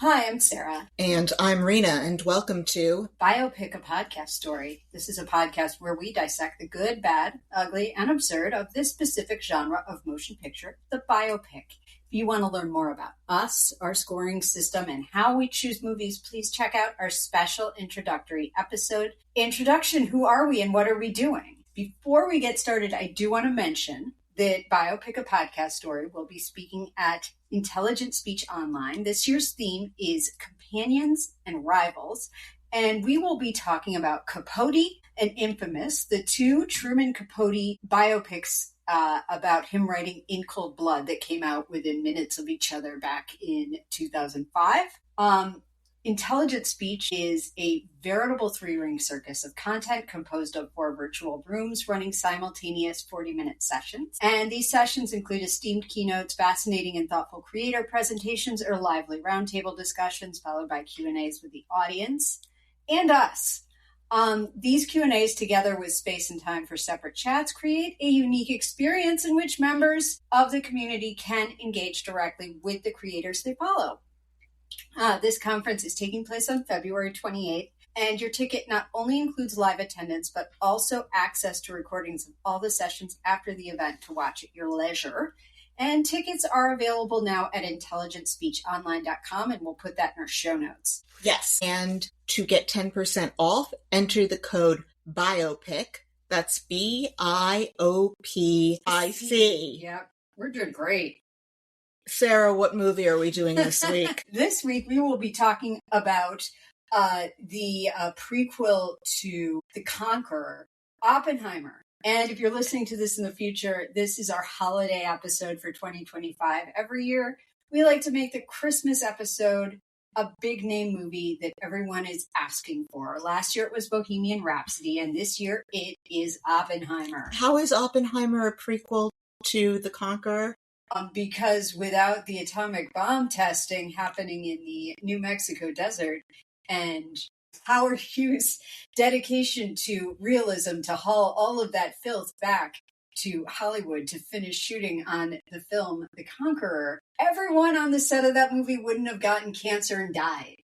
Hi, I'm Sarah. And I'm Rena, and welcome to Biopic, a podcast story. This is a podcast where we dissect the good, bad, ugly, and absurd of this specific genre of motion picture, the biopic. If you want to learn more about us, our scoring system, and how we choose movies, please check out our special introductory episode. Introduction, who are we and what are we doing? Before we get started, I do want to mention that Biopic, a podcast story, will be speaking at Intelligent Speech Online. This year's theme is Companions and Rivals, and we will be talking about Capote and Infamous, the two Truman Capote biopics about him writing In Cold Blood that came out within minutes of each other back in 2005. Intelligent Speech is a veritable three-ring circus of content composed of 4 virtual rooms running simultaneous 40-minute sessions. And these sessions include esteemed keynotes, fascinating and thoughtful creator presentations, or lively roundtable discussions, followed by Q&As with the audience and us. These Q&As, together with space and time for separate chats, create a unique experience in which members of the community can engage directly with the creators they follow. This conference is taking place on February 28th, and your ticket not only includes live attendance, but also access to recordings of all the sessions after the event to watch at your leisure. And tickets are available now at intelligentspeechonline.com, and we'll put that in our show notes. Yes. And to get 10% off, enter the code BIOPIC. That's BIOPIC. Yep, we're doing great. Sarah, what movie are we doing this week? This week we will be talking about the prequel to The Conqueror, Oppenheimer. And if you're listening to this in the future, this is our holiday episode for 2025. Every year, we like to make the Christmas episode a big name movie that everyone is asking for. Last year it was Bohemian Rhapsody, and this year it is Oppenheimer. How is Oppenheimer a prequel to The Conqueror? Because without the atomic bomb testing happening in the New Mexico desert and Howard Hughes' dedication to realism to haul all of that filth back to Hollywood to finish shooting on the film The Conqueror, everyone on the set of that movie wouldn't have gotten cancer and died.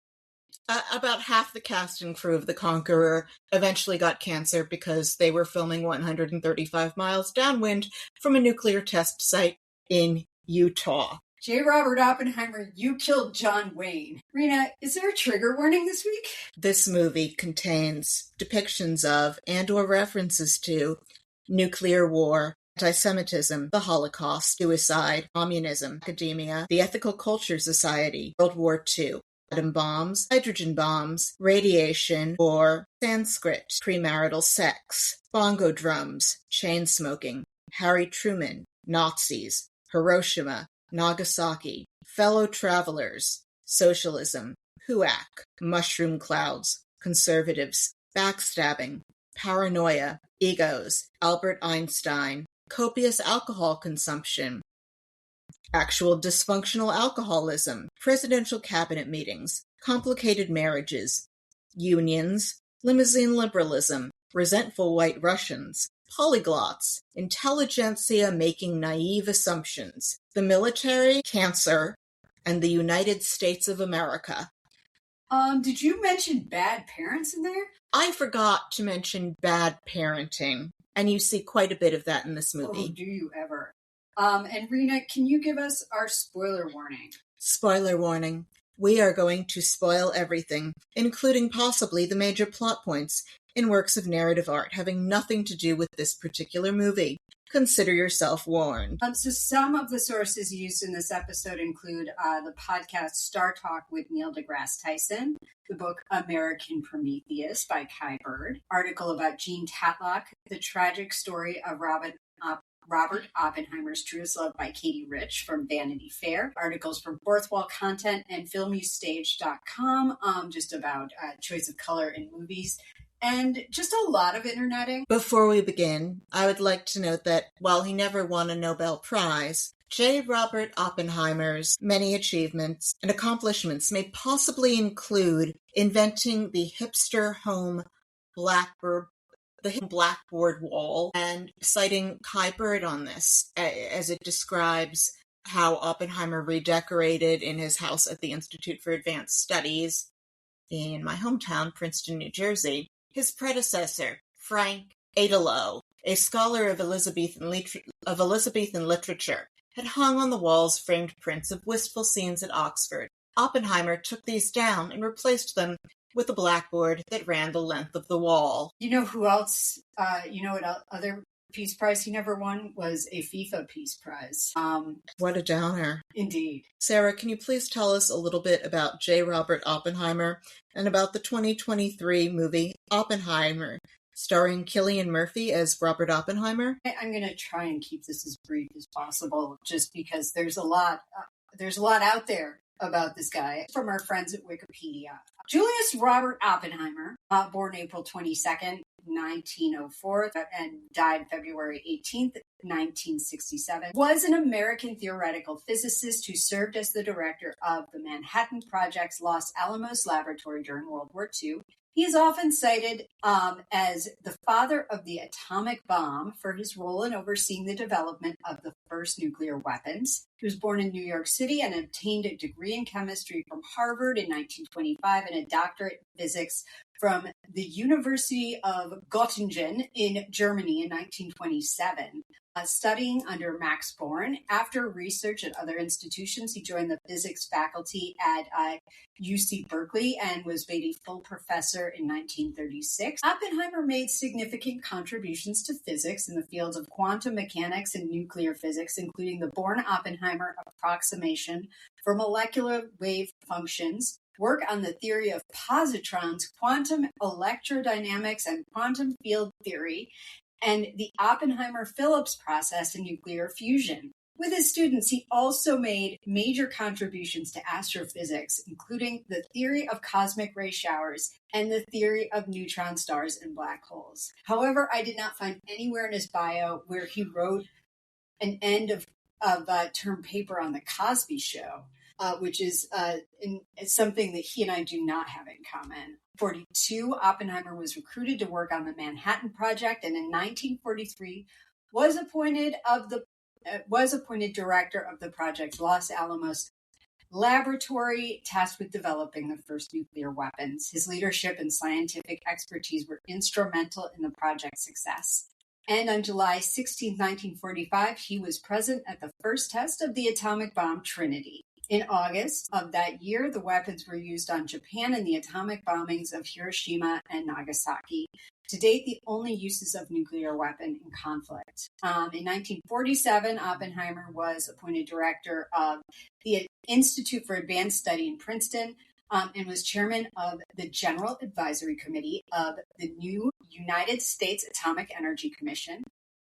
About half the cast and crew of The Conqueror eventually got cancer because they were filming 135 miles downwind from a nuclear test site in Utah. J. Robert Oppenheimer, you killed John Wayne. Rena, is there a trigger warning this week? This movie contains depictions of and/or references to nuclear war, anti-Semitism, the Holocaust, suicide, communism, academia, the Ethical Culture Society, World War II, atom bombs, hydrogen bombs, radiation, or Sanskrit, premarital sex, bongo drums, chain smoking, Harry Truman, Nazis, Hiroshima, Nagasaki, fellow travelers, socialism, HUAC, mushroom clouds, conservatives, backstabbing, paranoia, egos, Albert Einstein, copious alcohol consumption, actual dysfunctional alcoholism, presidential cabinet meetings, complicated marriages, unions, limousine liberalism, resentful white Russians, polyglots, intelligentsia making naive assumptions, the military, cancer, and the United States of America. Did you mention bad parents in there? I forgot to mention bad parenting, and you see quite a bit of that in this movie. Oh, do you ever? And Rena, can you give us our spoiler warning? Spoiler warning. We are going to spoil everything, including possibly the major plot points in works of narrative art having nothing to do with this particular movie. Consider yourself warned. So some of the sources used in this episode include the podcast Star Talk with Neil deGrasse Tyson, the book American Prometheus by Kai Bird, article about Jean Tatlock, the tragic story of Robert Oppenheimer's Truest Love by Katie Rich from Vanity Fair, articles from Fourth Wall Content and FilmUstage.com, just about choice of color in movies, and just a lot of interneting. Before we begin, I would like to note that while he never won a Nobel Prize, J. Robert Oppenheimer's many achievements and accomplishments may possibly include inventing the hipster home Blackboard wall, and citing Kai Bird on this, as it describes how Oppenheimer redecorated in his house at the Institute for Advanced Studies in my hometown, Princeton, New Jersey. His predecessor, Frank Adelo, a scholar of Elizabethan literature, had hung on the walls framed prints of wistful scenes at Oxford. Oppenheimer took these down and replaced them with a blackboard that ran the length of the wall. You know who else, what other Peace Prize he never won was a FIFA Peace Prize. What a downer. Indeed. Sarah, can you please tell us a little bit about J. Robert Oppenheimer and about the 2023 movie Oppenheimer, starring Cillian Murphy as Robert Oppenheimer? I'm going to try and keep this as brief as possible, just because there's a lot out there about this guy from our friends at Wikipedia. Julius Robert Oppenheimer, born April 22nd, 1904, and died February 18th, 1967, was an American theoretical physicist who served as the director of the Manhattan Project's Los Alamos Laboratory during World War II. He is often cited as the father of the atomic bomb for his role in overseeing the development of the first nuclear weapons. He was born in New York City and obtained a degree in chemistry from Harvard in 1925 and a doctorate in physics from the University of Göttingen in Germany in 1927. Studying under Max Born. After research at other institutions, he joined the physics faculty at UC Berkeley and was made a full professor in 1936. Oppenheimer made significant contributions to physics in the fields of quantum mechanics and nuclear physics, including the Born-Oppenheimer approximation for molecular wave functions, work on the theory of positrons, quantum electrodynamics, and quantum field theory, and the Oppenheimer-Phillips process in nuclear fusion. With his students, he also made major contributions to astrophysics, including the theory of cosmic ray showers and the theory of neutron stars and black holes. However, I did not find anywhere in his bio where he wrote an end of term paper on the Cosby Show, which is something that he and I do not have in common. 1942, Oppenheimer was recruited to work on the Manhattan Project, and in 1943 was appointed director of the project's Los Alamos Laboratory, tasked with developing the first nuclear weapons. His leadership and scientific expertise were instrumental in the project's success. And on July 16, 1945, he was present at the first test of the atomic bomb Trinity. In August of that year, the weapons were used on Japan in the atomic bombings of Hiroshima and Nagasaki. To date, the only uses of nuclear weapon in conflict. In 1947, Oppenheimer was appointed director of the Institute for Advanced Study in Princeton and was chairman of the General Advisory Committee of the new United States Atomic Energy Commission.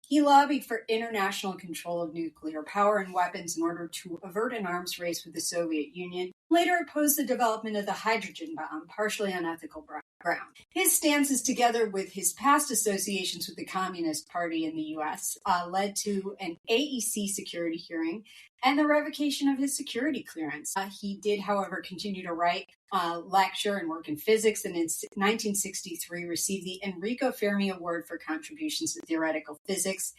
He lobbied for international control of nuclear power and weapons in order to avert an arms race with the Soviet Union. Later opposed the development of the hydrogen bomb, partially on ethical ground. His stances, together with his past associations with the Communist Party in the U.S., led to an AEC security hearing and the revocation of his security clearance. He did, however, continue to write, lecture, and work in physics, and in 1963 received the Enrico Fermi Award for contributions to theoretical physics.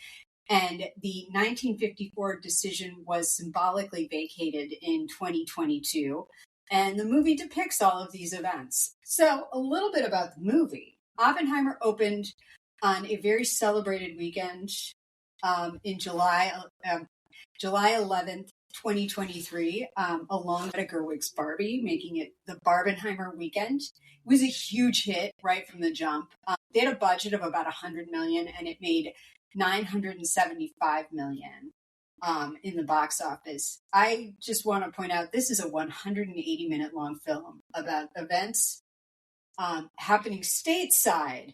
And the 1954 decision was symbolically vacated in 2022. And the movie depicts all of these events. So a little bit about the movie. Oppenheimer opened on a very celebrated weekend in July 11th, 2023, along with Gerwig's Barbie, making it the Barbenheimer weekend. It was a huge hit right from the jump. They had a budget of about $100 million, and it made $975 million in the box office. I just want to point out this is a 180-minute long film about events happening stateside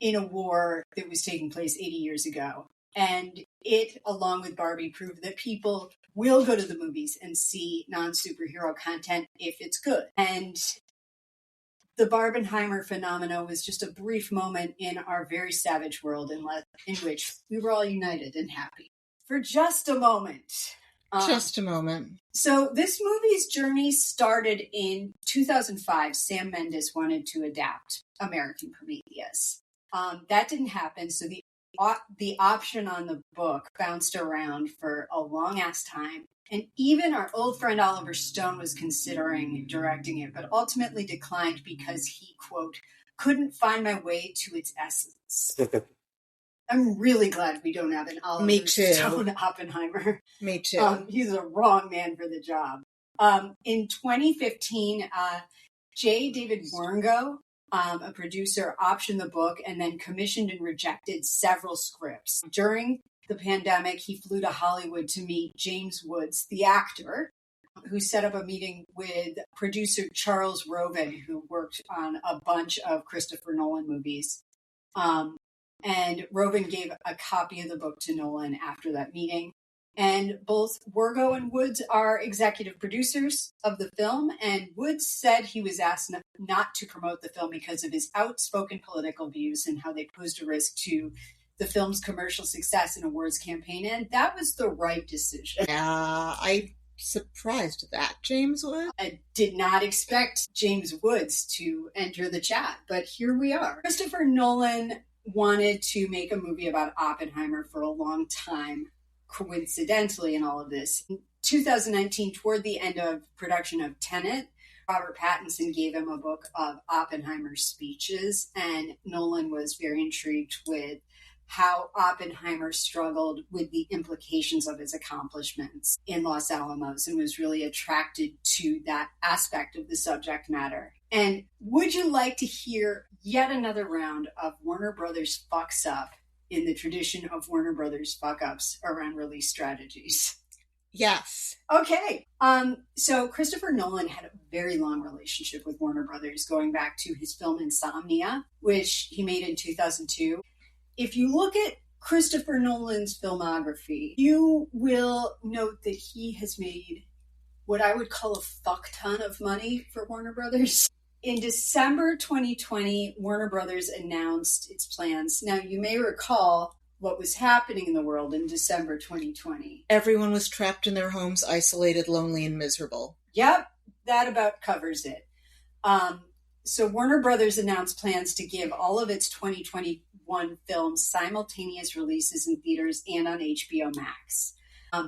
in a war that was taking place 80 years ago. And it, along with Barbie, proved that people will go to the movies and see non-superhero content if it's good. And the Barbenheimer phenomena was just a brief moment in our very savage world in which we were all united and happy. For just a moment. Just a moment. So this movie's journey started in 2005. Sam Mendes wanted to adapt American Prometheus. That didn't happen, so the the option on the book bounced around for a long ass time. And even our old friend Oliver Stone was considering directing it, but ultimately declined because he, quote, couldn't find my way to its essence. I'm really glad we don't have an Oliver Stone Oppenheimer. Me too. He's a wrong man for the job. In 2015, J. David Werngo, a producer, optioned the book and then commissioned and rejected several scripts. During the pandemic, he flew to Hollywood to meet James Woods, the actor, who set up a meeting with producer Charles Roven, who worked on a bunch of Christopher Nolan movies. And Roven gave a copy of the book to Nolan after that meeting. And both Werngo and Woods are executive producers of the film. And Woods said he was asked not to promote the film because of his outspoken political views and how they posed a risk to the film's commercial success and awards campaign. And that was the right decision. I'm surprised at that, James Woods. I did not expect James Woods to enter the chat, but here we are. Christopher Nolan wanted to make a movie about Oppenheimer for a long time. Coincidentally in all of this, in 2019, toward the end of production of Tenet, Robert Pattinson gave him a book of Oppenheimer's speeches, and Nolan was very intrigued with how Oppenheimer struggled with the implications of his accomplishments in Los Alamos and was really attracted to that aspect of the subject matter. And would you like to hear yet another round of Warner Brothers fucks up in the tradition of Warner Brothers fuck-ups around release strategies? Yes. Okay. So Christopher Nolan had a very long relationship with Warner Brothers, going back to his film Insomnia, which he made in 2002. If you look at Christopher Nolan's filmography, you will note that he has made what I would call a fuck ton of money for Warner Brothers. In December 2020, Warner Brothers announced its plans. Now, you may recall what was happening in the world in December 2020. Everyone was trapped in their homes, isolated, lonely, and miserable. Yep, that about covers it. So Warner Brothers announced plans to give all of its 2021 films simultaneous releases in theaters and on HBO Max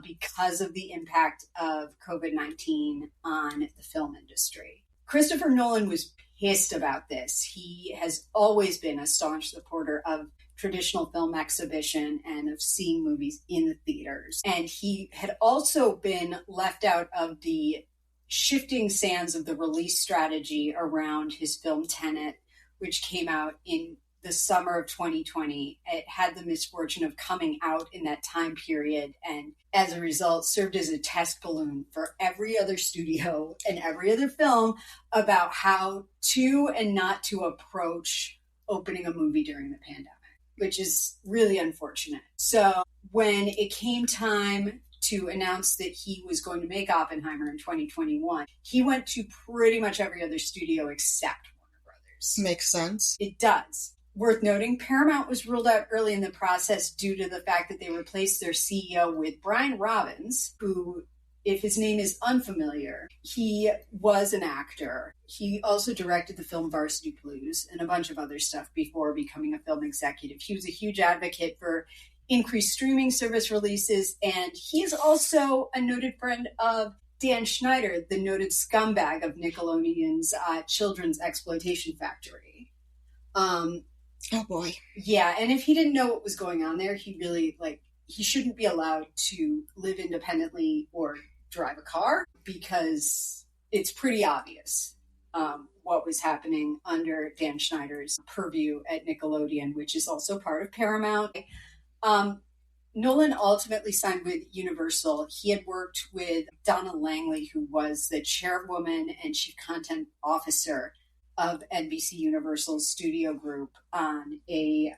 because of the impact of COVID-19 on the film industry. Christopher Nolan was pissed about this. He has always been a staunch supporter of traditional film exhibition and of seeing movies in the theaters. And he had also been left out of the shifting sands of the release strategy around his film Tenet, which came out in the summer of 2020. It had the misfortune of coming out in that time period, and as a result served as a test balloon for every other studio and every other film about how to and not to approach opening a movie during the pandemic, which is really unfortunate. So when it came time to announce that he was going to make Oppenheimer in 2021, he went to pretty much every other studio except Warner Brothers. Makes sense. It does. Worth noting, Paramount was ruled out early in the process due to the fact that they replaced their CEO with Brian Robbins, who, if his name is unfamiliar, he was an actor. He also directed the film Varsity Blues and a bunch of other stuff before becoming a film executive. He was a huge advocate for increased streaming service releases, and he is also a noted friend of Dan Schneider, the noted scumbag of Nickelodeon's children's exploitation factory. Oh boy. Yeah, and if he didn't know what was going on there, he really, he shouldn't be allowed to live independently or drive a car, because it's pretty obvious what was happening under Dan Schneider's purview at Nickelodeon, which is also part of Paramount. Nolan ultimately signed with Universal. He had worked with Donna Langley, who was the chairwoman and chief content officer of NBC Universal's studio group on a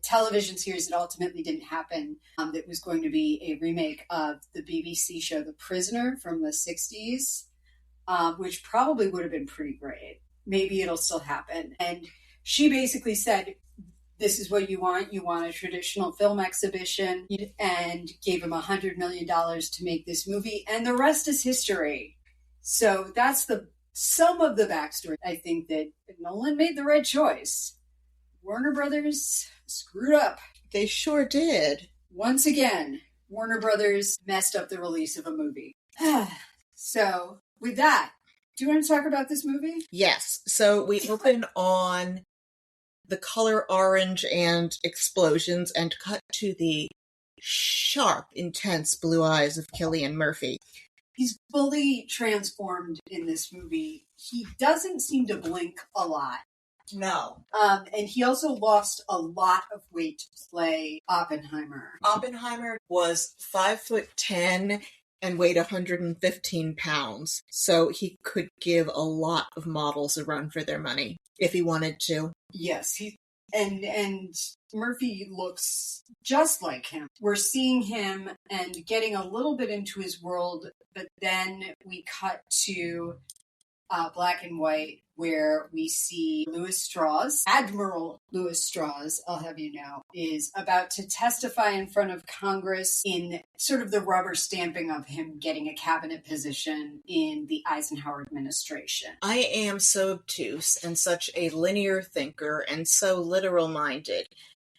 television series that ultimately didn't happen, that was going to be a remake of the BBC show The Prisoner from the 60s, which probably would have been pretty great. Maybe it'll still happen. And she basically said, this is what you want. You want a traditional film exhibition, and gave him $100 million to make this movie. And the rest is history. So that's some of the backstory. I think that Nolan made the right choice. Warner Brothers screwed up. They sure did. Once again, Warner Brothers messed up the release of a movie. So, with that, do you want to talk about this movie? Yes. So we open on the color orange and explosions and cut to the sharp, intense blue eyes of Cillian Murphy. He's fully transformed in this movie. He doesn't seem to blink a lot. No. And he also lost a lot of weight to play Oppenheimer. Oppenheimer was 5'10" and weighed 115 pounds, so he could give a lot of models a run for their money if he wanted to. Yes, and Murphy looks just like him. We're seeing him and getting a little bit into his world, but then we cut to black and white, where we see Louis Strauss, Admiral Louis Strauss, I'll have you know, is about to testify in front of Congress in sort of the rubber stamping of him getting a cabinet position in the Eisenhower administration. I am so obtuse and such a linear thinker and so literal-minded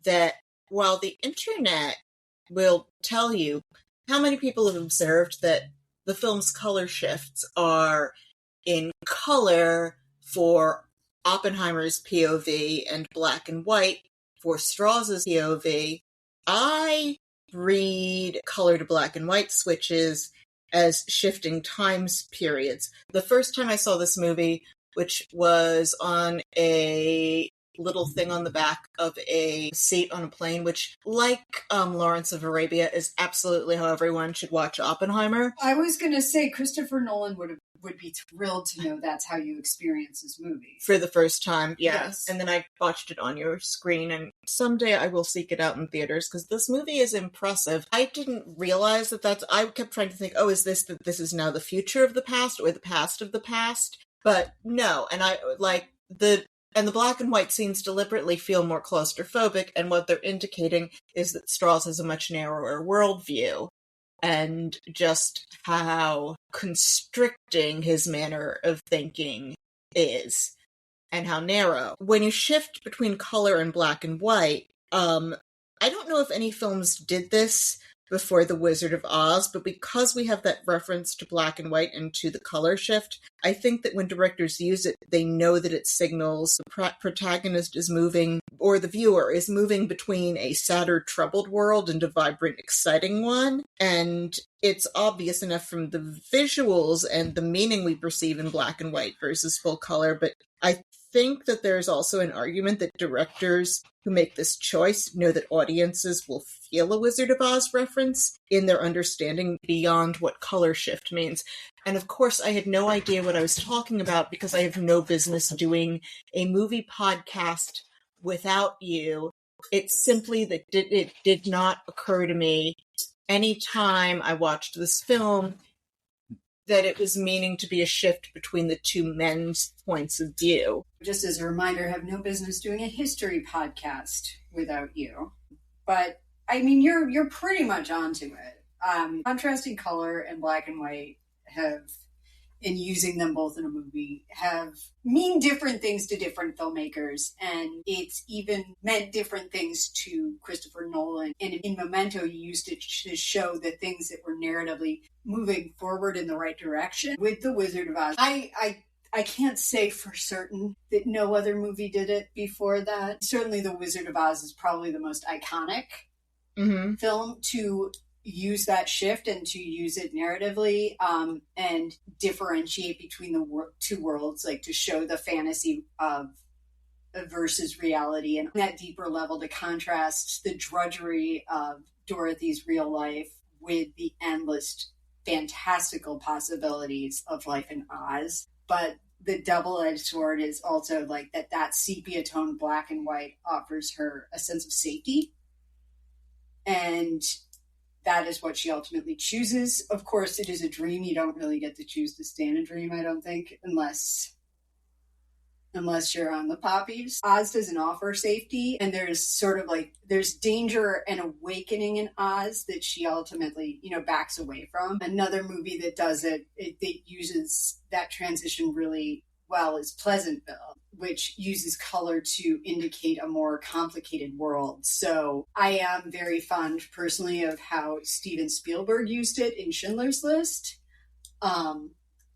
that while the internet will tell you how many people have observed that the film's color shifts are in color for Oppenheimer's POV and black and white for Strauss's POV, I read color to black and white switches as shifting times periods. The first time I saw this movie, which was on a little thing on the back of a seat on a plane, which, like Lawrence of Arabia, is absolutely how everyone should watch Oppenheimer. I was going to say Christopher Nolan would be thrilled to know that's how you experience this movie. For the first time, yeah. Yes. And then I watched it on your screen, and someday I will seek it out in theaters, because this movie is impressive. I didn't realize that I kept trying to think, oh, is this that this is now the future of the past, or the past of the past? But no, and the black and white scenes deliberately feel more claustrophobic, and what they're indicating is that Strauss has a much narrower worldview, and just how constricting his manner of thinking is, and how narrow. When you shift between color and black and white, I don't know if any films did this before The Wizard of Oz, but because we have that reference to black and white and to the color shift, I think that when directors use it, they know that it signals the protagonist is moving, or the viewer is moving between a sadder, troubled world and a vibrant, exciting one. And it's obvious enough from the visuals and the meaning we perceive in black and white versus full color, but I think that there's also an argument that directors who make this choice know that audiences will feel a Wizard of Oz reference in their understanding beyond what color shift means. And of course, I had no idea what I was talking about because I have no business doing a movie podcast without you. It's simply that it did not occur to me any time I watched this film that it was meaning to be a shift between the two men's points of view. Just as a reminder, I have no business doing a history podcast without you. But, I mean, you're pretty much onto it. Contrasting color and black and white have, and using them both in a movie, have mean different things to different filmmakers, and it's even meant different things to Christopher Nolan. And in Memento, you used it to show the things that were narratively moving forward in the right direction. With The Wizard of Oz, I can't say for certain that no other movie did it before that. Certainly The Wizard of Oz is probably the most iconic film to use that shift and to use it narratively, and differentiate between the two worlds, like to show the fantasy of versus reality, and on that deeper level to contrast the drudgery of Dorothy's real life with the endless fantastical possibilities of life in Oz. But the double-edged sword is also like that sepia tone black and white offers her a sense of safety, and that is what she ultimately chooses. Of course, it is a dream. You don't really get to choose to stay in a dream, I don't think, unless you're on the poppies. Oz doesn't offer safety, and there's danger and awakening in Oz that she ultimately, backs away from. Another movie that does it that uses that transition really well is Pleasantville, which uses color to indicate a more complicated world. So I am very fond personally of how Steven Spielberg used it in Schindler's List,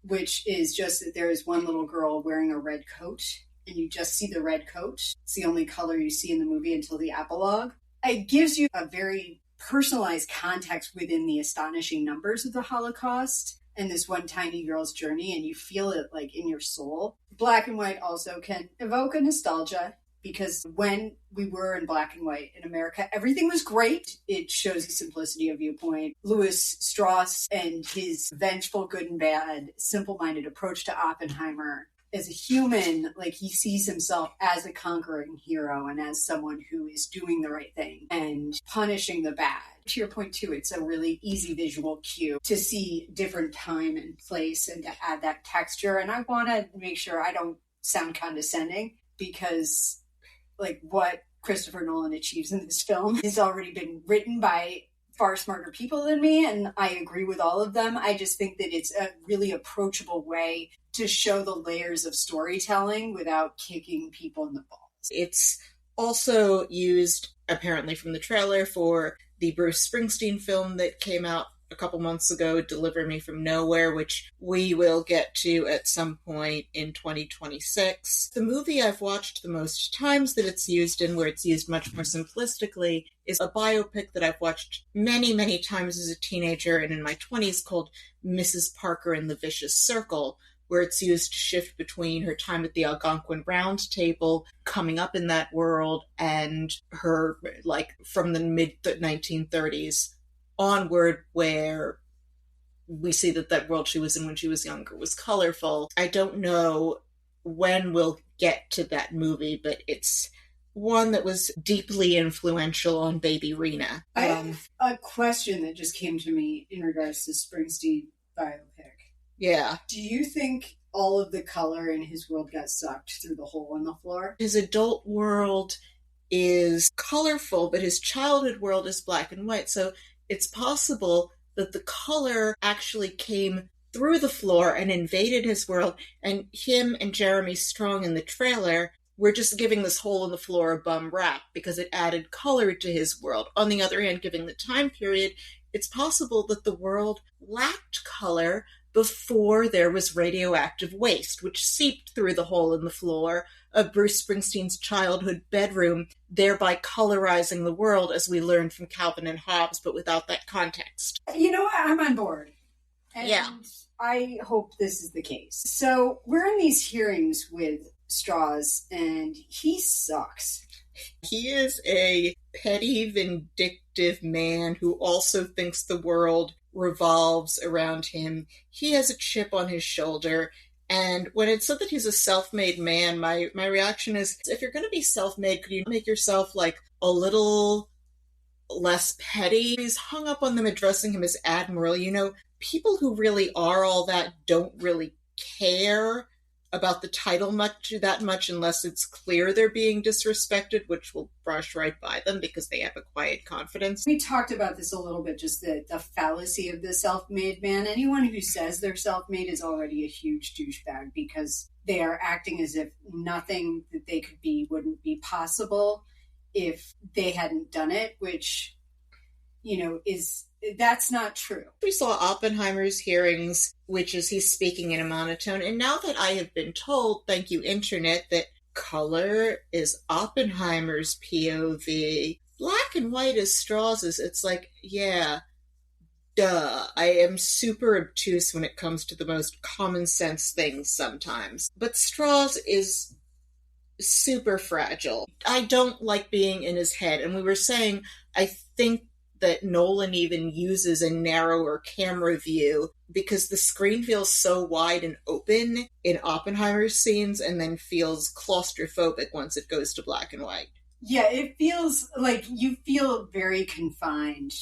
which is just that there is one little girl wearing a red coat, and you just see the red coat. It's the only color you see in the movie until the epilogue. It gives you a very personalized context within the astonishing numbers of the Holocaust and this one tiny girl's journey, and you feel it like in your soul. Black and white also can evoke a nostalgia, because when we were in black and white in America, everything was great. It shows the simplicity of viewpoint. Louis Strauss and his vengeful, good and bad, simple-minded approach to Oppenheimer. As a human, like, he sees himself as a conquering hero and as someone who is doing the right thing and punishing the bad. To your point, too, it's a really easy visual cue to see different time and place and to add that texture. And I want to make sure I don't sound condescending, because like what Christopher Nolan achieves in this film has already been written by far smarter people than me, and I agree with all of them. I just think that it's a really approachable way to show the layers of storytelling without kicking people in the balls. It's also used, apparently from the trailer, for the Bruce Springsteen film that came out a couple months ago, Deliver Me From Nowhere, which we will get to at some point in 2026. The movie I've watched the most times that it's used in, where it's used much more simplistically, is a biopic that I've watched many, many times as a teenager and in my 20s, called Mrs. Parker and the Vicious Circle, where it's used to shift between her time at the Algonquin Round Table, coming up in that world, and her, like, from the mid-1930s onward, where we see that world she was in when she was younger was colorful. I don't know when we'll get to that movie, but it's one that was deeply influential on baby Rena. I have a question that just came to me in regards to Springsteen biopic. Yeah. Do you think all of the color in his world got sucked through the hole in the floor? His adult world is colorful, but his childhood world is black and white, so it's possible that the color actually came through the floor and invaded his world, and him and Jeremy Strong in the trailer were just giving this hole in the floor a bum rap because it added color to his world. On the other hand, given the time period, it's possible that the world lacked color before there was radioactive waste, which seeped through the hole in the floor of Bruce Springsteen's childhood bedroom, thereby colorizing the world, as we learned from Calvin and Hobbes, but without that context. You know what? I'm on board. And yeah. I hope this is the case. So we're in these hearings with Strauss, and he sucks. He is a petty, vindictive man who also thinks the world revolves around him. He has a chip on his shoulder, and when it's said that he's a self-made man, my reaction is, if you're going to be self-made, could you make yourself like a little less petty? He's hung up on them addressing him as Admiral. You know, people who really are all that don't really care about the title much unless it's clear they're being disrespected, which will brush right by them because they have a quiet confidence. We talked about this a little bit, just the fallacy of the self-made man. Anyone who says they're self-made is already a huge douchebag, because they are acting as if nothing that they could be wouldn't be possible if they hadn't done it, which, you know, that's not true. We saw Oppenheimer's hearings, which is he's speaking in a monotone. And now that I have been told, thank you, Internet, that color is Oppenheimer's POV, black and white is Strauss's, it's like, yeah, duh. I am super obtuse when it comes to the most common sense things sometimes. But Strauss is super fragile. I don't like being in his head. And we were saying, I think that Nolan even uses a narrower camera view because the screen feels so wide and open in Oppenheimer's scenes and then feels claustrophobic once it goes to black and white. Yeah, it feels like you feel very confined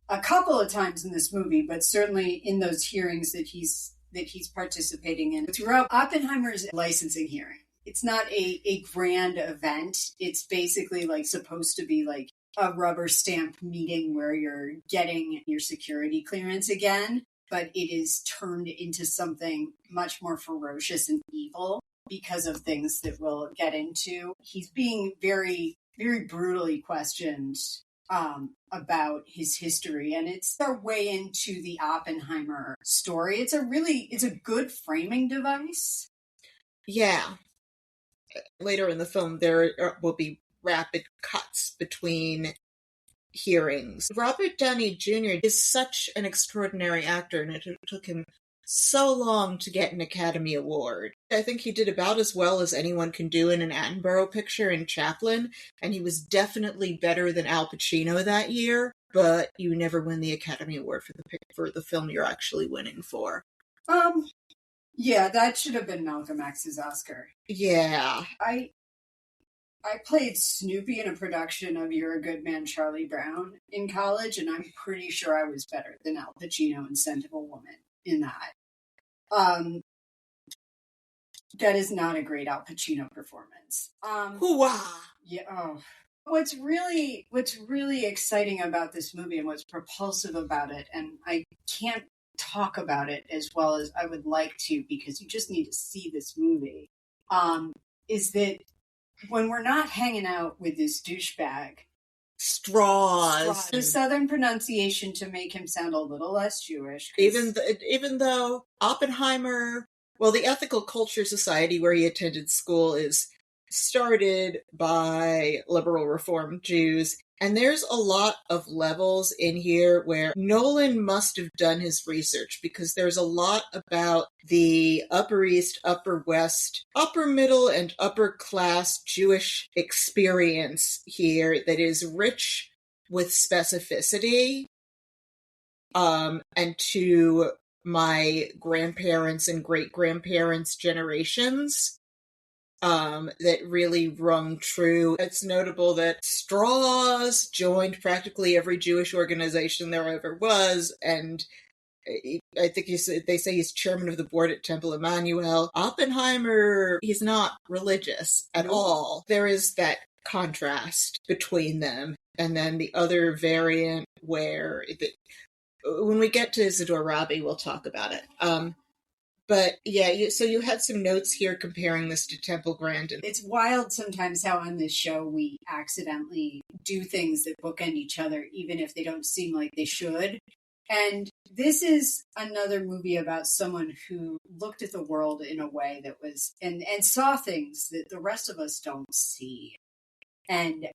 a couple of times in this movie, but certainly in those hearings that he's participating in. Throughout Oppenheimer's licensing hearing, it's not a grand event. It's basically like supposed to be like a rubber stamp meeting where you're getting your security clearance again. but it is turned into something much more ferocious and evil because of things that we'll get into. He's being very, very brutally questioned about his history, and it's our way into the Oppenheimer story. It's a good framing device. Yeah. Later in the film, there will be rapid cuts between hearings. Robert Downey Jr. is such an extraordinary actor, and it took him so long to get an Academy Award. I think he did about as well as anyone can do in an Attenborough picture in Chaplin, and he was definitely better than Al Pacino that year, but you never win the Academy Award for the film you're actually winning for. Yeah, that should have been Malcolm X's Oscar. Yeah. I played Snoopy in a production of You're a Good Man, Charlie Brown in college, and I'm pretty sure I was better than Al Pacino in Scent of a Woman in that. That is not a great Al Pacino performance. Hooah! Yeah. Oh. What's really exciting about this movie and what's propulsive about it, and I can't talk about it as well as I would like to because you just need to see this movie, is that when we're not hanging out with this douchebag, Straws. The Southern pronunciation to make him sound a little less Jewish. Even though Oppenheimer, well, the Ethical Culture Society where he attended school is started by liberal Reform Jews, and there's a lot of levels in here where Nolan must have done his research because there's a lot about the Upper East, Upper West, upper middle, and upper class Jewish experience here that is rich with specificity. And to my grandparents and great-grandparents' generations, that really rung true. It's notable that Strauss joined practically every Jewish organization there ever was, and I think they say he's chairman of the board at Temple Emmanuel. Oppenheimer, he's not religious at all. There is that contrast between them, and then the other variant where, when we get to Isidore Rabi, we'll talk about it. But yeah, so you had some notes here comparing this to Temple Grandin. It's wild sometimes how on this show we accidentally do things that bookend each other, even if they don't seem like they should. And this is another movie about someone who looked at the world in a way that was, and saw things that the rest of us don't see. And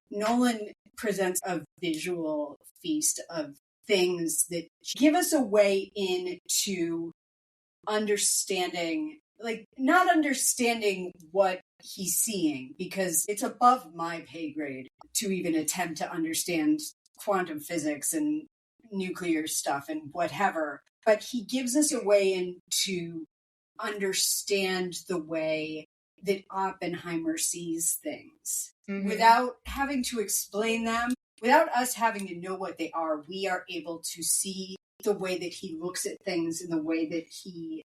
Nolan presents a visual feast of things that give us a way into understanding, like not understanding what he's seeing, because it's above my pay grade to even attempt to understand quantum physics and nuclear stuff and whatever. But he gives us a way in to understand the way that Oppenheimer sees things without having to explain them. Without us having to know what they are, we are able to see the way that he looks at things and the way that he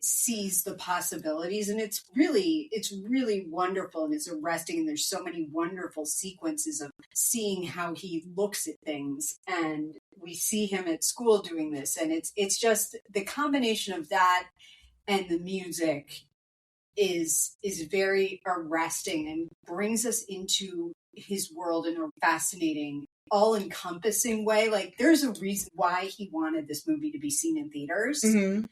sees the possibilities. And it's really wonderful, and it's arresting. And there's so many wonderful sequences of seeing how he looks at things. And we see him at school doing this. And it's just the combination of that and the music is very arresting and brings us into his world in a fascinating, all-encompassing way. Like, there's a reason why he wanted this movie to be seen in theaters. Mm-hmm.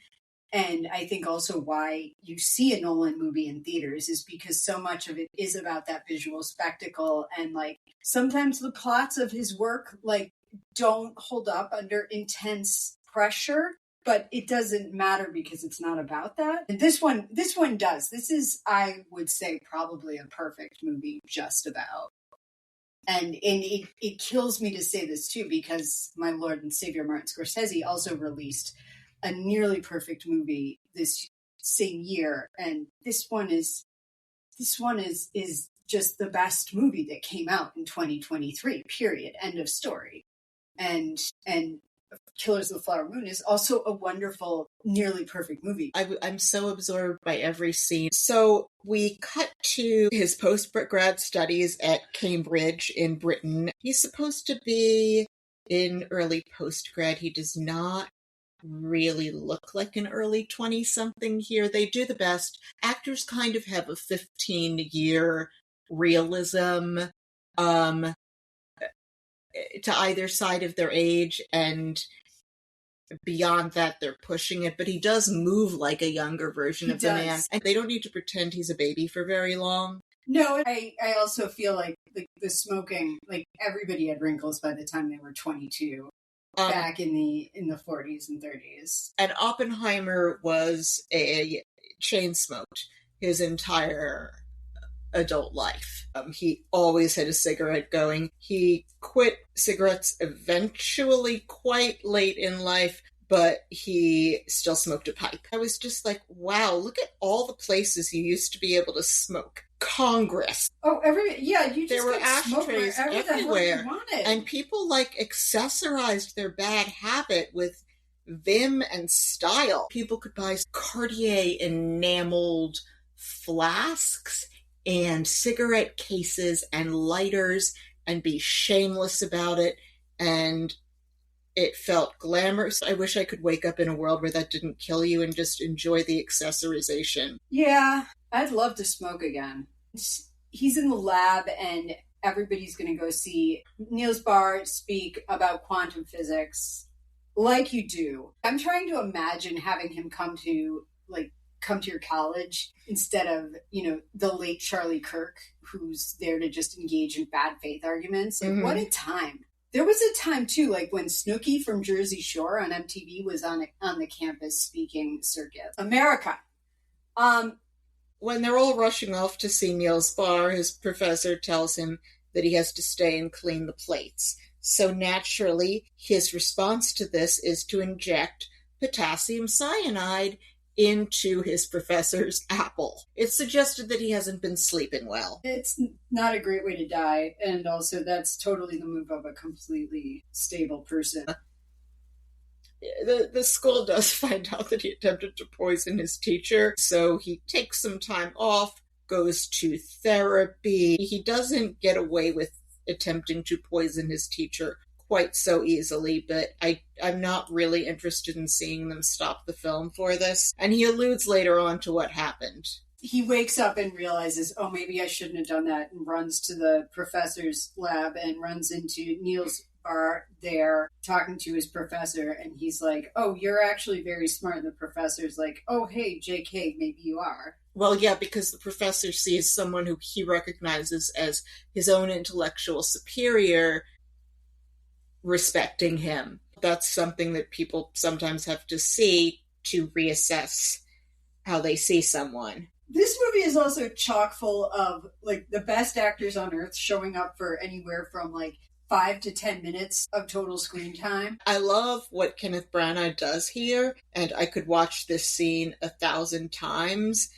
And I think also why you see a Nolan movie in theaters is because so much of it is about that visual spectacle. And like, sometimes the plots of his work, like, don't hold up under intense pressure, but it doesn't matter because it's not about that. And this one does. This is, I would say, probably a perfect movie just about. And it kills me to say this too, because my Lord and Savior Martin Scorsese also released a nearly perfect movie this same year, and this one is just the best movie that came out in 2023. Period. End of story. And Killers of the Flower Moon is also a wonderful, nearly perfect movie. I'm so absorbed by every scene. So we cut to his post-grad studies at Cambridge in Britain. He's supposed to be in early post-grad. He does not really look like an early 20-something here. They do the best. Actors kind of have a 15-year realism to either side of their age, and beyond that they're pushing it, but he does move like a younger version of the man, and they don't need to pretend he's a baby for very long. No, I also feel like the smoking, like everybody had wrinkles by the time they were 22 back in the 40s and 30s. And Oppenheimer was a chain smoked his entire adult life. He always had a cigarette going. He quit cigarettes eventually quite late in life, but he still smoked a pipe. I was just like, wow, look at all the places you used to be able to smoke. Congress. Oh, you just there were ashtrays everywhere. You wanted. And people accessorized their bad habit with vim and style. People could buy Cartier enameled flasks and cigarette cases and lighters and be shameless about it, and it felt glamorous. I wish I could wake up in a world where that didn't kill you and just enjoy the accessorization. Yeah, I'd love to smoke again. He's in the lab and everybody's going to go see Niels Bohr speak about quantum physics like you do. I'm trying to imagine having him come to your college instead of, the late Charlie Kirk, who's there to just engage in bad faith arguments. What a time. There was a time too, when Snooki from Jersey Shore on MTV was on the campus speaking circuit. America. When they're all rushing off to see Niels Bohr, his professor tells him that he has to stay and clean the plates. So naturally, his response to this is to inject potassium cyanide into his professor's apple. It's suggested that he hasn't been sleeping well. It's not a great way to die, and also that's totally the move of a completely stable person. The school does find out that he attempted to poison his teacher, so he takes some time off, goes to therapy. He doesn't get away with attempting to poison his teacher quite so easily, but I'm not really interested in seeing them stop the film for this. And he alludes later on to what happened. He wakes up and realizes, oh, maybe I shouldn't have done that, and runs to the professor's lab and runs into Niels Bohr there talking to his professor, and he's like, oh, you're actually very smart. And the professor's like, oh, hey, JK, maybe you are. Well, yeah, because the professor sees someone who he recognizes as his own intellectual superior respecting him. That's something that people sometimes have to see to reassess how they see someone. This movie is also chock full of the best actors on earth showing up for anywhere from 5 to 10 minutes of total screen time. I love what Kenneth Branagh does here, and I could watch this scene 1,000 times.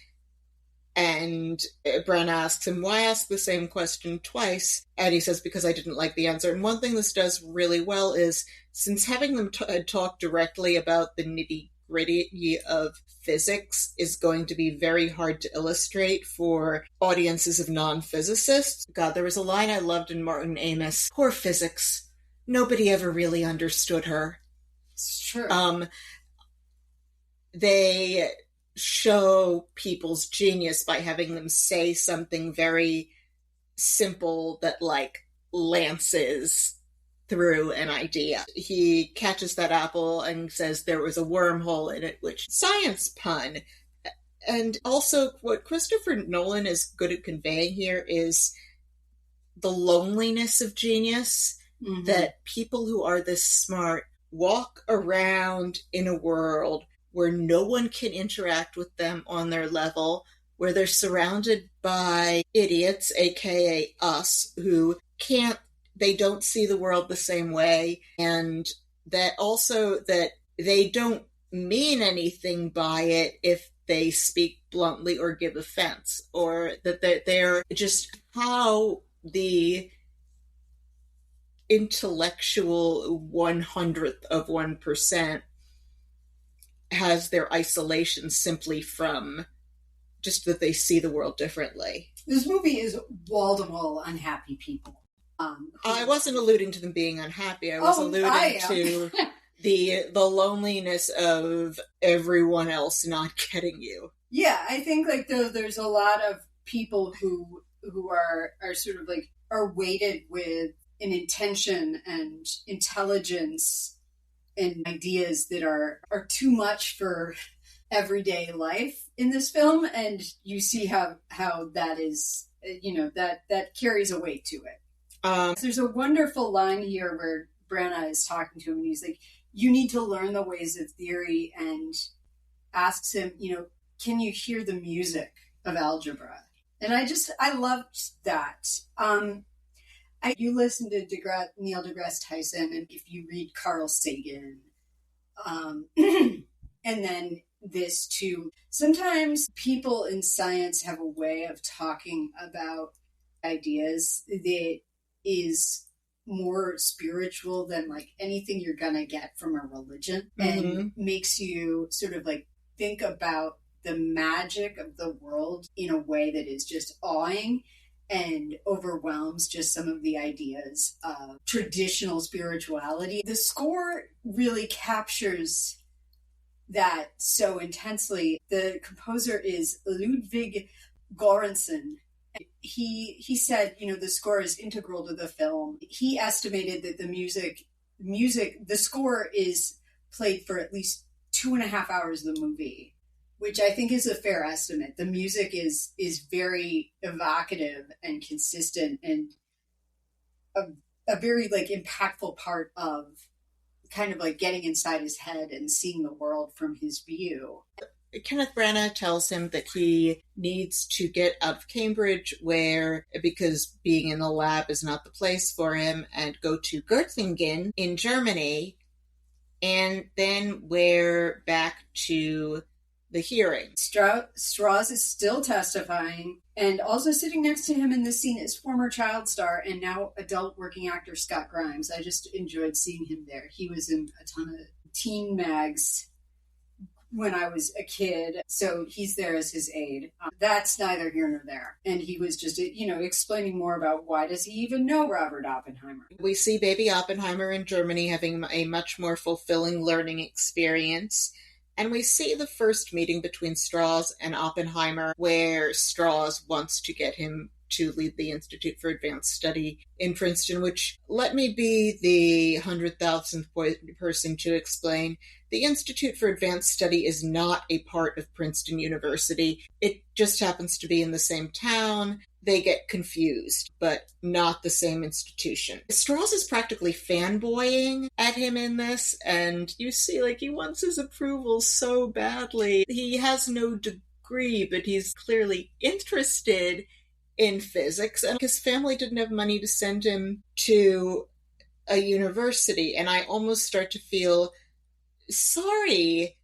And Branagh asks him, why ask the same question twice? And he says, because I didn't like the answer. And one thing this does really well is, since having them talk directly about the nitty-gritty of physics is going to be very hard to illustrate for audiences of non-physicists. God, there was a line I loved in Martin Amis. Poor physics. Nobody ever really understood her. It's true. They show people's genius by having them say something very simple that lances through an idea. He catches that apple and says there was a wormhole in it, which science pun. And also what Christopher Nolan is good at conveying here is the loneliness of genius, that people who are this smart walk around in a world where no one can interact with them on their level, where they're surrounded by idiots, aka us, who they don't see the world the same way, and that they don't mean anything by it if they speak bluntly or give offense, or that they're just how the intellectual 1/100th of 1% has their isolation simply from just that they see the world differently. This movie is wall-to-wall unhappy people. I wasn't alluding to them being unhappy. I was alluding to the loneliness of everyone else not getting you. Yeah, I think like there's a lot of people who are sort of like are weighted with an intention and intelligence and ideas that are too much for everyday life in this film, and you see how that is, that carries a weight to it. There's a wonderful line here where Branagh is talking to him and he's like, you need to learn the ways of theory, and asks him, can you hear the music of algebra? And I loved that. You listen to Neil deGrasse Tyson, and if you read Carl Sagan, and then this too, sometimes people in science have a way of talking about ideas that is more spiritual than like anything you're gonna get from a religion, and makes you sort of like think about the magic of the world in a way that is just awing and overwhelms just some of the ideas of traditional spirituality. The score really captures that so intensely. The composer is Ludwig Göransson. He said, the score is integral to the film. He estimated that the score is played for at least 2.5 hours of the movie, which I think is a fair estimate. The music is very evocative and consistent, and a very like impactful part of kind of like getting inside his head and seeing the world from his view. Kenneth Branagh tells him that he needs to get out of Cambridge, because being in the lab is not the place for him, and go to Göttingen in Germany, and then we're back to the hearing. Strauss is still testifying, and also sitting next to him in this scene is former child star and now adult working actor Scott Grimes. I just enjoyed seeing him there. He was in a ton of teen mags when I was a kid, so he's there as his aide. That's neither here nor there. And he was just, explaining more about why does he even know Robert Oppenheimer. We see baby Oppenheimer in Germany having a much more fulfilling learning experience. And we see the first meeting between Strauss and Oppenheimer, where Strauss wants to get him to lead the Institute for Advanced Study in Princeton, which, let me be the 100,000th person to explain, the Institute for Advanced Study is not a part of Princeton University. It just happens to be in the same town. They get confused, but not the same institution. Strauss is practically fanboying at him in this, and you see, he wants his approval so badly. He has no degree, but he's clearly interested in physics, and his family didn't have money to send him to a university, and I almost start to feel sorry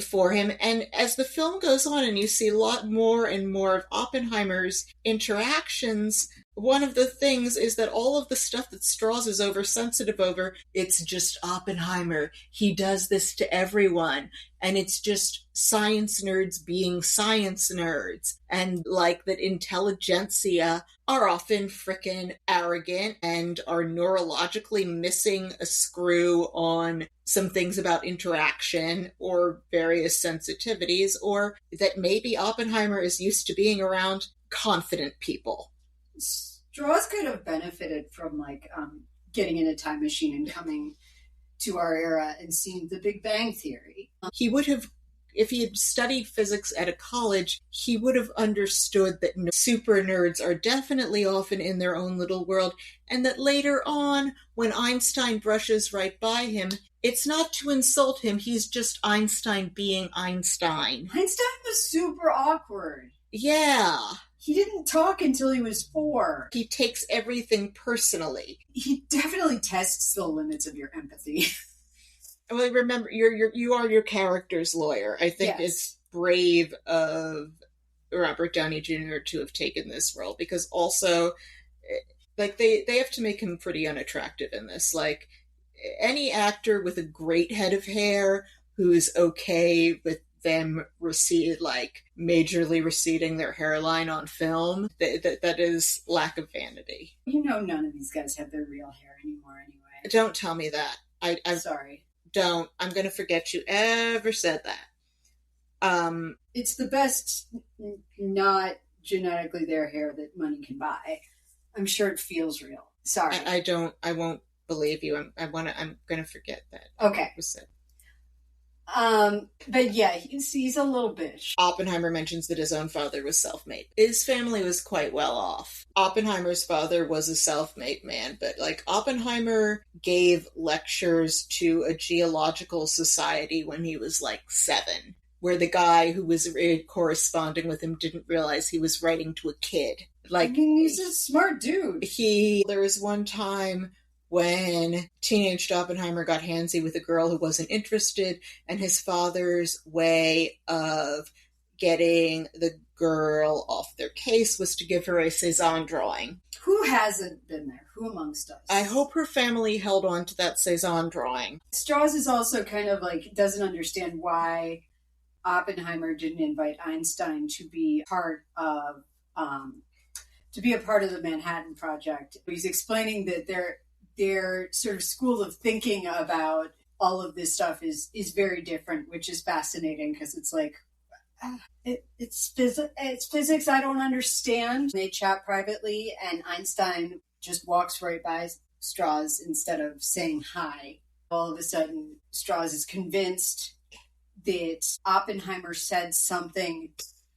for him. And as the film goes on and you see a lot more and more of Oppenheimer's interactions, one of the things is that all of the stuff that Strauss is oversensitive over, it's just Oppenheimer. He does this to everyone. And it's just science nerds being science nerds. And that intelligentsia are often frickin' arrogant and are neurologically missing a screw on some things about interaction or various sensitivities, or that maybe Oppenheimer is used to being around confident people. Strauss could have benefited from getting in a time machine and coming to our era and seeing the Big Bang Theory. He would have, if he had studied physics at a college, he would have understood that super nerds are definitely often in their own little world, and that later on, when Einstein brushes right by him, it's not to insult him, he's just Einstein being Einstein. Einstein was super awkward. Yeah. He didn't talk until he was 4. He takes everything personally. He definitely tests the limits of your empathy. Well, remember, you are your character's lawyer. I think it's brave of Robert Downey Jr. to have taken this role, because also, they have to make him pretty unattractive in this. Any actor with a great head of hair who's okay with them majorly receding their hairline on film, that is lack of vanity. None of these guys have their real hair anymore anyway. Don't tell me that. I'm sorry. Don't. I'm going to forget you ever said that. It's the best not genetically their hair that money can buy. I'm sure it feels real. Sorry. I won't believe you. I'm going to forget that. Okay. Was said. But yeah, he's a little bitch. Oppenheimer mentions that his own father was self-made. His family was quite well off. Oppenheimer's father was a self-made man, but like Oppenheimer gave lectures to a geological society when he was like 7, where the guy who was corresponding with him didn't realize he was writing to a kid. Like, I mean, he's a smart dude. There was one time when teenage Oppenheimer got handsy with a girl who wasn't interested, and his father's way of getting the girl off their case was to give her a Cézanne drawing. Who hasn't been there? Who amongst us? I hope her family held on to that Cézanne drawing. Strauss is also kind of like, doesn't understand why Oppenheimer didn't invite Einstein to be part of the Manhattan Project. He's explaining that their sort of school of thinking about all of this stuff is very different, which is fascinating because it's like, it's physics I don't understand. They chat privately, and Einstein just walks right by Strauss instead of saying hi. All of a sudden, Strauss is convinced that Oppenheimer said something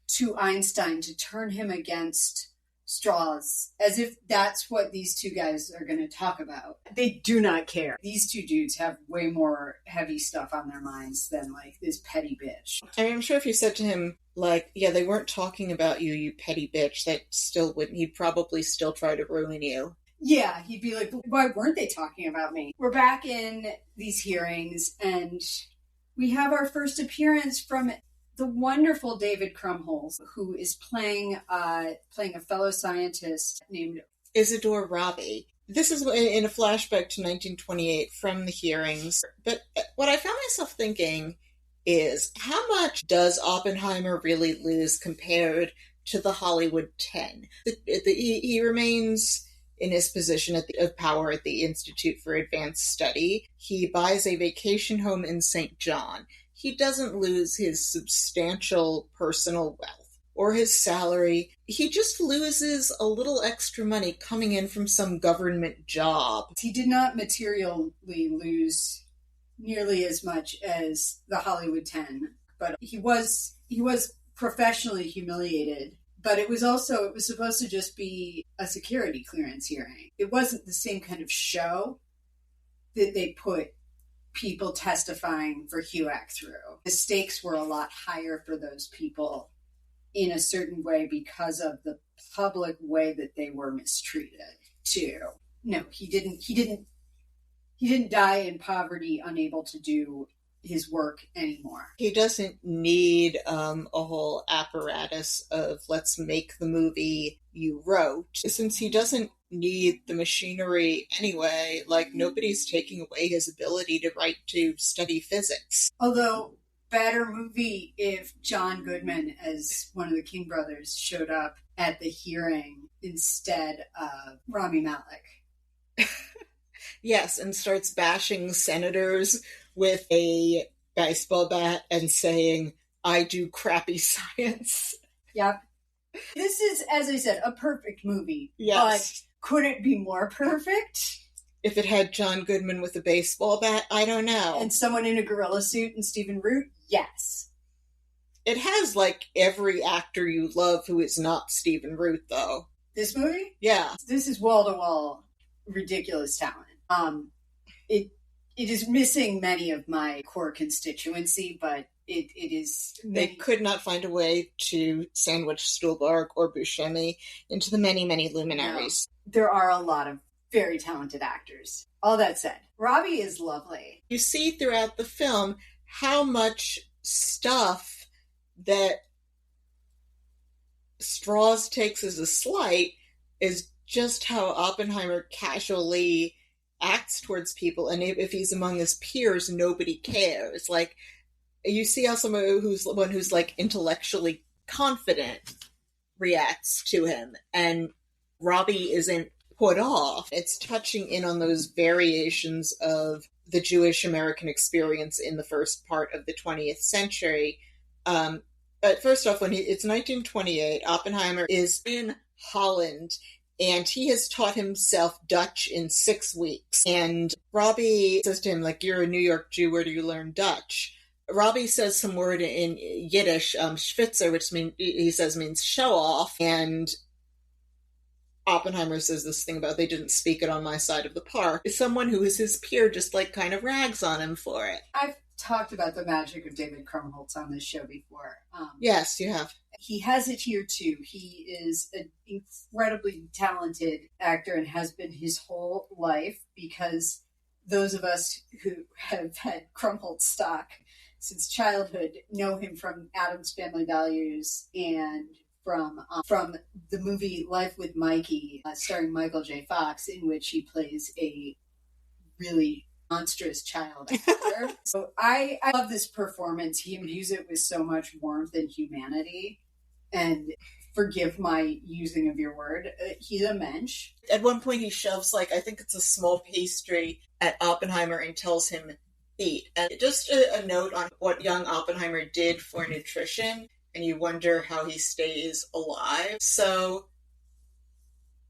to Einstein to turn him against Strauss, as if that's what these two guys are going to talk about. They do not care. These two dudes have way more heavy stuff on their minds than like this petty bitch. I mean, I'm sure if you said to him, like, yeah, they weren't talking about you, you petty bitch, that still wouldn't, he'd probably still try to ruin you. Yeah, he'd be like, why weren't they talking about me? We're back in these hearings, and we have our first appearance from the wonderful David Krumholtz, who is playing a fellow scientist named Isidore Rabi. This is in a flashback to 1928 from the hearings. But what I found myself thinking is, how much does Oppenheimer really lose compared to the Hollywood 10? He remains in his position of power at the Institute for Advanced Study. He buys a vacation home in St. John. He doesn't lose his substantial personal wealth or his salary. He just loses a little extra money coming in from some government job. He did not materially lose nearly as much as the Hollywood 10, but he was professionally humiliated. But it was supposed to just be a security clearance hearing. It wasn't the same kind of show that they put people testifying for HUAC through. The stakes were a lot higher for those people in a certain way because of the public way that they were mistreated too. No, he didn't die in poverty, unable to do his work anymore. He doesn't need a whole apparatus of let's make the movie you wrote. Since he doesn't need the machinery anyway, like nobody's taking away his ability to study physics. Although, better movie if John Goodman as one of the King brothers showed up at the hearing instead of Rami Malek. Yes, and starts bashing senators with a baseball bat and saying, I do crappy science. Yep. This is, as I said, a perfect movie. Yes. But could it be more perfect? If it had John Goodman with a baseball bat, I don't know. And someone in a gorilla suit and Stephen Root? Yes. It has, like, every actor you love who is not Stephen Root, though. This movie? Yeah. This is wall-to-wall ridiculous talent. It is missing many of my core constituency, but it is... They could not find a way to sandwich Stuhlbarg or Buscemi into the many, many luminaries. No. There are a lot of very talented actors. All that said, Robbie is lovely. You see throughout the film how much stuff that Strauss takes as a slight is just how Oppenheimer casually acts towards people, and if he's among his peers, nobody cares. Like, you see how someone who's like intellectually confident reacts to him, and Robbie isn't put off. It's touching in on those variations of the Jewish American experience in the first part of the 20th century. But first off, it's 1928, Oppenheimer is in Holland, and he has taught himself Dutch in 6 weeks. And Robbie says to him, like, you're a New York Jew, where do you learn Dutch? Robbie says some word in Yiddish, Schwitzer, which means show off. And Oppenheimer says this thing about they didn't speak it on my side of the park. Someone who is his peer just like kind of rags on him for it. I've talked about the magic of David Krumholtz on this show before. Yes, you have. He has it here too. He is an incredibly talented actor and has been his whole life, because those of us who have had Krumholtz stock since childhood know him from Addams Family Values and from the movie Life with Mikey, starring Michael J. Fox, in which he plays a really monstrous child actor. So I love this performance. He imbues it with so much warmth and humanity. And forgive my using of your word, he's a mensch. At one point he shoves, I think it's a small pastry at Oppenheimer and tells him, eat. And just a note on what young Oppenheimer did for nutrition, and you wonder how he stays alive. So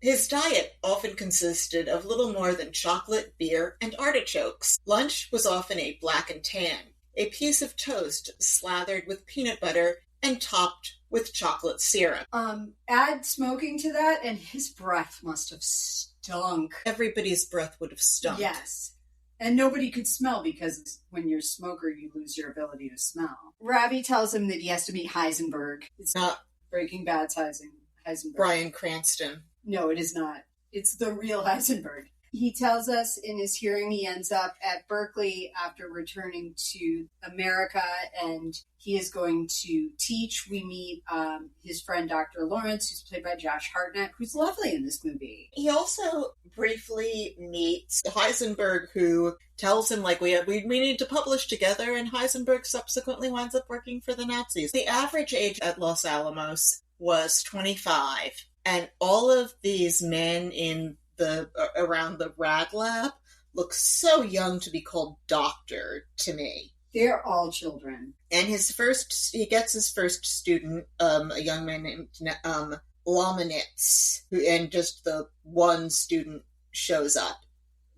his diet often consisted of little more than chocolate, beer, and artichokes. Lunch was often a black and tan, a piece of toast slathered with peanut butter and topped with chocolate syrup. Add smoking to that, and his breath must have stunk. Everybody's breath would have stunk. Yes. And nobody could smell, because when you're a smoker, you lose your ability to smell. Robbie tells him that he has to meet Heisenberg. It's not Breaking Bad's Heisenberg. Bryan Cranston. No, it is not. It's the real Heisenberg. He tells us in his hearing he ends up at Berkeley after returning to America, and he is going to teach. We meet his friend Dr. Lawrence, who's played by Josh Hartnett, who's lovely in this movie. He also briefly meets Heisenberg, who tells him, we need to publish together, and Heisenberg subsequently winds up working for the Nazis. The average age at Los Alamos was 25, and all of these men around the rad lab look so young to be called doctor to me. They're all children. And he gets his first student, a young man named Lomanitz, and just the one student shows up.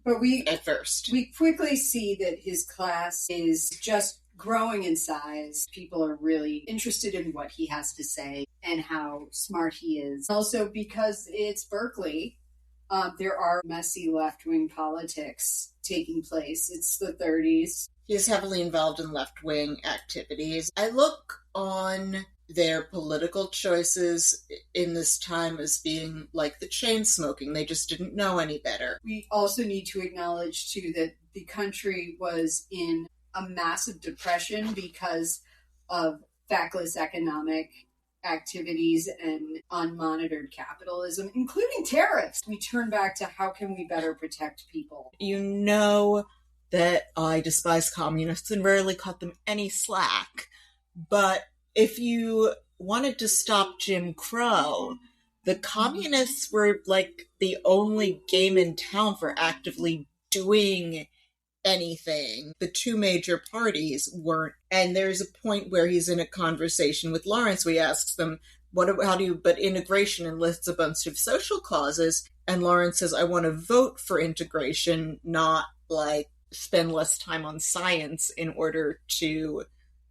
But at first. We quickly see that his class is just growing in size. People are really interested in what he has to say and how smart he is. Also, because it's Berkeley, there are messy left-wing politics taking place. It's the 30s. He's heavily involved in left-wing activities. I look on their political choices in this time as being like the chain smoking. They just didn't know any better. We also need to acknowledge, too, that the country was in a massive depression because of feckless economic activities and unmonitored capitalism, including tariffs. We turn back to how can we better protect people. You know that I despise communists and rarely cut them any slack, but if you wanted to stop Jim Crow, the communists were the only game in town for actively doing anything. The two major parties weren't. And there's a point where he's in a conversation with Lawrence where he asks them, but integration, and lists a bunch of social causes. And Lawrence says, I want to vote for integration, not spend less time on science in order to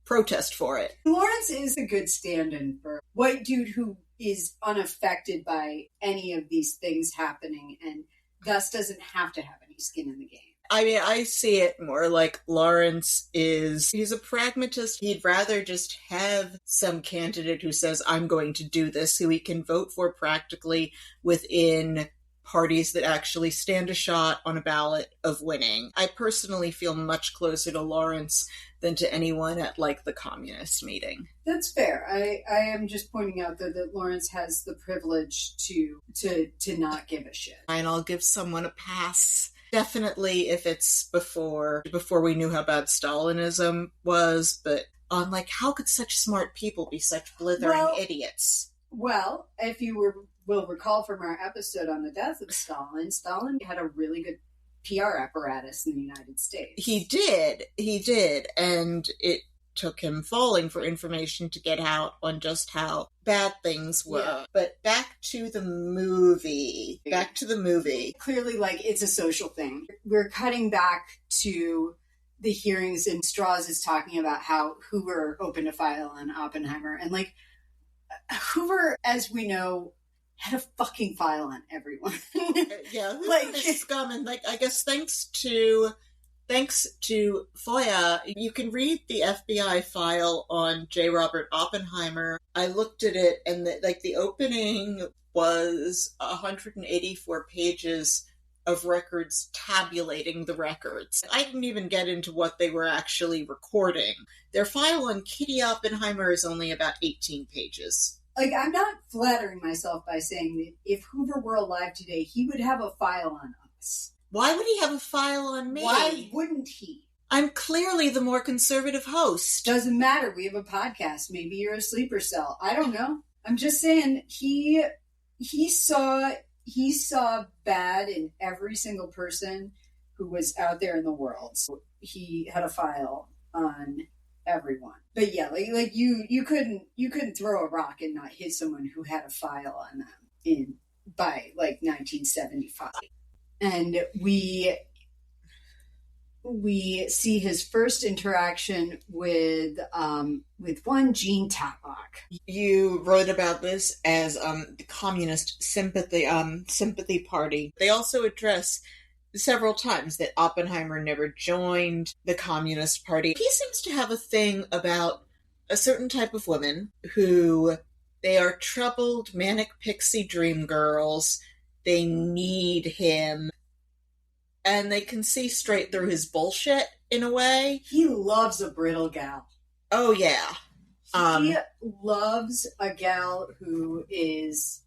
protest for it. Lawrence is a good stand-in for a white dude who is unaffected by any of these things happening and thus doesn't have to have any skin in the game. I mean, I see it more like Lawrence he's a pragmatist. He'd rather just have some candidate who says, I'm going to do this, who he can vote for practically within parties that actually stand a shot on a ballot of winning. I personally feel much closer to Lawrence than to anyone at the communist meeting. That's fair. I am just pointing out that Lawrence has the privilege to not give a shit. And I'll give someone a pass. Definitely if it's before we knew how bad Stalinism was, but on how could such smart people be such blithering idiots? Well, if you will recall from our episode on the death of Stalin had a really good PR apparatus in the United States. He did, and it took him falling for information to get out on just how bad things were. Yeah. But back to the movie. Clearly, like, it's a social thing. We're cutting back to the hearings, and Strauss is talking about how Hoover opened a file on Oppenheimer. And, like, Hoover, as we know, had a fucking file on everyone. Yeah, like scum, and, like, I guess thanks to FOIA, you can read the FBI file on J. Robert Oppenheimer. I looked at it, and the opening was 184 pages of records tabulating the records. I didn't even get into what they were actually recording. Their file on Kitty Oppenheimer is only about 18 pages. Like, I'm not flattering myself by saying that if Hoover were alive today, he would have a file on us. Why would he have a file on me? Why wouldn't he? I'm clearly the more conservative host. Doesn't matter. We have a podcast. Maybe you're a sleeper cell. I don't know. I'm just saying he saw bad in every single person who was out there in the world. So he had a file on everyone. But yeah, like you couldn't throw a rock and not hit someone who had a file on them by like 1975. And we see his first interaction with one Gene Tatlock. You wrote about this as the Communist Sympathy Party. They also address several times that Oppenheimer never joined the Communist Party. He seems to have a thing about a certain type of women who they are troubled, manic pixie dream girls. They need him. And they can see straight through his bullshit, in a way. He loves a brittle gal. Oh, yeah. He loves a gal who is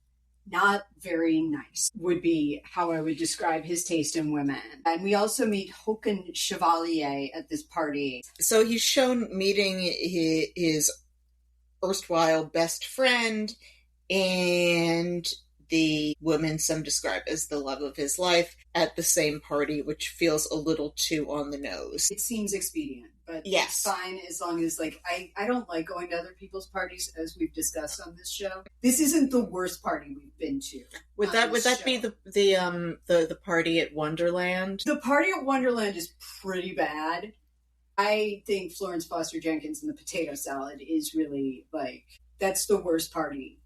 not very nice, would be how I would describe his taste in women. And we also meet Håkon Chevalier at this party. So he's shown meeting his erstwhile best friend and the woman some describe as the love of his life at the same party, which feels a little too on the nose. It seems expedient, but yes. It's fine as long as, like, I don't like going to other people's parties, as we've discussed on this show. This isn't the worst party we've been to. Would that be the party at Wonderland? The party at Wonderland is pretty bad. I think Florence Foster Jenkins and the potato salad is really, like, that's the worst party.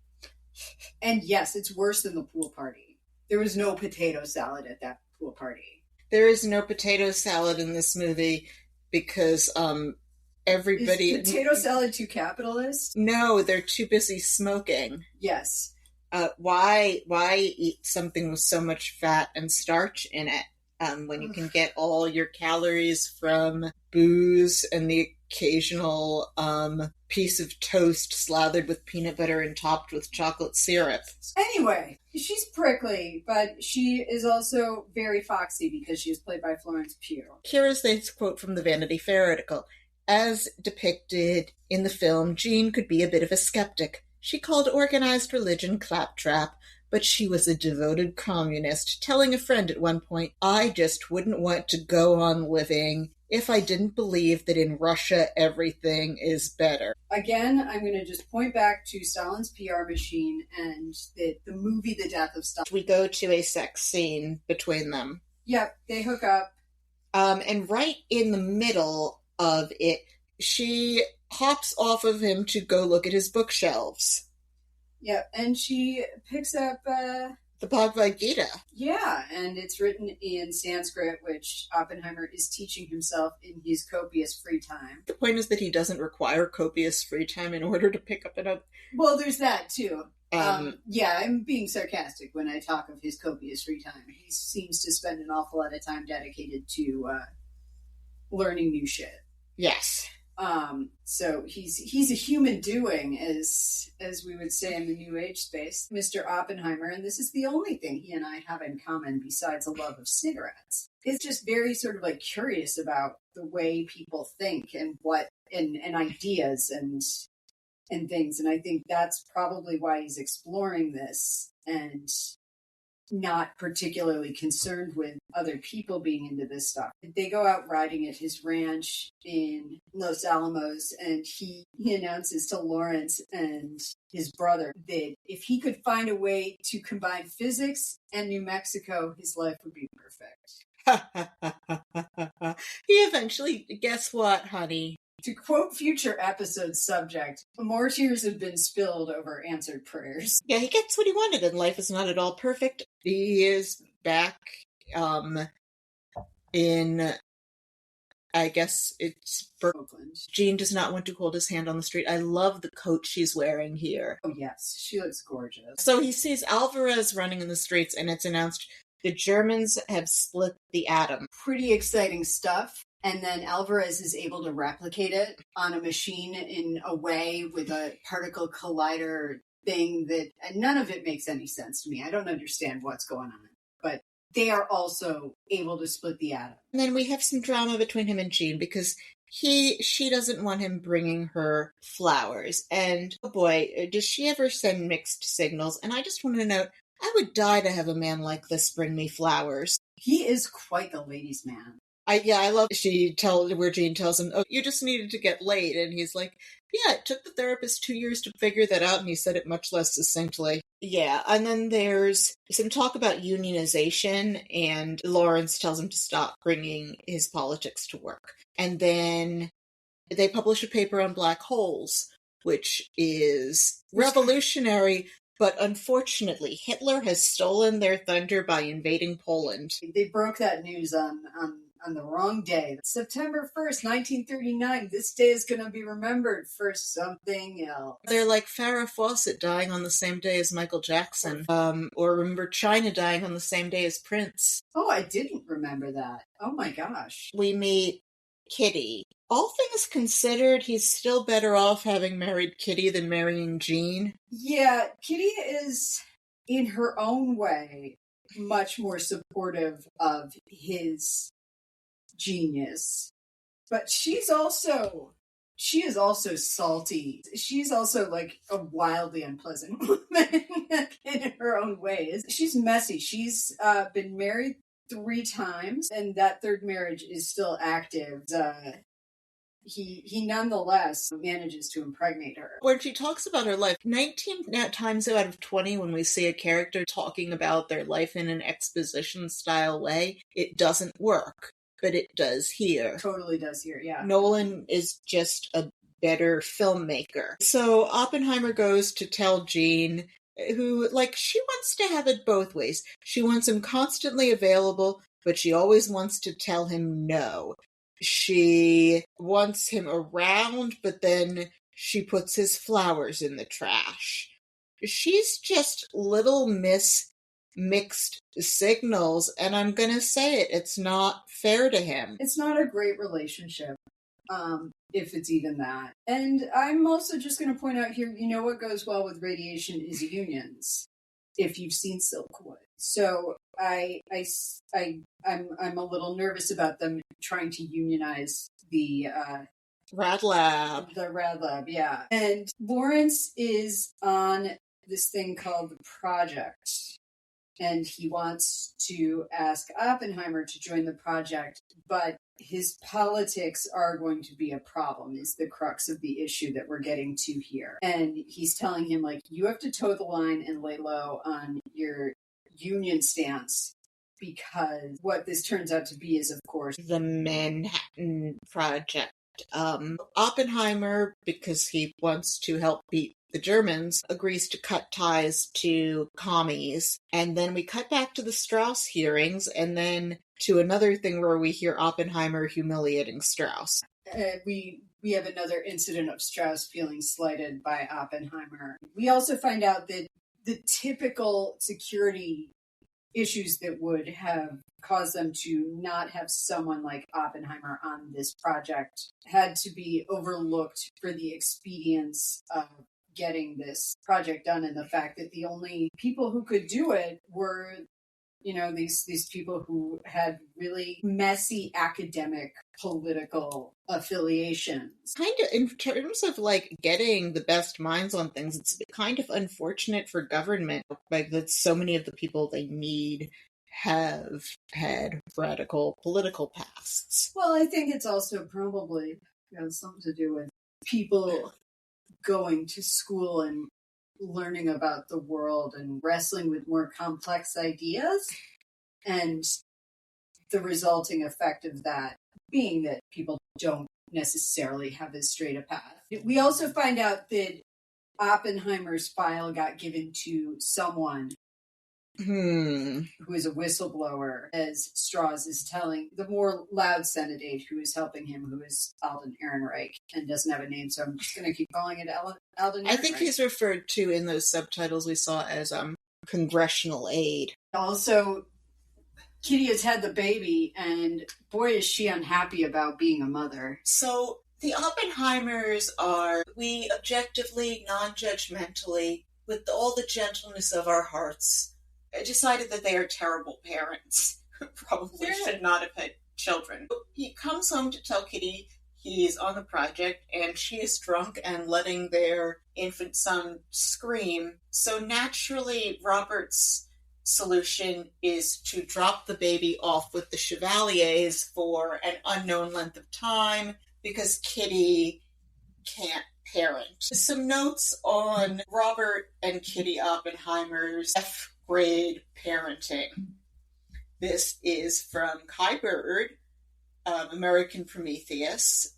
And yes, it's worse than the pool party. There was no potato salad at that pool party. There is no potato salad in this movie because everybody... Is potato salad too capitalist? No, they're too busy smoking. Yes. Why eat something with so much fat and starch in it when you can get all your calories from booze and the occasional piece of toast slathered with peanut butter and topped with chocolate syrup. Anyway, she's prickly, but she is also very foxy because she is played by Florence Pugh. Here is this quote from the Vanity Fair article. As depicted in the film, Jean could be a bit of a skeptic. She called organized religion claptrap, but she was a devoted communist, telling a friend at one point, I just wouldn't want to go on living if I didn't believe that in Russia everything is better. Again, I'm going to just point back to Stalin's PR machine and the movie The Death of Stalin. We go to a sex scene between them. Yep, they hook up. And right in the middle of it, she hops off of him to go look at his bookshelves. Yep, and she picks up... the Bhagavad Gita. Yeah, and it's written in Sanskrit, which Oppenheimer is teaching himself in his copious free time. The point is that he doesn't require copious free time in order to pick up another... Well, there's that, too. Yeah, I'm being sarcastic when I talk of his copious free time. He seems to spend an awful lot of time dedicated to learning new shit. Yes. So he's a human doing, as we would say in the New Age space, Mr. Oppenheimer, and this is the only thing he and I have in common besides a love of cigarettes. He's just very sort of like curious about the way people think and what and ideas and things, and I think that's probably why he's exploring this and not particularly concerned with other people being into this stuff. They go out riding at his ranch in Los Alamos, and he announces to Lawrence and his brother that if he could find a way to combine physics and New Mexico, his life would be perfect. He eventually, guess what, honey? To quote future episode subject, more tears have been spilled over answered prayers. Yeah, he gets what he wanted, and life is not at all perfect. He is back in, I guess it's Oakland. Jean does not want to hold his hand on the street. I love the coat she's wearing here. Oh, yes. She looks gorgeous. So he sees Alvarez running in the streets, and it's announced the Germans have split the atom. Pretty exciting stuff. And then Alvarez is able to replicate it on a machine in a way with a particle collider thing that none of it makes any sense to me. I don't understand what's going on. But they are also able to split the atom. And then we have some drama between him and Jean because she doesn't want him bringing her flowers. And oh boy, does she ever send mixed signals. And I just want to note, I would die to have a man like this bring me flowers. He is quite the ladies' man. I love where Jean tells him, oh, you just needed to get laid. And he's like, yeah, it took the therapist 2 years to figure that out, and he said it much less succinctly. Yeah, and then there's some talk about unionization, and Lawrence tells him to stop bringing his politics to work. And then they publish a paper on black holes, which is revolutionary, but unfortunately, Hitler has stolen their thunder by invading Poland. They broke that news on the wrong day. September 1st, 1939. This day is going to be remembered for something else. They're like Farrah Fawcett dying on the same day as Michael Jackson. Or remember China dying on the same day as Prince. Oh, I didn't remember that. Oh my gosh. We meet Kitty. All things considered, he's still better off having married Kitty than marrying Jean. Yeah, Kitty is, in her own way, much more supportive of his genius, but she is also salty. She's also like a wildly unpleasant woman in her own ways. She's messy. She's been married 3 times, and that third marriage is still active. He nonetheless manages to impregnate her. When she talks about her life, 19 times out of 20 when we see a character talking about their life in an exposition style way, it doesn't work. But it does here. Totally does here, yeah. Nolan is just a better filmmaker. So Oppenheimer goes to tell Jean, who, she wants to have it both ways. She wants him constantly available, but she always wants to tell him no. She wants him around, but then she puts his flowers in the trash. She's just Little Miss Mixed Signals, and I'm gonna say it's not fair to him. It's not a great relationship, if it's even that. And I'm also just gonna point out here, what goes well with radiation is unions, if you've seen Silkwood. So I'm a little nervous about them trying to unionize the Rad Lab. The Rad Lab, yeah. And Lawrence is on this thing called the Project, and he wants to ask Oppenheimer to join the project, but his politics are going to be a problem, is the crux of the issue that we're getting to here. And he's telling him, you have to toe the line and lay low on your union stance, because what this turns out to be is, of course, the Manhattan Project. Oppenheimer, because he wants to help beat the Germans, agrees to cut ties to commies. And then we cut back to the Strauss hearings, and then to another thing where we hear Oppenheimer humiliating Strauss. We have another incident of Strauss feeling slighted by Oppenheimer. We also find out that the typical security issues that would have caused them to not have someone like Oppenheimer on this project had to be overlooked for the expedience of getting this project done, and the fact that the only people who could do it were these people who had really messy academic political affiliations. Kind of, in terms of like getting the best minds on things, it's kind of unfortunate for government, like that so many of the people they need have had radical political pasts. Well, I think it's also probably something to do with people going to school and learning about the world and wrestling with more complex ideas, and the resulting effect of that being that people don't necessarily have as straight a path. We also find out that Oppenheimer's file got given to someone who is a whistleblower, as Strauss is telling the more loud Senate aide who is helping him, who is Alden Ehrenreich, and doesn't have a name, so I'm just going to keep calling it Alden Ehrenreich. I think he's referred to in those subtitles we saw as congressional aide. Also, Kitty has had the baby, and boy, is she unhappy about being a mother. So the Oppenheimers are, we objectively, non-judgmentally, with all the gentleness of our hearts, decided that they are terrible parents. Probably should not have had children. He comes home to tell Kitty he's on the project, and she is drunk and letting their infant son scream. So naturally, Robert's solution is to drop the baby off with the Chevaliers for an unknown length of time, because Kitty can't parent. Some notes on Robert and Kitty Oppenheimer's F-grade parenting. This is from Kai Bird, American Prometheus,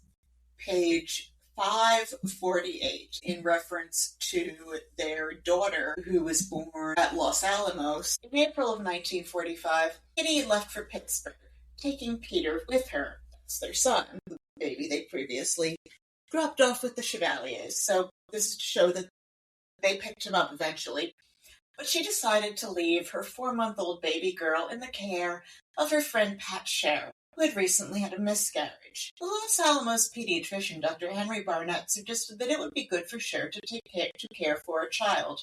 page 548, in reference to their daughter who was born at Los Alamos. In April of 1945, Kitty left for Pittsburgh, taking Peter with her. That's their son, the baby they previously dropped off with the Chevaliers. So this is to show that they picked him up eventually. But she decided to leave her 4-month-old baby girl in the care of her friend Pat Scher, who had recently had a miscarriage. The Los Alamos pediatrician, Dr. Henry Barnett, suggested that it would be good for Scher to care for a child.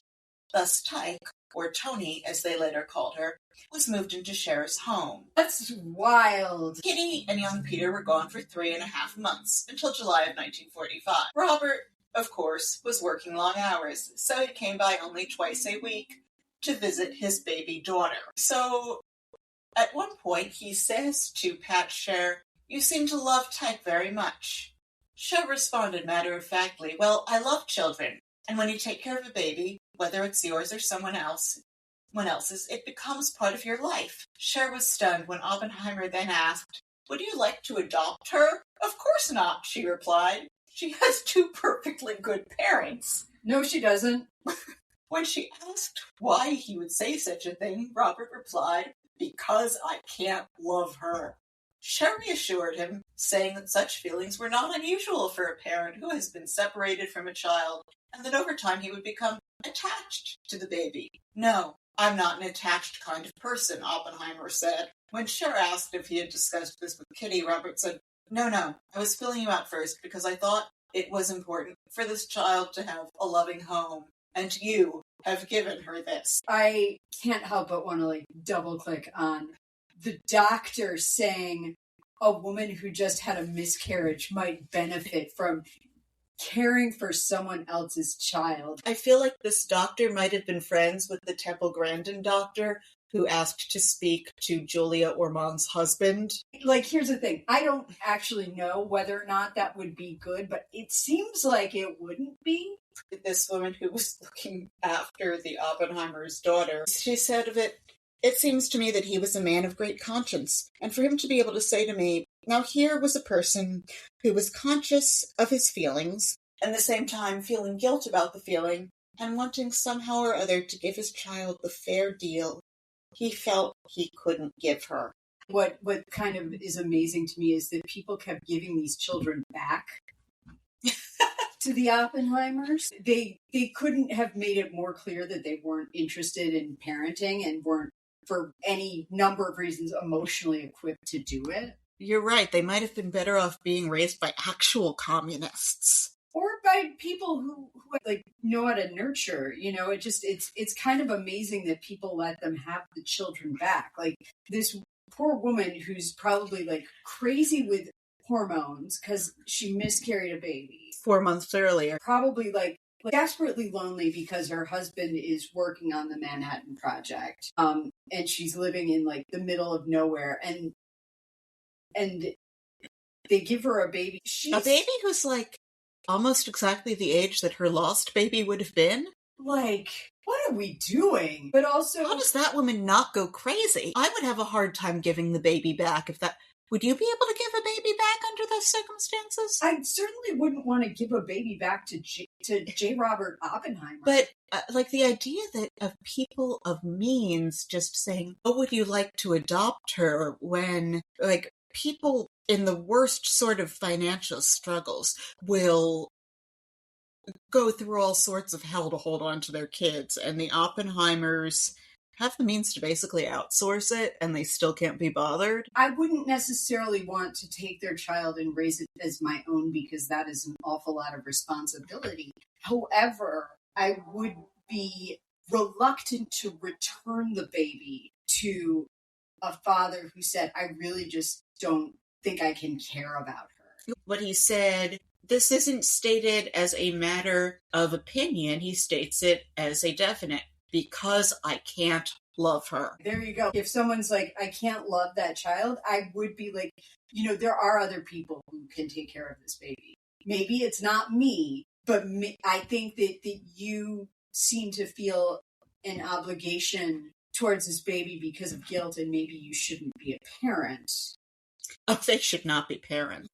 Thus Tyke, or Tony as they later called her, was moved into Scher's home. That's wild. Kitty and young Peter were gone for 3.5 months, until July of 1945. Robert, of course, was working long hours, so he came by only twice a week to visit his baby daughter. So at one point, he says to Pat Scher, "You seem to love Tyke very much." Scher responded matter-of-factly, "Well, I love children, and when you take care of a baby, whether it's yours or someone else's, it becomes part of your life." Scher was stunned when Oppenheimer then asked, "Would you like to adopt her?" "Of course not," she replied. "She has 2 perfectly good parents." No, she doesn't. When she asked why he would say such a thing, Robert replied, "Because I can't love her." Scher reassured him, saying that such feelings were not unusual for a parent who has been separated from a child, and that over time he would become attached to the baby. "No, I'm not an attached kind of person," Oppenheimer said. When Scher asked if he had discussed this with Kitty, Robert said, No, I was filling you out first because I thought it was important for this child to have a loving home, and you have given her this." I can't help but want to double click on the doctor saying a woman who just had a miscarriage might benefit from caring for someone else's child. I feel like this doctor might have been friends with the Temple Grandin doctor who asked to speak to Julia Ormond's husband. Here's the thing. I don't actually know whether or not that would be good, but it seems like it wouldn't be. This woman who was looking after the Oppenheimer's daughter, she said of it, "It seems to me that he was a man of great conscience, and for him to be able to say to me, now here was a person who was conscious of his feelings, and at the same time feeling guilt about the feeling, and wanting somehow or other to give his child the fair deal he felt he couldn't give her." What kind of is amazing to me is that people kept giving these children back to the Oppenheimers. They couldn't have made it more clear that they weren't interested in parenting and weren't, for any number of reasons, emotionally equipped to do it. You're right. They might have been better off being raised by actual communists. Or by people who like know how to nurture. It's kind of amazing that people let them have the children back. Like this poor woman who's probably like crazy with hormones because she miscarried a baby 4 months earlier. Probably like desperately lonely because her husband is working on the Manhattan Project. And she's living in like the middle of nowhere, and they give her a baby. A baby who's like almost exactly the age that her lost baby would have been. Like, what are we doing? But also, how does that woman not go crazy? I would have a hard time giving the baby back if that. Would you be able to give a baby back under those circumstances? I certainly wouldn't want to give a baby back to J. Robert Oppenheimer. But like the idea that of people of means just saying, "Oh, would you like to adopt her?" when like people in the worst sort of financial struggles will go through all sorts of hell to hold on to their kids, and the Oppenheimers have the means to basically outsource it, and they still can't be bothered. I wouldn't necessarily want to take their child and raise it as my own because that is an awful lot of responsibility. However, I would be reluctant to return the baby to a father who said, I really just don't think I can care about her. What he said, this isn't stated as a matter of opinion. He states it as a definite. Because I can't love her. There you go. If someone's like, I can't love that child, I would be like, there are other people who can take care of this baby. Maybe it's not me, but I think that you seem to feel an obligation towards this baby because of guilt, and maybe you shouldn't be a parent. Oh, they should not be parents.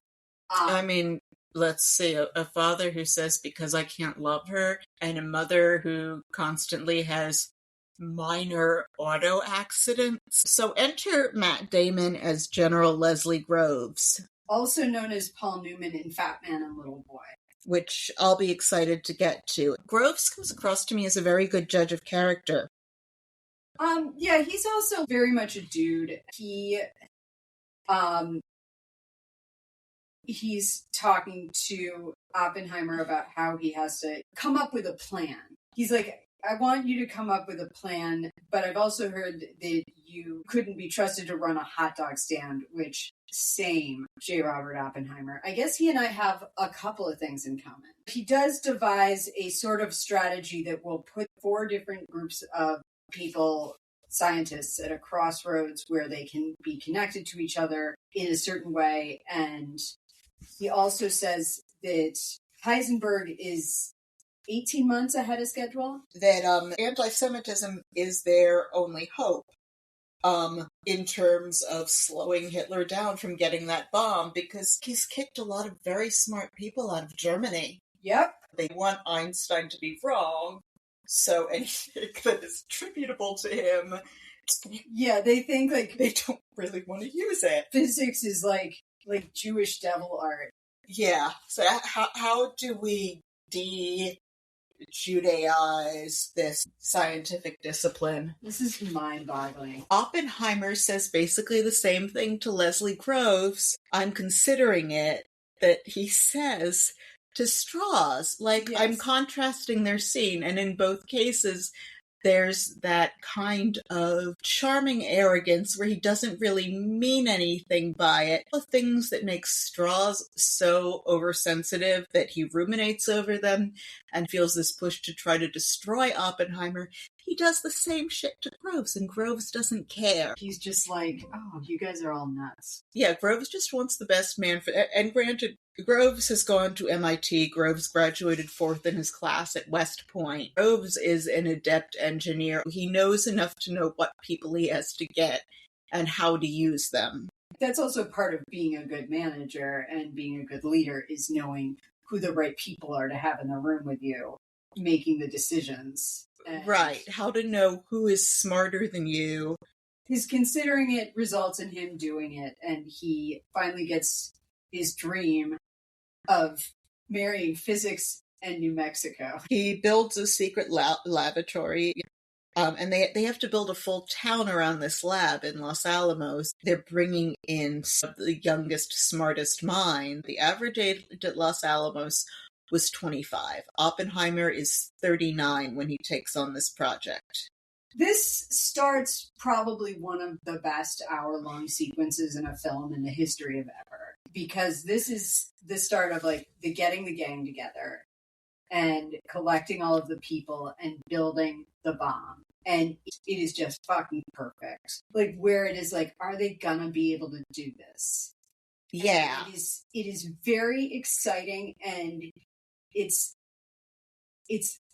I mean, let's see, a father who says because I can't love her, and a mother who constantly has minor auto accidents. So enter Matt Damon as General Leslie Groves. Also known as Paul Newman in Fat Man and Little Boy. Which I'll be excited to get to. Groves comes across to me as a very good judge of character. Yeah, he's also very much a dude. He's talking to Oppenheimer about how he has to come up with a plan. He's like, I want you to come up with a plan, but I've also heard that you couldn't be trusted to run a hot dog stand, which, same, J. Robert Oppenheimer. I guess he and I have a couple of things in common. He does devise a sort of strategy that will put 4 different groups of people, scientists, at a crossroads where they can be connected to each other in a certain way. And he also says that Heisenberg is 18 months ahead of schedule. That anti-Semitism is their only hope in terms of slowing Hitler down from getting that bomb, because he's kicked a lot of very smart people out of Germany. Yep. They want Einstein to be wrong, so anything that is attributable to him... Yeah, they think like they don't really want to use it. Physics is like Jewish devil art. Yeah. So how do we de-Judaize this scientific discipline? This is mind-boggling. Oppenheimer says basically the same thing to Leslie Groves. I'm considering it, that he says to Strauss. Like, yes. I'm contrasting their scene, and in both cases, there's that kind of charming arrogance where he doesn't really mean anything by it. The things that make Strauss so oversensitive that he ruminates over them and feels this push to try to destroy Oppenheimer, he does the same shit to Groves, and Groves doesn't care. He's just like, oh, you guys are all nuts. Yeah, Groves just wants the best man for... And granted, Groves has gone to MIT. Groves graduated 4th in his class at West Point. Groves is an adept engineer. He knows enough to know what people he has to get and how to use them. That's also part of being a good manager and being a good leader, is knowing who the right people are to have in the room with you, making the decisions. Right. How to know who is smarter than you. His considering it results in him doing it, and he finally gets his dream of marrying physics and New Mexico. He builds a secret laboratory, and they have to build a full town around this lab in Los Alamos. They're bringing in some of the youngest, smartest minds. The average age at Los Alamos was 25. Oppenheimer is 39 when he takes on this project. This starts probably one of the best hour-long sequences in a film in the history of ever, because this is the start of like the getting the gang together and collecting all of the people and building the bomb. And it is just fucking perfect. Like, where it is like, are they gonna be able to do this? Yeah. And it is very exciting, and it's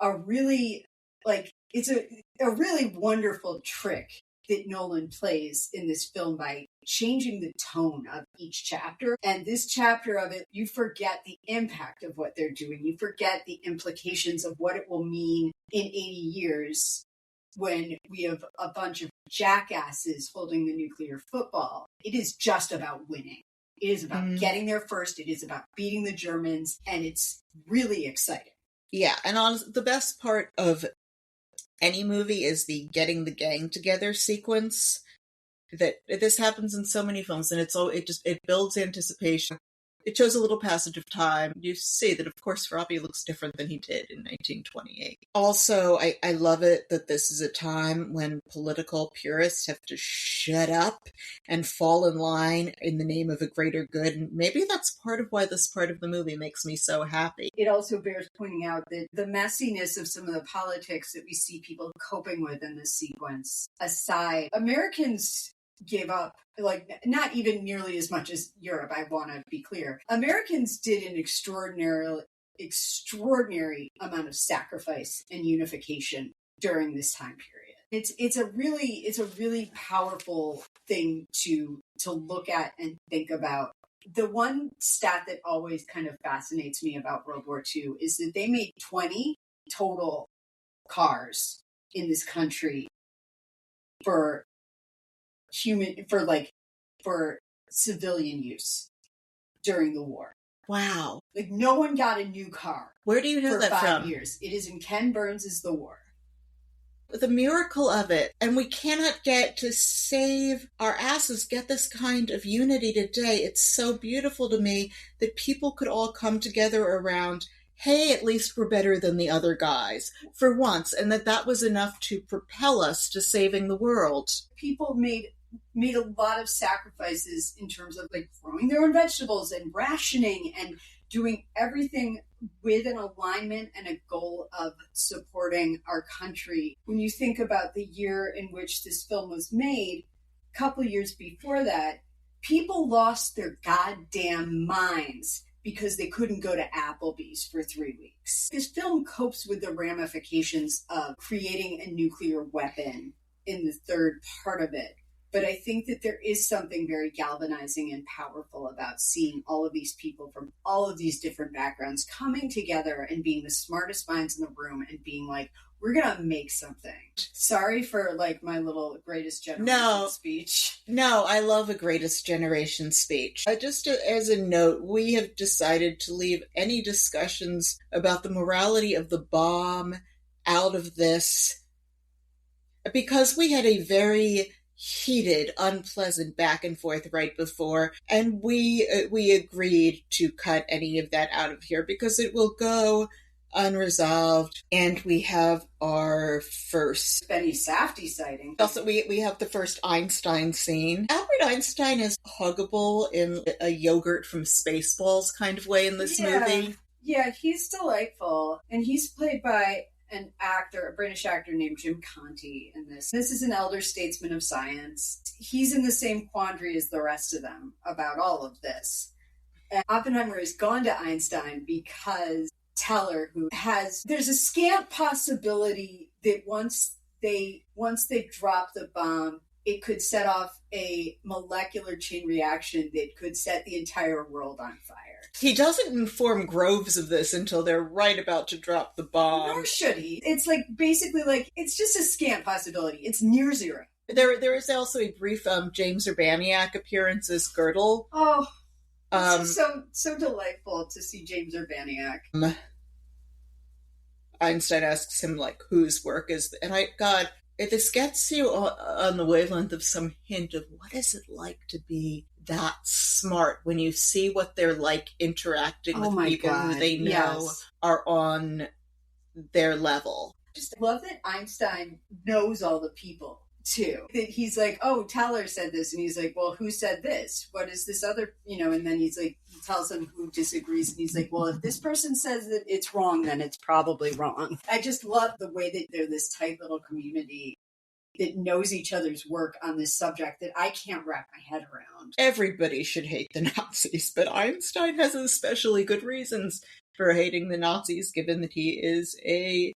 a really like it's a really wonderful trick that Nolan plays in this film by changing the tone of each chapter. And this chapter of it, you forget the impact of what they're doing. You forget the implications of what it will mean in 80 years when we have a bunch of jackasses holding the nuclear football. It is just about winning. It is about getting there first. It is about beating the Germans. And it's really exciting. Yeah, and the best part of any movie is the getting the gang together sequence. That this happens in so many films, and it builds anticipation. It shows a little passage of time. You see that, of course, Robbie looks different than he did in 1928. Also, I love it that this is a time when political purists have to shut up and fall in line in the name of a greater good. And maybe that's part of why this part of the movie makes me so happy. It also bears pointing out that the messiness of some of the politics that we see people coping with in this sequence aside, Americans gave up, like, not even nearly as much as Europe, I want to be clear. Americans did an extraordinary amount of sacrifice and unification during this time period. It's a really powerful thing to look at and think about. The one stat that always kind of fascinates me about World War II is that they made 20 total cars in this country for civilian use during the war. Wow. Like, no one got a new car. Where do you know that from? For 5 years. It is in Ken Burns' The War. The miracle of it, and we cannot get to save our asses, get this kind of unity today. It's so beautiful to me that people could all come together around, hey, at least we're better than the other guys for once, and that was enough to propel us to saving the world. People made a lot of sacrifices in terms of like growing their own vegetables and rationing and doing everything with an alignment and a goal of supporting our country. When you think about the year in which this film was made, a couple of years before that, people lost their goddamn minds because they couldn't go to Applebee's for 3 weeks. This film copes with the ramifications of creating a nuclear weapon in the third part of it. But I think that there is something very galvanizing and powerful about seeing all of these people from all of these different backgrounds coming together and being the smartest minds in the room and being like, we're going to make something. Sorry for like my little greatest generation speech. No, I love a greatest generation speech. Just as a note, we have decided to leave any discussions about the morality of the bomb out of this because we had a very heated, unpleasant back and forth right before, and we agreed to cut any of that out of here because it will go unresolved, and we have our first Benny Safdie sighting. Also, we have the first Einstein scene. Albert Einstein is huggable in a yogurt from Spaceballs kind of way in this movie. Yeah, he's delightful, and he's played by a British actor named Jim Conti in this. This is an elder statesman of science. He's in the same quandary as the rest of them about all of this. And Oppenheimer has gone to Einstein because Teller, there's a scant possibility that once they drop the bomb, it could set off a molecular chain reaction that could set the entire world on fire. He doesn't inform Groves of this until they're right about to drop the bomb. Nor should he. It's like, basically, like, it's just a scant possibility. It's near zero. There is also a brief James Urbaniak appearance as Girdle. Oh, this is so delightful to see James Urbaniak. Einstein asks him, like, whose work is... And God, This gets you on the wavelength of some hint of what is it like to be that smart when you see what they're like interacting with people who they know are on their level. Just love that Einstein knows all the people too. That he's like, oh, Teller said this, and he's like, well, who said this? What is this other, and then he's like, he tells him who disagrees, and he's like, well, if this person says that it's wrong, then it's probably wrong. I just love the way that they're this tight little community that knows each other's work on this subject that I can't wrap my head around. Everybody should hate the Nazis, but Einstein has especially good reasons for hating the Nazis, given that he is a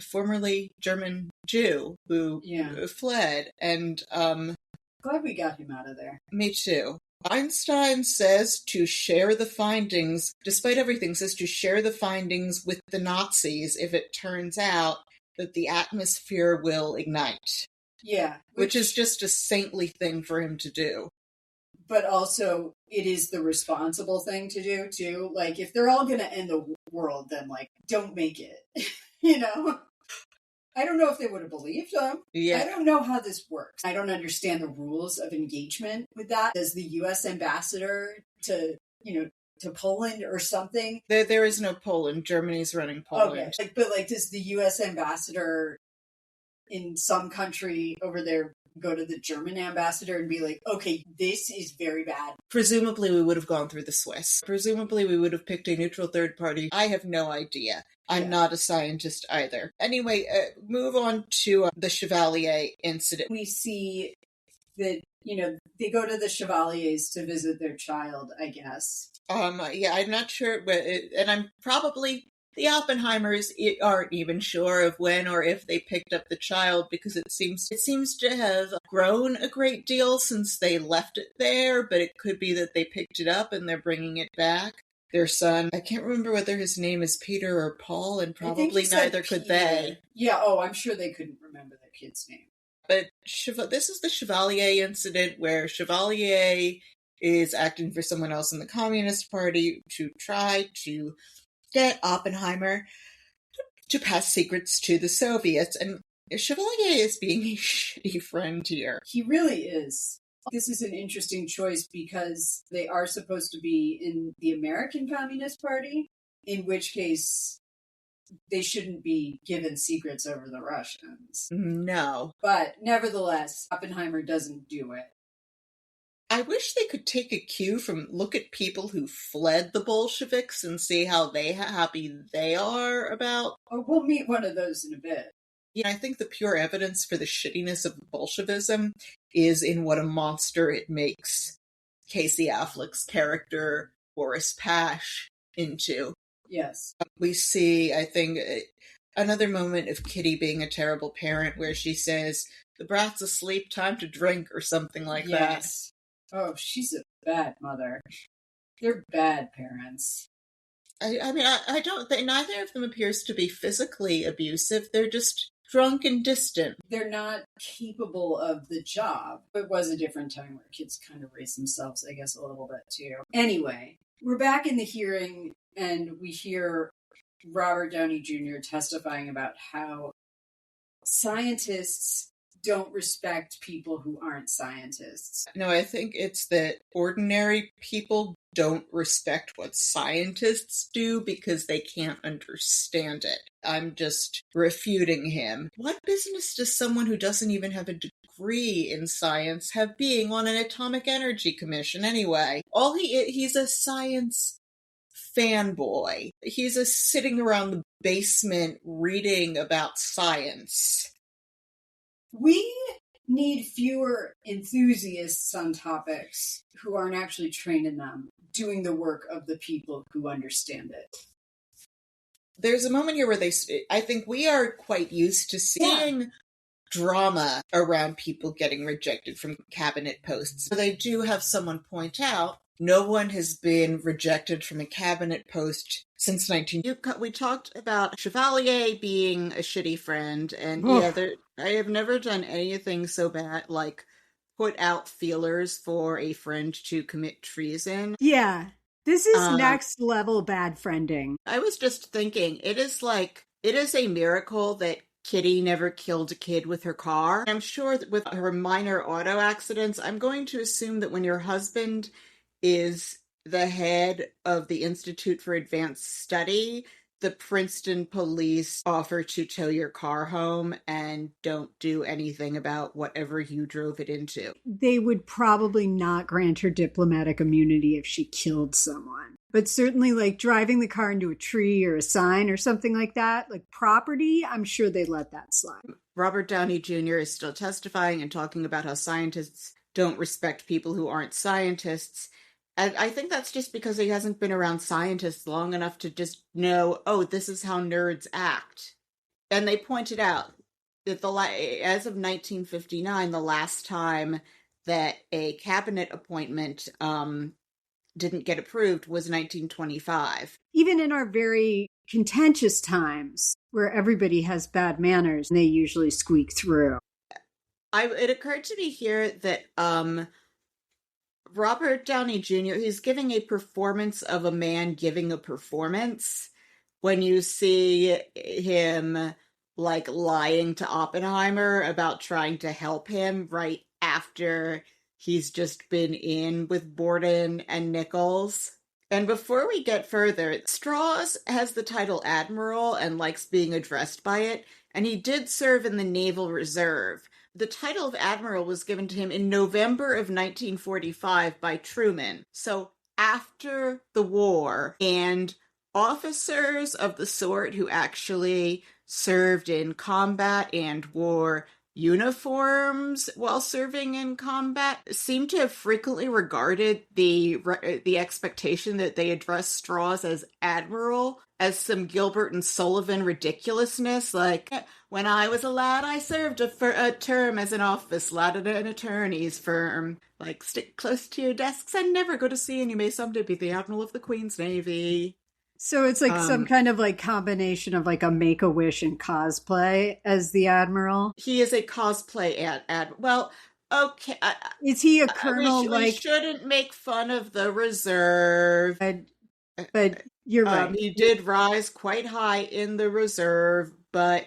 formerly German Jew who fled. And glad we got him out of there. Me too. Einstein says to share the findings, despite everything, says to share the findings with the Nazis if it turns out that the atmosphere will ignite. Yeah. Which is just a saintly thing for him to do. But also, it is the responsible thing to do, too. Like, if they're all going to end the world, then, like, don't make it. I don't know if they would have believed them. Yeah. I don't know how this works. I don't understand the rules of engagement with that. Does the U.S. ambassador to Poland or something? There is no Poland. Germany's running Poland. Okay. But does the U.S. ambassador in some country over there go to the German ambassador and be like, okay, this is very bad? Presumably we would have gone through the Swiss. Presumably we would have picked a neutral third party. I have no idea. I'm not a scientist either. Anyway, move on to the Chevalier incident. We see that, they go to the Chevaliers to visit their child, I guess. I'm not sure, and I'm probably... The Oppenheimers aren't even sure of when or if they picked up the child, because it seems to have grown a great deal since they left it there, but it could be that they picked it up and they're bringing it back. Their son, I can't remember whether his name is Peter or Paul, and probably neither could they. Yeah, I'm sure they couldn't remember their kid's name. But this is the Chevalier incident, where Chevalier is acting for someone else in the Communist Party to try to get Oppenheimer to pass secrets to the Soviets, and Chevalier is being a shitty friend here. He really is. This is an interesting choice because they are supposed to be in the American Communist Party, in which case they shouldn't be given secrets over the Russians. No. But nevertheless, Oppenheimer doesn't do it. I wish they could take a cue from look at people who fled the Bolsheviks and see how happy they are about. Oh, we'll meet one of those in a bit. I think the pure evidence for the shittiness of Bolshevism is in what a monster it makes Casey Affleck's character, Boris Pash, into. Yes. We see, I think, another moment of Kitty being a terrible parent where she says, "The brat's asleep, time to drink," or something like that. Oh, she's a bad mother. They're bad parents. I mean, I don't think neither of them appears to be physically abusive. They're just drunk and distant. They're not capable of the job. It was a different time where kids kind of raised themselves, I guess, a little bit too. Anyway, we're back in the hearing, and we hear Robert Downey Jr. testifying about how scientists don't respect people who aren't scientists. No, I think it's that ordinary people don't respect what scientists do because they can't understand it. I'm just refuting him. What business does someone who doesn't even have a degree in science have being on an atomic energy commission anyway? He's a science fanboy. He's a sitting around the basement reading about science. We need fewer enthusiasts on topics who aren't actually trained in them, doing the work of the people who understand it. There's a moment here where I think we are quite used to seeing drama around people getting rejected from cabinet posts. They do have someone point out, no one has been rejected from a cabinet post since 19... We talked about Chevalier being a shitty friend, and I have never done anything so bad, like put out feelers for a friend to commit treason. Yeah, this is next level bad friending. I was just thinking, it is a miracle that Kitty never killed a kid with her car. I'm sure that with her minor auto accidents, I'm going to assume that when your husband is the head of the Institute for Advanced Study, the Princeton police offer to tow your car home and don't do anything about whatever you drove it into. They would probably not grant her diplomatic immunity if she killed someone. But certainly, like, driving the car into a tree or a sign or something like that, like property, I'm sure they let that slide. Robert Downey Jr. is still testifying and talking about how scientists don't respect people who aren't scientists. And I think that's just because he hasn't been around scientists long enough to just know, oh, this is how nerds act. And they pointed out that as of 1959, the last time that a cabinet appointment didn't get approved was 1925. Even in our very contentious times where everybody has bad manners, they usually squeak through. It occurred to me here that Robert Downey Jr., he's giving a performance of a man giving a performance. When you see him, like, lying to Oppenheimer about trying to help him right after he's just been in with Borden and Nichols. And before we get further, Strauss has the title Admiral and likes being addressed by it, and he did serve in the Naval Reserve. The title of Admiral was given to him in November of 1945 by Truman. So after the war, and officers of the sort who actually served in combat and wore uniforms while serving in combat seem to have frequently regarded the expectation that they address Strauss as Admiral as some Gilbert and Sullivan ridiculousness, like, when I was a lad, I served a term as an office lad at an attorney's firm. Like, stick close to your desks and never go to sea, and you may someday be the Admiral of the Queen's Navy. So it's like some kind of like combination of like a Make-A-Wish and cosplay as the Admiral. He is a cosplay well, okay. Is he a colonel? We shouldn't make fun of the reserve. But you're right. He did rise quite high in the reserve, but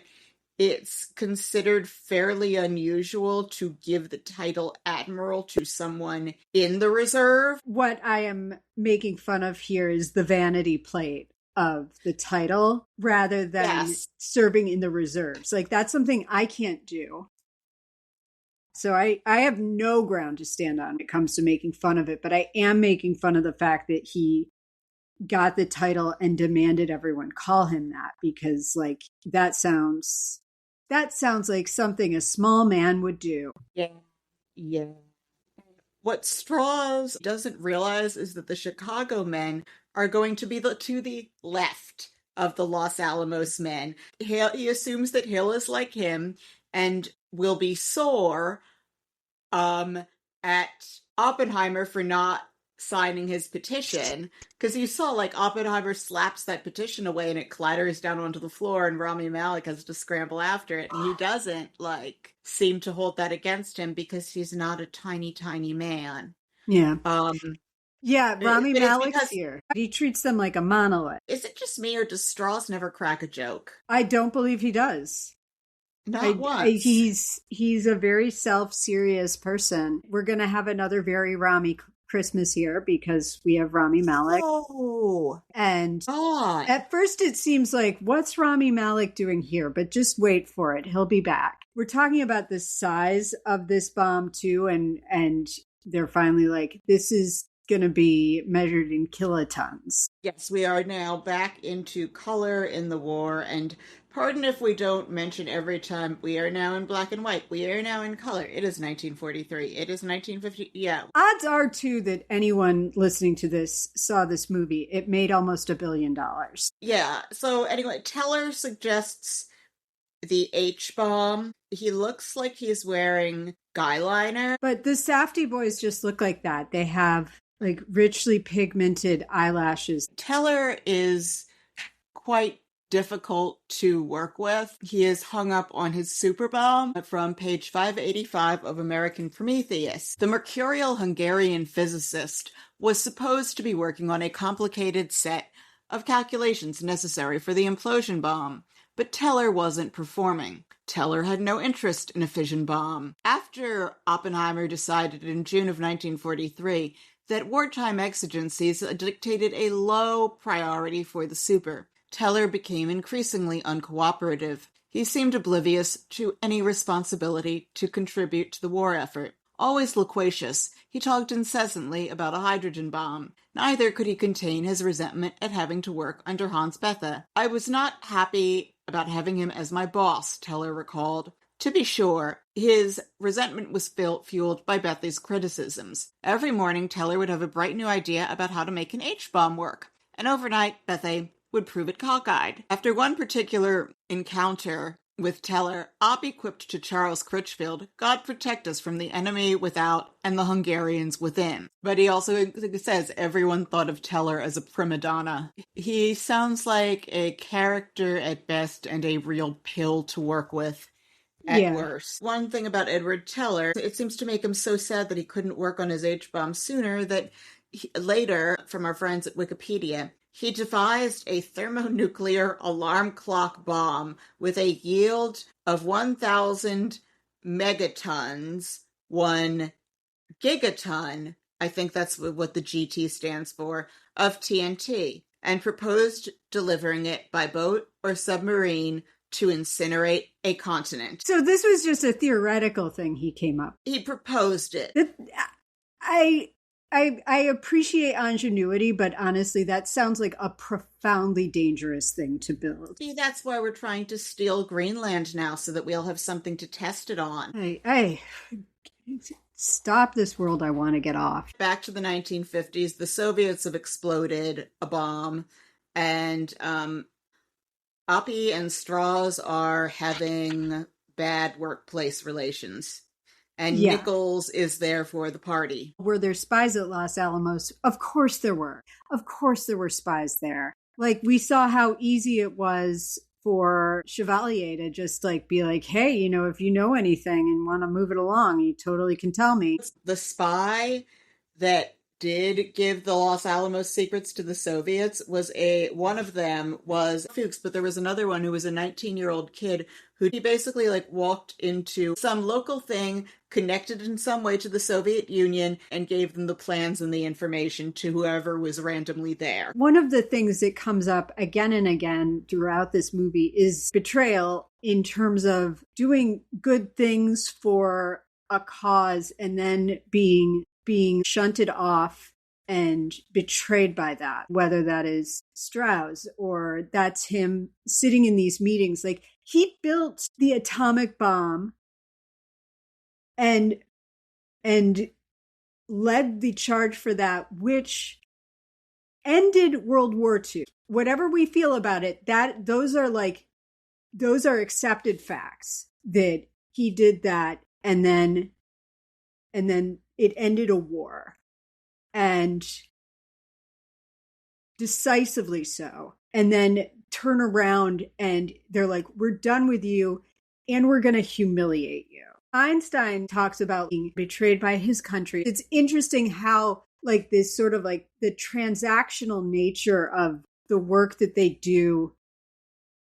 it's considered fairly unusual to give the title Admiral to someone in the reserve. What I am making fun of here is the vanity plate of the title rather than serving in the reserves. Like, that's something I can't do. So I have no ground to stand on when it comes to making fun of it, but I am making fun of the fact that he got the title and demanded everyone call him that, because, like, that sounds like something a small man would do. Yeah. What Strauss doesn't realize is that the Chicago men are going to be to the left of the Los Alamos men. He assumes that Hill is like him and will be sore at Oppenheimer for not signing his petition, because you saw, like, Oppenheimer slaps that petition away and it clatters down onto the floor and Rami Malek has to scramble after it, and he doesn't, like, seem to hold that against him because he's not a tiny man. Yeah. Rami Malek's here. He treats them like a monolith. Is it just me, or does Strauss never crack a joke? I don't believe he does. Not once. He's a very self-serious person. We're going to have another very Rami Christmas here because we have Rami Malek. Oh, and at first it seems like, what's Rami Malek doing here? But just wait for it. He'll be back. We're talking about the size of this bomb too. And they're finally like, this is going to be measured in kilotons. Yes, we are now back into color in the war, and pardon if we don't mention every time, we are now in black and white. We are now in color. It is 1943. It is 1950. Yeah. Odds are, too, that anyone listening to this saw this movie. It made almost $1 billion. Yeah. So anyway, Teller suggests the H-bomb. He looks like he's wearing guy liner. But the Safdie boys just look like that. They have, like, richly pigmented eyelashes. Teller is quite difficult to work with. He is hung up on his super bomb from page 585 of American Prometheus. The mercurial Hungarian physicist was supposed to be working on a complicated set of calculations necessary for the implosion bomb. but Teller wasn't performing. Teller had no interest in a fission bomb. After Oppenheimer decided in June of 1943 that wartime exigencies dictated a low priority for the super, Teller became increasingly uncooperative. He seemed oblivious to any responsibility to contribute to the war effort. Always loquacious, he talked incessantly about a hydrogen bomb. Neither could he contain his resentment at having to work under Hans Bethe. I was not happy about having him as my boss, Teller recalled. To be sure, his resentment was fueled by Bethe's criticisms. Every morning, Teller would have a bright new idea about how to make an H-bomb work, and overnight, Bethe would prove it cockeyed. After one particular encounter with Teller, Oppie quipped to Charles Critchfield, "God protect us from the enemy without and the Hungarians within." But he also says everyone thought of Teller as a prima donna. He sounds like a character at best and a real pill to work with at worst. One thing about Edward Teller, it seems to make him so sad that he couldn't work on his H-bomb sooner that later, from our friends at Wikipedia, he devised a thermonuclear alarm clock bomb with a yield of 1,000 megatons, 1 gigaton, I think that's what the GT stands for, of TNT, and proposed delivering it by boat or submarine to incinerate a continent. So this was just a theoretical thing he came up. He proposed it. I appreciate ingenuity, but honestly, that sounds like a profoundly dangerous thing to build. See, that's why we're trying to steal Greenland now, so that we'll have something to test it on. Hey, stop this world, I want to get off. Back to the 1950s, the Soviets have exploded a bomb, and Oppie and Strauss are having bad workplace relations. And Nichols is there for the party. Were there spies at Los Alamos? Of course there were. Of course there were spies there. Like, we saw how easy it was for Chevalier to just be like, hey, if you know anything and want to move it along, you totally can tell me. The spy that did give the Los Alamos secrets to the Soviets one of them was Fuchs, but there was another one who was a 19-year-old kid who he basically walked into some local thing, connected in some way to the Soviet Union, and gave them the plans and the information to whoever was randomly there. One of the things that comes up again and again throughout this movie is betrayal in terms of doing good things for a cause and then being shunted off and betrayed by that, whether that is Strauss or that's him sitting in these meetings. He built the atomic bomb and led the charge for that, which ended World War II. Whatever we feel about it, those are accepted facts that he did that, and then it ended a war, and decisively so. And then turn around and they're like, we're done with you and we're going to humiliate you. Einstein talks about being betrayed by his country. It's interesting how this sort of the transactional nature of the work that they do,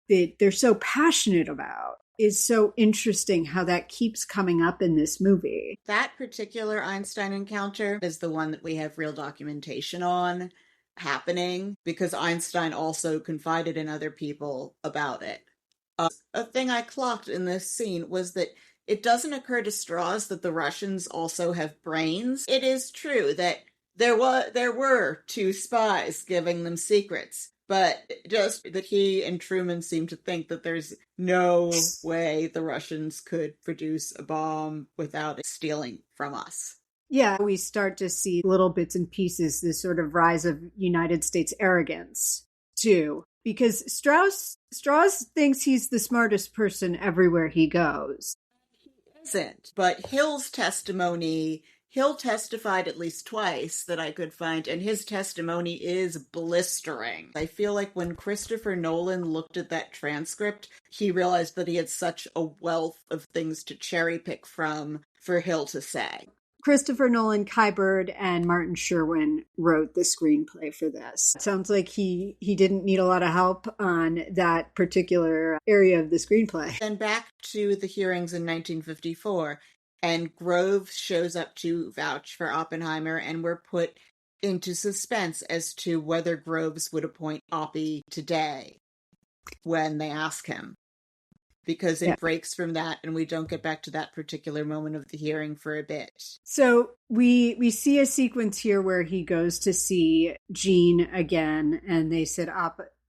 that they're so passionate about, is so interesting how that keeps coming up in this movie. That particular Einstein encounter is the one that we have real documentation on happening, because Einstein also confided in other people about it. A thing I clocked in this scene was that it doesn't occur to Strauss that the Russians also have brains. It is true that there were two spies giving them secrets, but just that he and Truman seem to think that there's no way the Russians could produce a bomb without stealing from us. Yeah, we start to see little bits and pieces, this sort of rise of United States arrogance, too. Because Strauss thinks he's the smartest person everywhere he goes. He isn't. But Hill testified at least twice that I could find, and his testimony is blistering. I feel like when Christopher Nolan looked at that transcript, he realized that he had such a wealth of things to cherry pick from for Hill to say. Christopher Nolan, Kai Bird, and Martin Sherwin wrote the screenplay for this. It sounds like he didn't need a lot of help on that particular area of the screenplay. Then back to the hearings in 1954, and Groves shows up to vouch for Oppenheimer, and we're put into suspense as to whether Groves would appoint Oppie today when they ask him. Because it breaks from that, and we don't get back to that particular moment of the hearing for a bit. So we see a sequence here where he goes to see Jean again, and they sit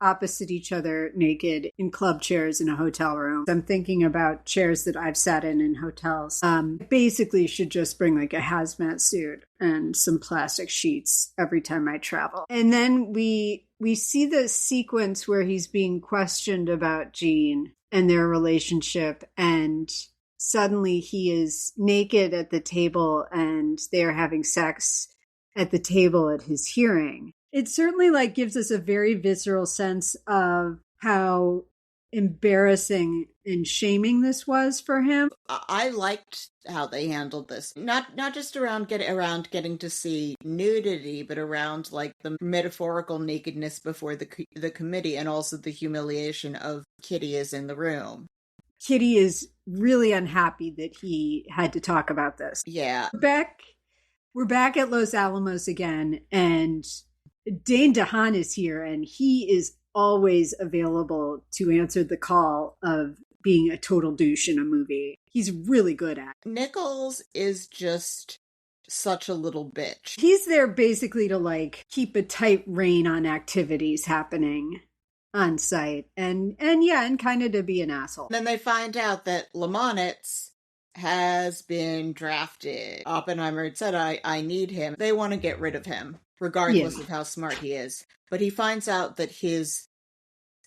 opposite each other naked in club chairs in a hotel room. I'm thinking about chairs that I've sat in hotels. Basically should just bring like a hazmat suit and some plastic sheets every time I travel. And then we see the sequence where he's being questioned about Jean and their relationship, and suddenly he is naked at the table and they're having sex at the table at his hearing. It certainly like gives us a very visceral sense of how embarrassing and shaming this was for him. I liked how they handled this. Not just around getting to see nudity, but around like the metaphorical nakedness before the committee, and also the humiliation of Kitty is in the room. Kitty is really unhappy that he had to talk about this. Yeah. We're back at Los Alamos again, and Dane DeHaan is here, and he is always available to answer the call of being a total douche in a movie. He's really good at it. Nichols is just such a little bitch. He's there basically to like keep a tight rein on activities happening on site, and kind of to be an asshole. Then they find out that Lamonitz has been drafted. Oppenheimer had said, I need him. They want to get rid of him, regardless of how smart he is. But he finds out that his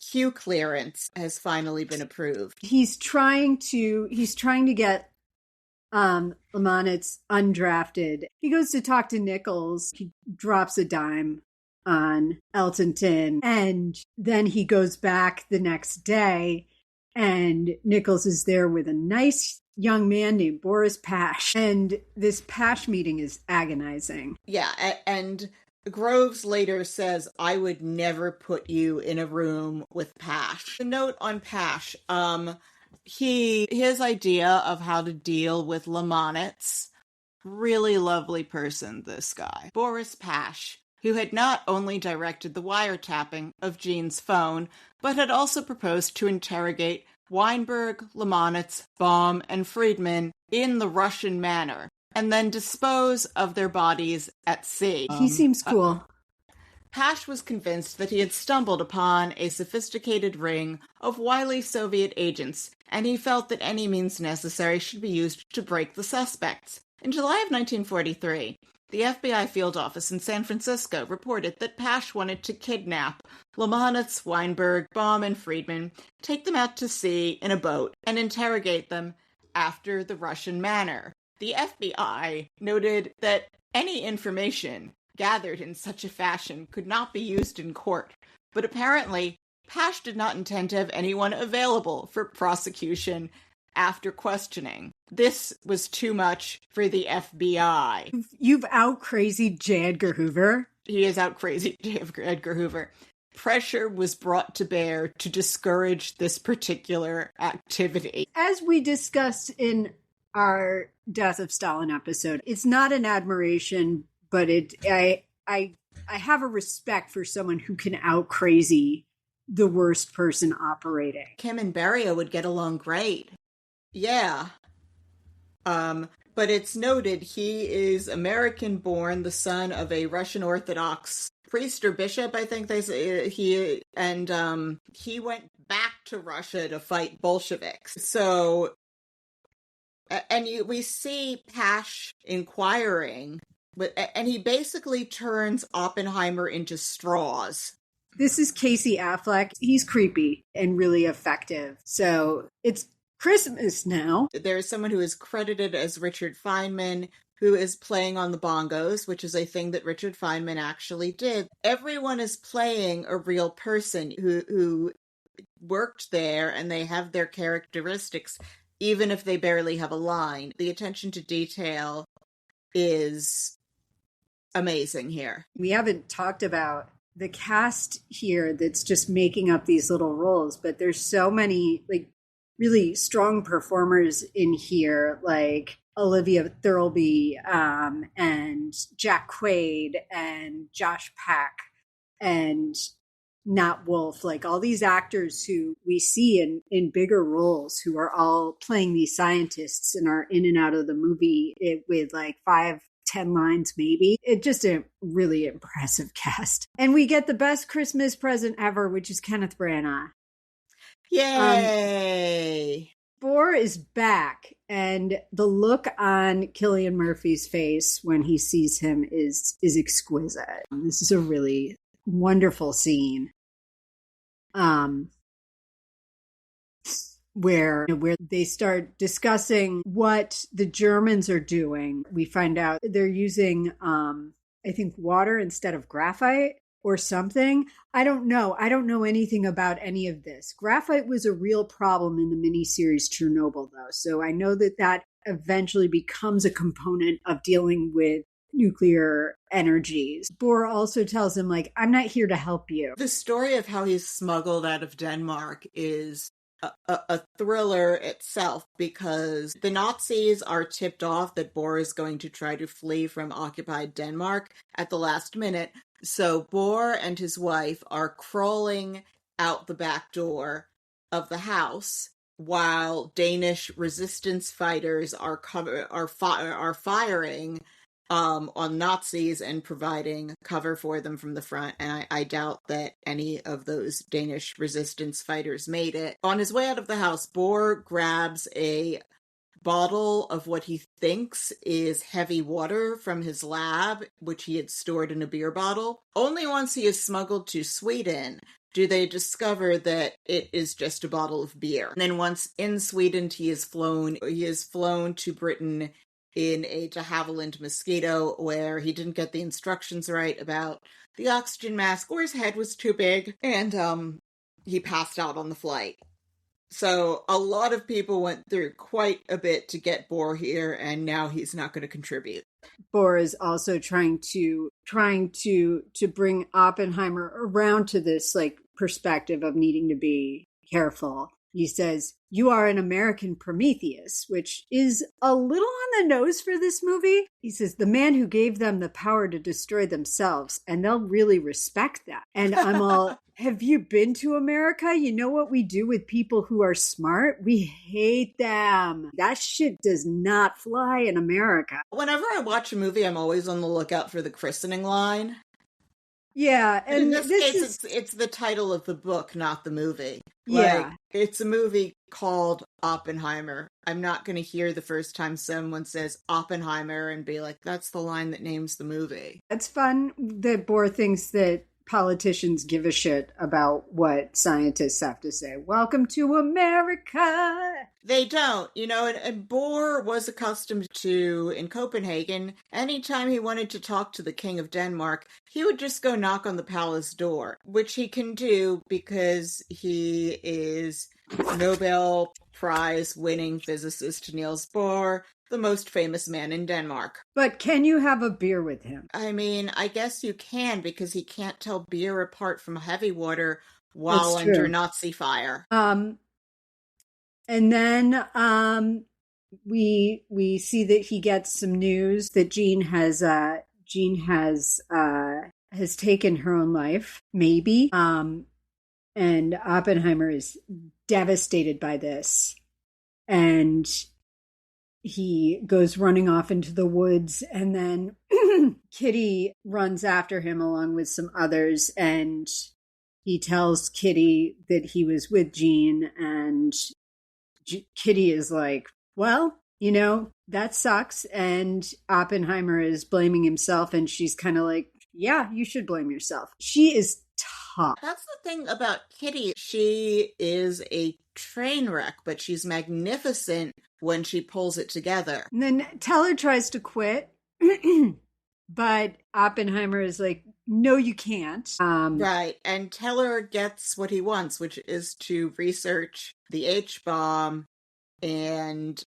Q clearance has finally been approved. He's trying to get Lamonitz undrafted. He goes to talk to Nichols. He drops a dime on Eltonton, and then he goes back the next day, and Nichols is there with a nice young man named Boris Pash, and this Pash meeting is agonizing. Yeah, and Groves later says, I would never put you in a room with Pash. The note on Pash, his idea of how to deal with Lamonitz, really lovely person, this guy. Boris Pash, who had not only directed the wiretapping of Jean's phone, but had also proposed to interrogate Weinberg, Lamonitz, Baum, and Friedman in the Russian manner, and then dispose of their bodies at sea. He seems cool. Pash was convinced that he had stumbled upon a sophisticated ring of wily Soviet agents, and he felt that any means necessary should be used to break the suspects. In July of 1943, the FBI field office in San Francisco reported that Pash wanted to kidnap Lamonitz, Weinberg, Baum, and Friedman, take them out to sea in a boat, and interrogate them after the Russian manner. The FBI noted that any information gathered in such a fashion could not be used in court, but apparently Pash did not intend to have anyone available for prosecution after questioning. This was too much for the FBI. You've out-crazied J. Edgar Hoover. He is out-crazy J. Edgar Hoover. Pressure was brought to bear to discourage this particular activity. As we discussed in our Death of Stalin episode, it's not an admiration, but I have a respect for someone who can out-crazy the worst person operating. Kim and Beria would get along great. Yeah. But it's noted he is American-born, the son of a Russian Orthodox priest or bishop, I think they say. He went back to Russia to fight Bolsheviks. So, we see Pash inquiring, and he basically turns Oppenheimer into straws. This is Casey Affleck. He's creepy and really effective. So it's Christmas now. There's someone who is credited as Richard Feynman, who is playing on the bongos, which is a thing that Richard Feynman actually did. Everyone is playing a real person who worked there, and they have their characteristics, even if they barely have a line. The attention to detail is amazing here. We haven't talked about the cast here that's just making up these little roles, but there's so many like really strong performers in here, like Olivia Thirlby and Jack Quaid and Josh Peck and Nat Wolff, like all these actors who we see in bigger roles who are all playing these scientists and are in and out of the movie with like 5-10 lines maybe. It's just a really impressive cast. And we get the best Christmas present ever, which is Kenneth Branagh. Yay! Bohr is back, and the look on Cillian Murphy's face when he sees him is exquisite. This is a really wonderful scene where they start discussing what the Germans are doing. We find out they're using I think water instead of graphite or something. I don't know anything about any of this. Graphite was a real problem in the miniseries Chernobyl, though, so I know that eventually becomes a component of dealing with nuclear energies. Bohr also tells him, like, I'm not here to help you. The story of how he's smuggled out of Denmark is a thriller itself, because the Nazis are tipped off that Bohr is going to try to flee from occupied Denmark at the last minute. So Bohr and his wife are crawling out the back door of the house while Danish resistance fighters are firing on Nazis and providing cover for them from the front, and I doubt that any of those Danish resistance fighters made it. On his way out of the house, Bohr grabs a bottle of what he thinks is heavy water from his lab, which he had stored in a beer bottle. Only once he is smuggled to Sweden do they discover that it is just a bottle of beer. And then once in Sweden, he is flown to Britain in a de Havilland Mosquito, where he didn't get the instructions right about the oxygen mask, or his head was too big, and he passed out on the flight. So a lot of people went through quite a bit to get Bohr here, and now he's not going to contribute. Bohr is also trying to bring Oppenheimer around to this like perspective of needing to be careful. He says, "You are an American Prometheus," which is a little on the nose for this movie. He says, "The man who gave them the power to destroy themselves, and they'll really respect that." And I'm all, have you been to America? You know what we do with people who are smart? We hate them. That shit does not fly in America. Whenever I watch a movie, I'm always on the lookout for the christening line. Yeah, and in this case, it's the title of the book, not the movie. Yeah. It's a movie called Oppenheimer. I'm not going to hear the first time someone says Oppenheimer and be like, that's the line that names the movie. It's fun that Bohr thinks that politicians give a shit about what scientists have to say. Welcome to America. They don't, and Bohr was accustomed to, in Copenhagen, anytime he wanted to talk to the King of Denmark, he would just go knock on the palace door, which he can do because he is Nobel Prize winning physicist Niels Bohr, the most famous man in Denmark. But can you have a beer with him? I mean, I guess you can, because he can't tell beer apart from heavy water while under Nazi fire. And then we see that he gets some news that Jean has taken her own life, maybe. And Oppenheimer is devastated by this, and he goes running off into the woods, and then Kitty runs after him along with some others, and he tells Kitty that he was with Jean, and Kitty is like, well, that sucks. And Oppenheimer is blaming himself, and she's kind of like, yeah, you should blame yourself. She is tough. That's the thing about Kitty. She is a train wreck, but she's magnificent when she pulls it together. And then Teller tries to quit, but Oppenheimer is like, no, you can't. Right. And Teller gets what he wants, which is to research the H-bomb and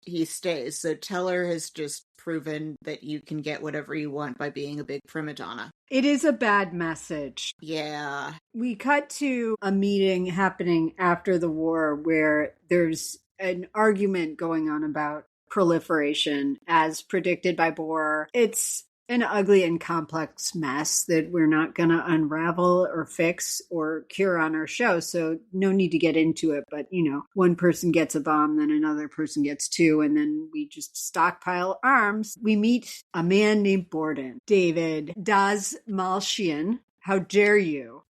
he stays. So Teller has just proven that you can get whatever you want by being a big prima donna. It is a bad message. Yeah. We cut to a meeting happening after the war where there's an argument going on about proliferation as predicted by Bohr. It's an ugly and complex mess that we're not going to unravel or fix or cure on our show. So no need to get into it. But, one person gets a bomb, then another person gets two, and then we just stockpile arms. We meet a man named Borden. David Dastmalchian. How dare you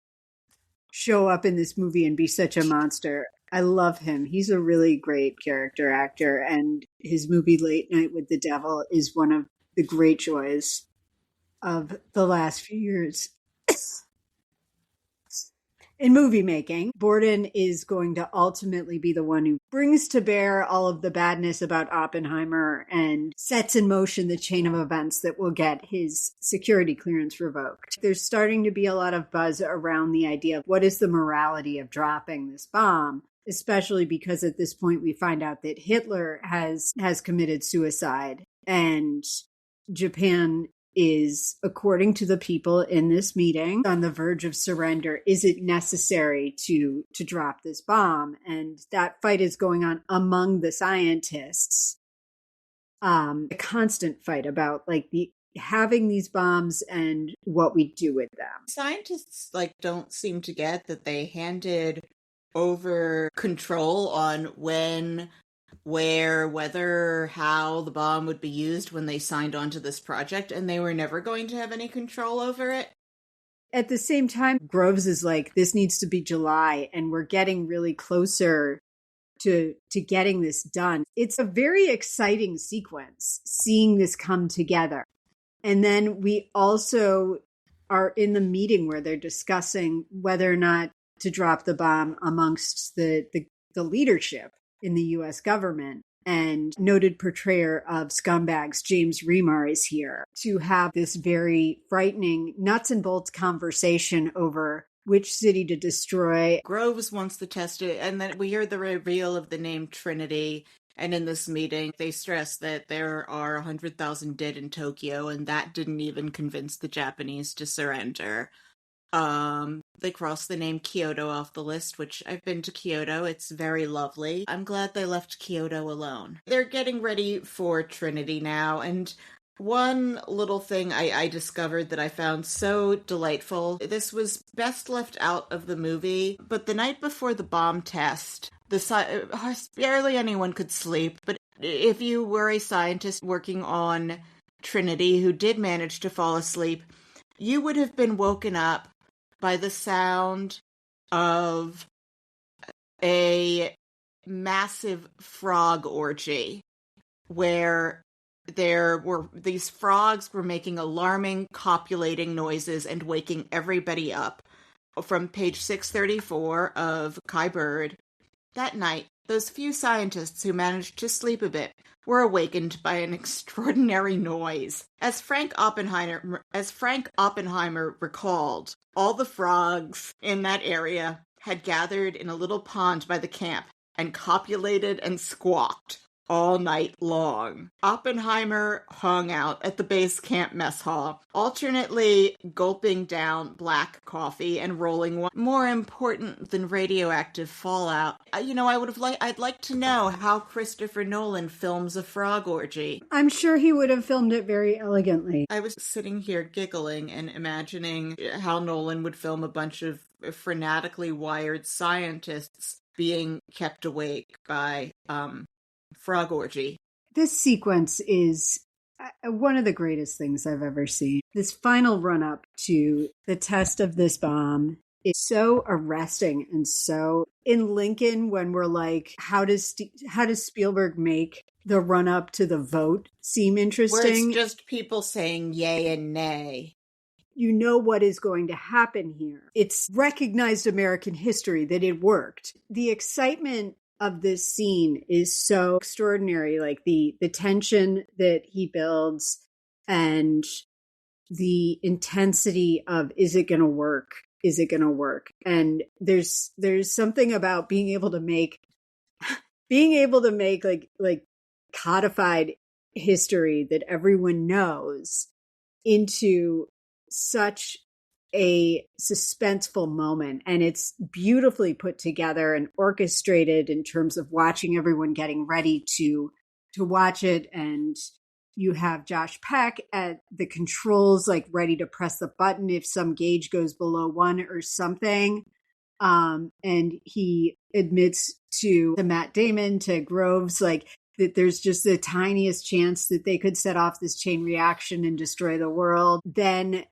show up in this movie and be such a monster. I love him. He's a really great character actor, and his movie Late Night with the Devil is one of the great joys of the last few years. In movie making, Borden is going to ultimately be the one who brings to bear all of the badness about Oppenheimer and sets in motion the chain of events that will get his security clearance revoked. There's starting to be a lot of buzz around the idea of what is the morality of dropping this bomb, especially because at this point we find out that Hitler has committed suicide, and Japan is, according to the people in this meeting, on the verge of surrender. Is it necessary to drop this bomb? And that fight is going on among the scientists. A constant fight about having these bombs and what we do with them. Scientists don't seem to get that they handed over control on when, where, whether, how the bomb would be used when they signed on to this project, and they were never going to have any control over it. At the same time, Groves is like, this needs to be July, and we're getting really closer to getting this done. It's a very exciting sequence, seeing this come together. And then we also are in the meeting where they're discussing whether or not to drop the bomb amongst the leadership in the U.S. government. And noted portrayer of scumbags, James Remar, is here to have this very frightening nuts and bolts conversation over which city to destroy. Groves wants to test it, and then we hear the reveal of the name Trinity. And in this meeting, they stress that there are 100,000 dead in Tokyo, and that didn't even convince the Japanese to surrender. They crossed the name Kyoto off the list, which I've been to Kyoto. It's very lovely. I'm glad they left Kyoto alone. They're getting ready for Trinity now, and one little thing I discovered that I found so delightful. This was best left out of the movie, but the night before the bomb test, barely anyone could sleep, but if you were a scientist working on Trinity who did manage to fall asleep, you would have been woken up by the sound of a massive frog orgy where these frogs were making alarming copulating noises and waking everybody up. From page 634 of Kai Bird, that night, those few scientists who managed to sleep a bit were awakened by an extraordinary noise. As Frank Oppenheimer recalled, all the frogs in that area had gathered in a little pond by the camp and copulated and squawked all night long. Oppenheimer hung out at the base camp mess hall, alternately gulping down black coffee and rolling one. More important than radioactive fallout. I'd like to know how Christopher Nolan films a frog orgy. I'm sure he would have filmed it very elegantly. I was sitting here giggling and imagining how Nolan would film a bunch of frenetically wired scientists being kept awake by, frog orgy. This sequence is one of the greatest things I've ever seen. This final run up to the test of this bomb is so arresting, and so in Lincoln, when we're like, how does Spielberg make the run up to the vote seem interesting? Where it's just people saying yay and nay. You know what is going to happen here. It's recognized American history that it worked. The excitement of this scene is so extraordinary, like the tension that he builds and the intensity of, is it going to work? Is it going to work? And there's something about being able to make like codified history that everyone knows into such a suspenseful moment. And it's beautifully put together and orchestrated in terms of watching everyone getting ready to watch it. And you have Josh Peck at the controls, like ready to press the button if some gauge goes below 1 or something. And he admits to Matt Damon, to Groves, like that there's just the tiniest chance that they could set off this chain reaction and destroy the world. Then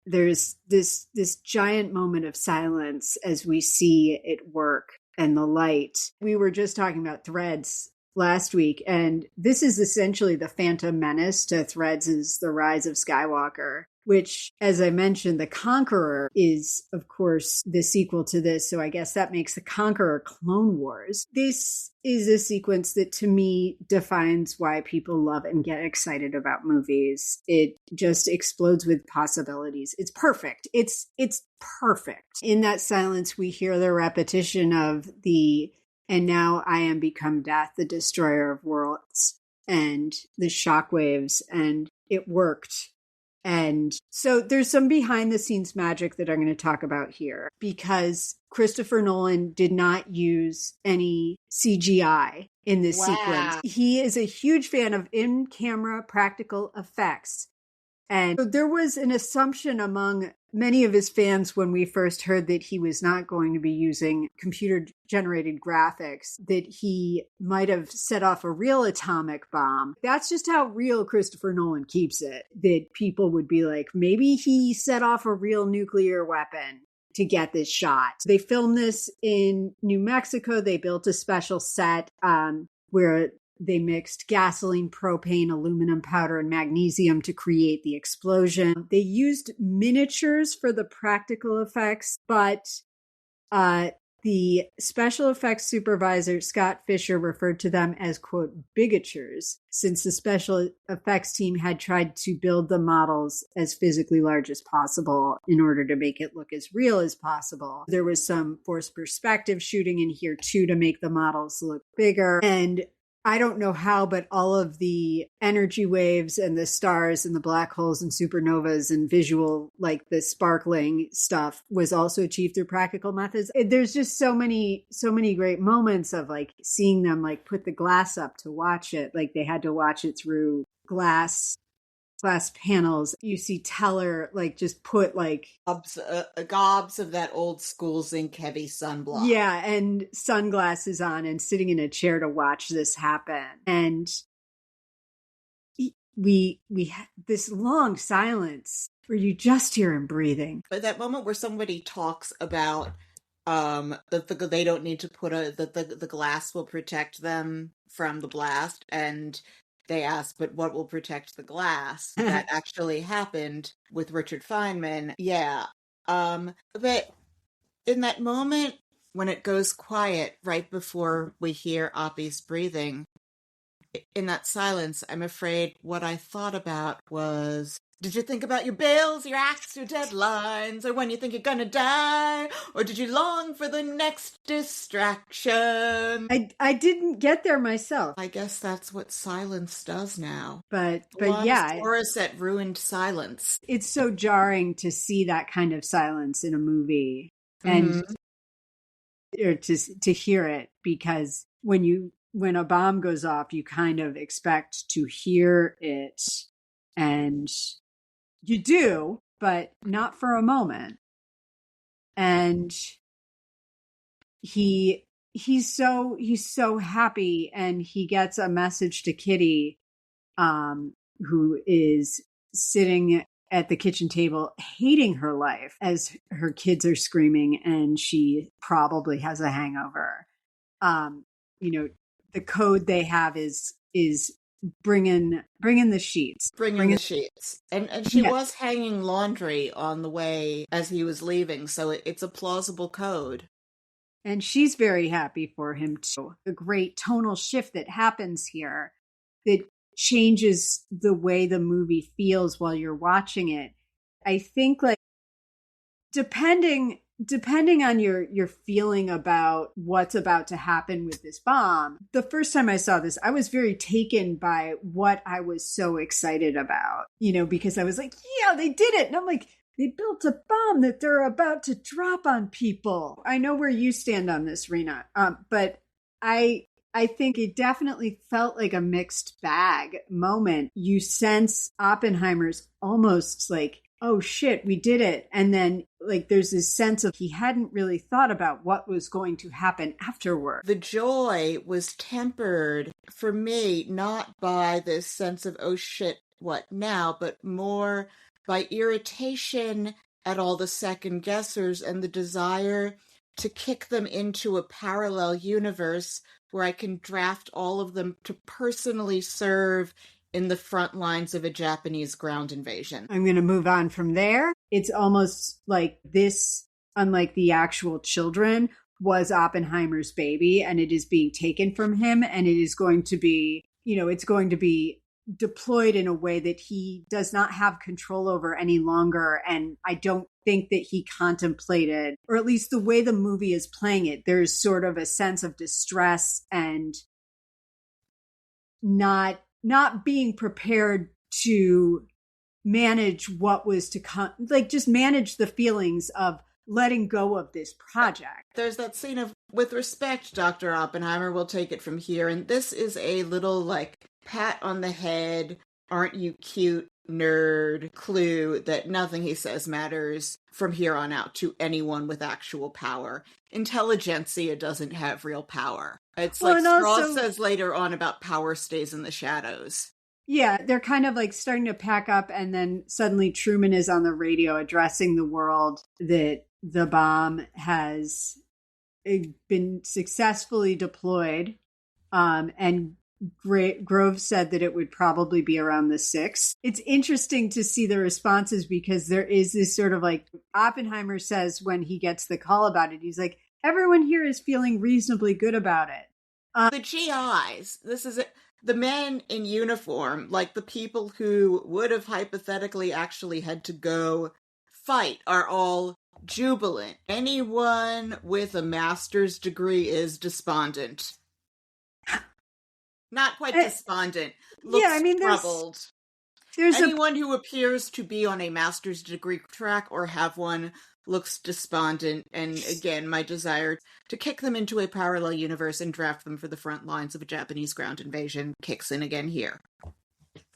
there's this giant moment of silence as we see it work and the light. We were just talking about Threads last week, and this is essentially the Phantom Menace to Threads is The Rise of Skywalker, which, as I mentioned, The Conqueror is, of course, the sequel to this. So I guess that makes The Conqueror Clone Wars. This is a sequence that, to me, defines why people love and get excited about movies. It just explodes with possibilities. It's perfect. It's perfect. In that silence, we hear the repetition of the "and now I am become death, the destroyer of worlds," and the shockwaves, and it worked. And so there's some behind the scenes magic that I'm going to talk about here, because Christopher Nolan did not use any CGI in this sequence. He is a huge fan of in-camera practical effects. And so there was an assumption among many of his fans when we first heard that he was not going to be using computer-generated graphics, that he might have set off a real atomic bomb. That's just how real Christopher Nolan keeps it, that people would be like, maybe he set off a real nuclear weapon to get this shot. They filmed this in New Mexico. They built a special set where they mixed gasoline, propane, aluminum powder, and magnesium to create the explosion. They used miniatures for the practical effects, but the special effects supervisor, Scott Fisher, referred to them as, quote, bigatures, since the special effects team had tried to build the models as physically large as possible in order to make it look as real as possible. There was some forced perspective shooting in here, too, to make the models look bigger. And I don't know how, but all of the energy waves and the stars and the black holes and supernovas and visual, like the sparkling stuff, was also achieved through practical methods. There's just so many great moments of like seeing them like put the glass up to watch it. Like they had to watch it through glass panels. You see Teller like just put like gobs of that old school zinc heavy sunblock. Yeah, and sunglasses on and sitting in a chair to watch this happen. And we have this long silence where you just hear him breathing. But that moment where somebody talks about that they don't need to put the glass will protect them from the blast, and they ask, but what will protect the glass? That actually happened with Richard Feynman. Yeah. But in that moment when it goes quiet right before we hear Oppie's breathing, in that silence, I'm afraid what I thought about was, did you think about your bills, your acts, your deadlines, or when you think you're gonna die? Or did you long for the next distraction? I didn't get there myself. I guess that's what silence does now. But yeah. Chorus at ruined silence. It's so jarring to see that kind of silence in a movie. And or to hear it, because when a bomb goes off, you kind of expect to hear it, and you do, but not for a moment. And he's so happy, and he gets a message to Kitty, who is sitting at the kitchen table hating her life as her kids are screaming and she probably has a hangover. The code they have is bringing the sheets. Bringing the sheets. And she was hanging laundry on the way as he was leaving, so it's a plausible code. And she's very happy for him too. The great tonal shift that happens here that changes the way the movie feels while you're watching it. I think, like, depending depending on your feeling about what's about to happen with this bomb, the first time I saw this, I was very taken by what I was so excited about, because I was like, yeah, they did it. And I'm like, they built a bomb that they're about to drop on people. I know where you stand on this, Rena, but I think it definitely felt like a mixed bag moment. You sense Oppenheimer's almost like, oh shit, we did it. And then like there's this sense of he hadn't really thought about what was going to happen afterward. The joy was tempered for me not by this sense of, oh shit, what now, but more by irritation at all the second guessers and the desire to kick them into a parallel universe where I can draft all of them to personally serve in the front lines of a Japanese ground invasion. I'm going to move on from there. It's almost like this, unlike the actual children, was Oppenheimer's baby, and it is being taken from him, and it is going to be, it's going to be deployed in a way that he does not have control over any longer. And I don't think that he contemplated, or at least the way the movie is playing it, there's sort of a sense of distress and not being prepared to manage what was to come, like just manage the feelings of letting go of this project. There's that scene of, with respect, Dr. Oppenheimer, we'll take it from here. And this is a little like pat on the head, aren't you cute, nerd clue that nothing he says matters from here on out to anyone with actual power. Intelligentsia doesn't have real power. It's like Strauss says later on about power stays in the shadows. Yeah, they're kind of like starting to pack up, and then suddenly Truman is on the radio addressing the world that the bomb has been successfully deployed. And Grove said that it would probably be around the 6th. It's interesting to see the responses because there is this sort of like Oppenheimer says when he gets the call about it, he's like, everyone here is feeling reasonably good about it. The GIs, this is it. The men in uniform, like the people who would have hypothetically actually had to go fight, are all jubilant. Anyone with a master's degree is despondent. Not quite despondent. Looks troubled. There's anyone who appears to be on a master's degree track or have one looks despondent. And again, my desire to kick them into a parallel universe and draft them for the front lines of a Japanese ground invasion kicks in again here.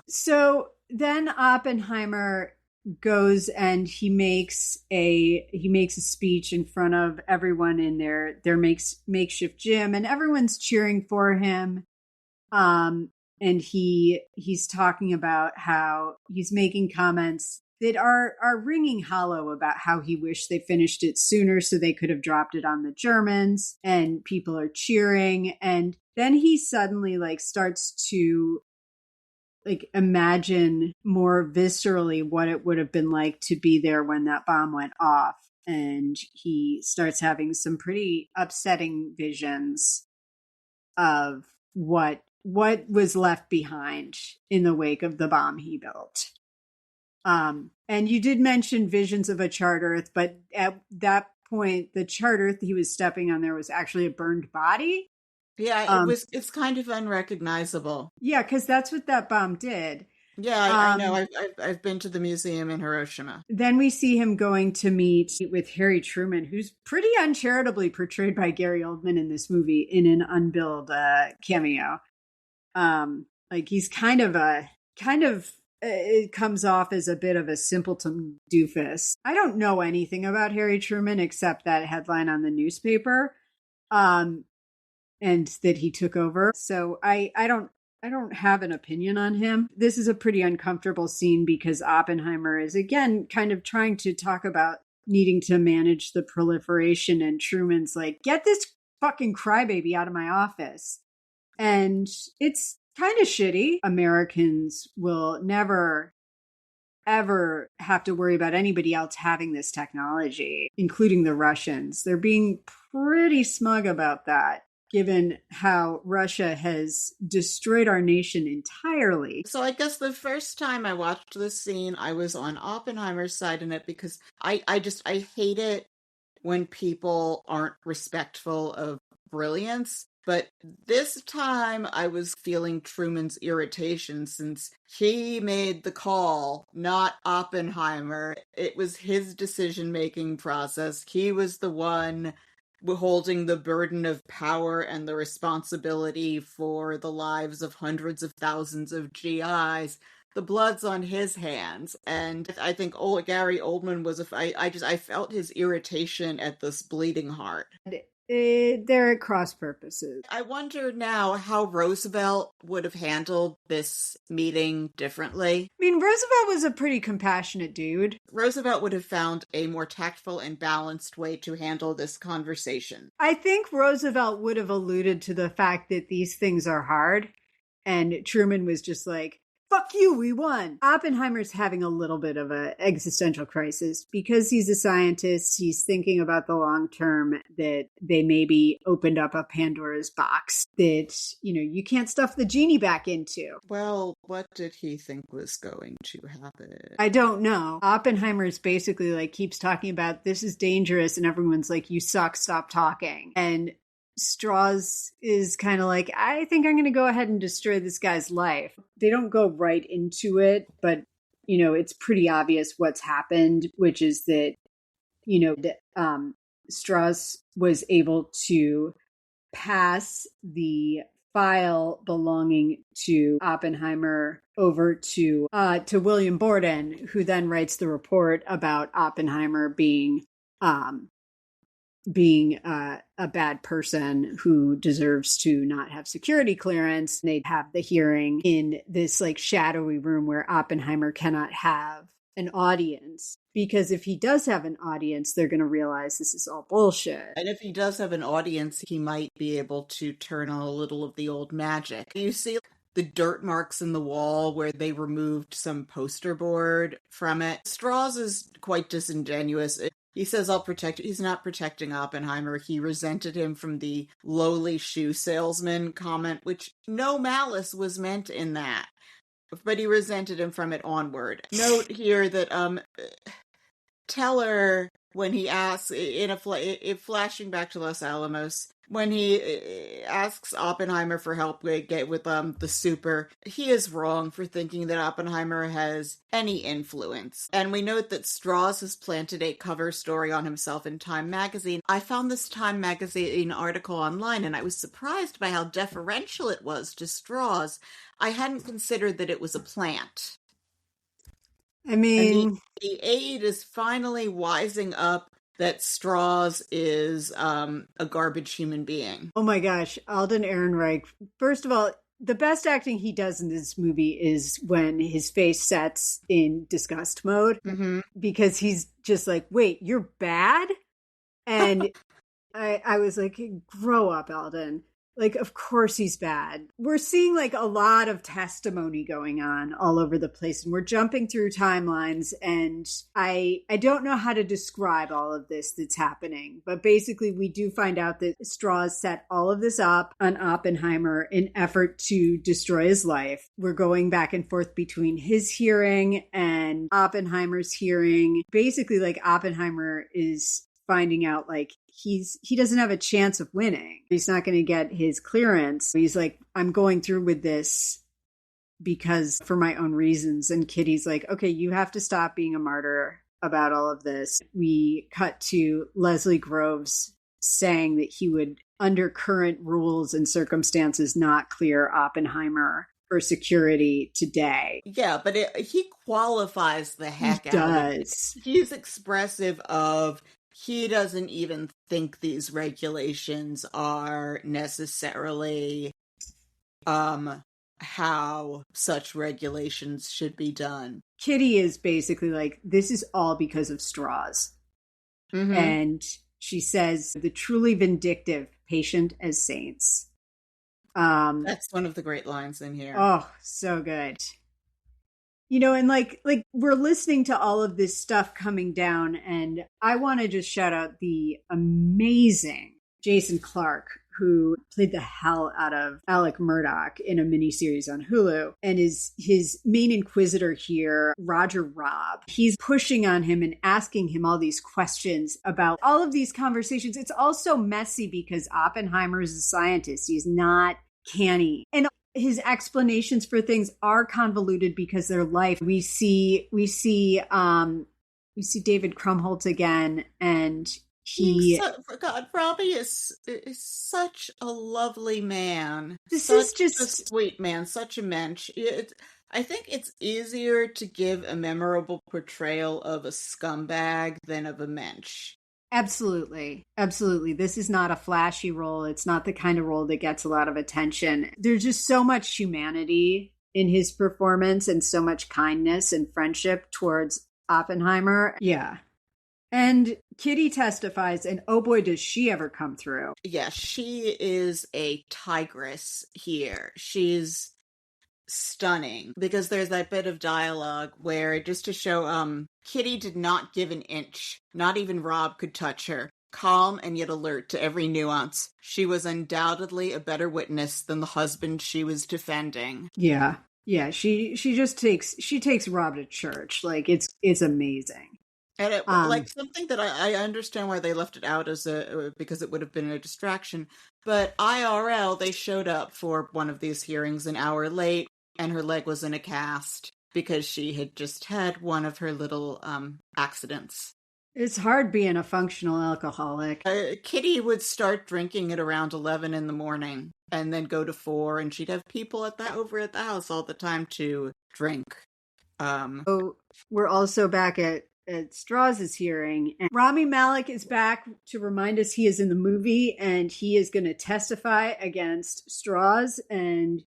So then Oppenheimer goes and he makes a speech in front of everyone in their makeshift gym, and everyone's cheering for him. And he's talking about how he's making comments that are ringing hollow about how he wished they finished it sooner so they could have dropped it on the Germans, and people are cheering. And then he suddenly like starts to like imagine more viscerally what it would have been like to be there when that bomb went off. And he starts having some pretty upsetting visions of what was left behind in the wake of the bomb he built. And you did mention visions of a charred Earth, but at that point, the charred Earth he was stepping on there was actually a burned body. Yeah, it's kind of unrecognizable. Yeah, because that's what that bomb did. Yeah, I know. I've been to the museum in Hiroshima. Then we see him going to meet with Harry Truman, who's pretty uncharitably portrayed by Gary Oldman in this movie in an unbilled cameo. Like he's it comes off as a bit of a simpleton doofus. I don't know anything about Harry Truman except that headline on the newspaper, and that he took over. So I don't have an opinion on him. This is a pretty uncomfortable scene because Oppenheimer is again kind of trying to talk about needing to manage the proliferation, and Truman's like, get this fucking crybaby out of my office. And it's kind of shitty. Americans will never, ever have to worry about anybody else having this technology, including the Russians. They're being pretty smug about that, given how Russia has destroyed our nation entirely. So I guess the first time I watched this scene, I was on Oppenheimer's side in it because I hate it when people aren't respectful of brilliance. But this time I was feeling Truman's irritation since he made the call, not Oppenheimer. It was his decision-making process. He was the one holding the burden of power and the responsibility for the lives of hundreds of thousands of GIs. The blood's on his hands, and I think Gary Oldman was. I felt his irritation at this bleeding heart. They're at cross purposes. I wonder now how Roosevelt would have handled this meeting differently. I mean, Roosevelt was a pretty compassionate dude. Roosevelt would have found a more tactful and balanced way to handle this conversation. I think Roosevelt would have alluded to the fact that these things are hard, and Truman was just like, fuck you, we won. Oppenheimer's having a little bit of an existential crisis because he's a scientist. He's thinking about the long term, that they maybe opened up a Pandora's box that, you can't stuff the genie back into. Well, what did he think was going to happen? I don't know. Oppenheimer's basically like keeps talking about this is dangerous, and everyone's like, you suck, stop talking. And Strauss is kind of like, I think I'm going to go ahead and destroy this guy's life. They don't go right into it, but, it's pretty obvious what's happened, which is that, Strauss was able to pass the file belonging to Oppenheimer over to William Borden, who then writes the report about Oppenheimer being a bad person who deserves to not have security clearance. They'd have the hearing in this like shadowy room where Oppenheimer cannot have an audience, because if he does have an audience, they're going to realize this is all bullshit. And if he does have an audience, he might be able to turn on a little of the old magic. You see the dirt marks in the wall where they removed some poster board from it. Strauss is quite disingenuous. He says, I'll protect you. He's not protecting Oppenheimer. He resented him from the lowly shoe salesman comment, which no malice was meant in that. But he resented him from it onward. Note here that Teller, when he asks, flashing back to Los Alamos, when he asks Oppenheimer for help with the super, he is wrong for thinking that Oppenheimer has any influence. And we note that Strauss has planted a cover story on himself in Time magazine. I found this Time magazine article online, and I was surprised by how deferential it was to Strauss. I hadn't considered that it was a plant. I mean, the aide is finally wising up that Strauss is a garbage human being. Oh my gosh, Alden Ehrenreich. First of all, the best acting he does in this movie is when his face sets in disgust mode, because he's just like, wait, you're bad? And I was like, grow up, Alden. Like, of course he's bad. We're seeing like a lot of testimony going on all over the place, and we're jumping through timelines, and I don't know how to describe all of this that's happening, but basically we do find out that Strauss set all of this up on Oppenheimer in effort to destroy his life. We're going back and forth between his hearing and Oppenheimer's hearing. Basically, like, Oppenheimer is finding out like he doesn't have a chance of winning. He's not going to get his clearance. He's like, I'm going through with this because for my own reasons. And Kitty's like, okay, you have to stop being a martyr about all of this. We cut to Leslie Groves saying that he would, under current rules and circumstances, not clear Oppenheimer for security today. Yeah, but he qualifies the heck he out of it. Does. He's expressive of he doesn't even think these regulations are necessarily how such regulations should be done. Kitty is basically like, this is all because of Strauss. And she says, the truly vindictive, patient as saints. That's one of the great lines in here. Oh, so good. You know, and like we're listening to all of this stuff coming down, and I want to just shout out the amazing Jason Clarke, who played the hell out of Alec Murdoch in a miniseries on Hulu, and is his main inquisitor here, Roger Robb. He's pushing on him and asking him all these questions about all of these conversations. It's also messy because Oppenheimer is a scientist. He's not canny. And his explanations for things are convoluted because they're life. We see David Krumholtz again, and Robbie is such a lovely man. This is just a sweet man, such a mensch. I think it's easier to give a memorable portrayal of a scumbag than of a mensch. Absolutely. Absolutely. This is not a flashy role. It's not the kind of role that gets a lot of attention. There's just so much humanity in his performance and so much kindness and friendship towards Oppenheimer. Yeah. And Kitty testifies, and oh boy, does she ever come through. Yeah, she is a tigress here. She's stunning because there's that bit of dialogue where, just to show, Kitty did not give an inch. Not even Rob could touch her. Calm and yet alert to every nuance. She was undoubtedly a better witness than the husband she was defending. Yeah. Yeah, she takes Rob to church. Like, it's amazing. And it, like, something that I understand why they left it out as because it would have been a distraction. But IRL, they showed up for one of these hearings an hour late, and her leg was in a cast because she had just had one of her little accidents. It's hard being a functional alcoholic. Kitty would start drinking at around 11 in the morning and then go to 4, and she'd have people over at the house all the time to drink. So we're also back at Strauss' hearing, and Rami Malek is back to remind us he is in the movie, and he is going to testify against Strauss, and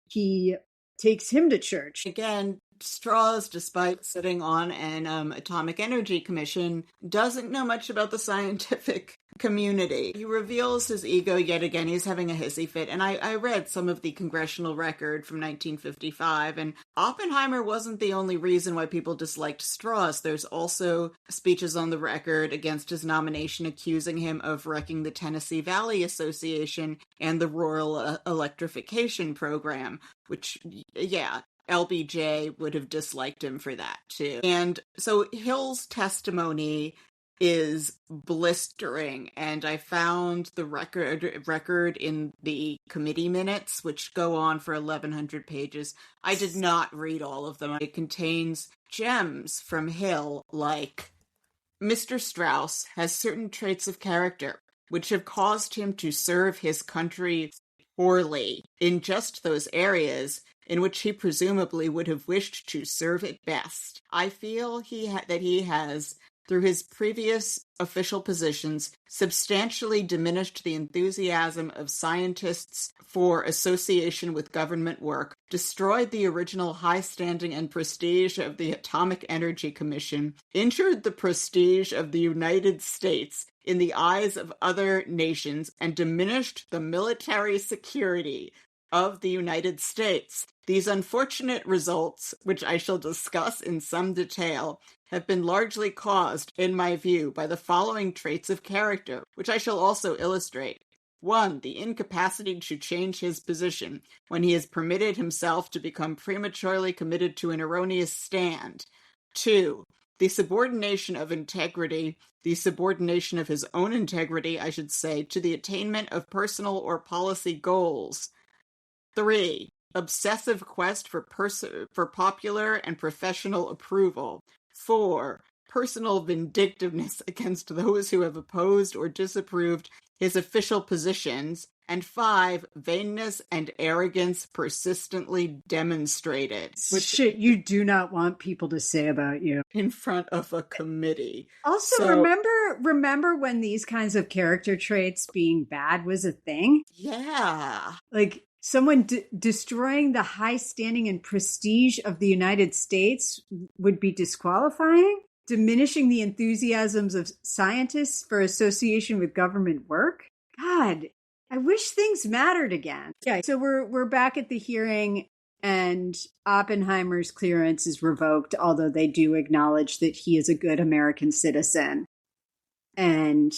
he takes him to church. Again, Strauss, despite sitting on an Atomic Energy Commission, doesn't know much about the scientific community. He reveals his ego yet again. He's having a hissy fit. And I read some of the congressional record from 1955, and Oppenheimer wasn't the only reason why people disliked Strauss. There's also speeches on the record against his nomination accusing him of wrecking the Tennessee Valley Association and the Rural Electrification Program, which, yeah, LBJ would have disliked him for that too. And so Hill's testimony is blistering, and I found the record in the committee minutes, which go on for 1,100 pages. I did not read all of them. It contains gems from Hill, like, Mr. Strauss has certain traits of character which have caused him to serve his country poorly in just those areas in which he presumably would have wished to serve it best. I feel that he has, through his previous official positions, substantially diminished the enthusiasm of scientists for association with government work, destroyed the original high standing and prestige of the Atomic Energy Commission, injured the prestige of the United States in the eyes of other nations, and diminished the military security of the United States. These unfortunate results, which I shall discuss in some detail, have been largely caused, in my view, by the following traits of character, which I shall also illustrate. 1. The incapacity to change his position when he has permitted himself to become prematurely committed to an erroneous stand. 2. The subordination of his own integrity, I should say, to the attainment of personal or policy goals. 3. Obsessive quest for popular and professional approval. 4. Personal vindictiveness against those who have opposed or disapproved his official positions. And 5. Vainness and arrogance persistently demonstrated. Which shit you do not want people to say about you. In front of a committee. Also, remember when these kinds of character traits being bad was a thing? Yeah. Like, someone destroying the high standing and prestige of the United States would be disqualifying? Diminishing the enthusiasms of scientists for association with government work? God, I wish things mattered again. Yeah, so we're back at the hearing, and Oppenheimer's clearance is revoked, although they do acknowledge that he is a good American citizen. And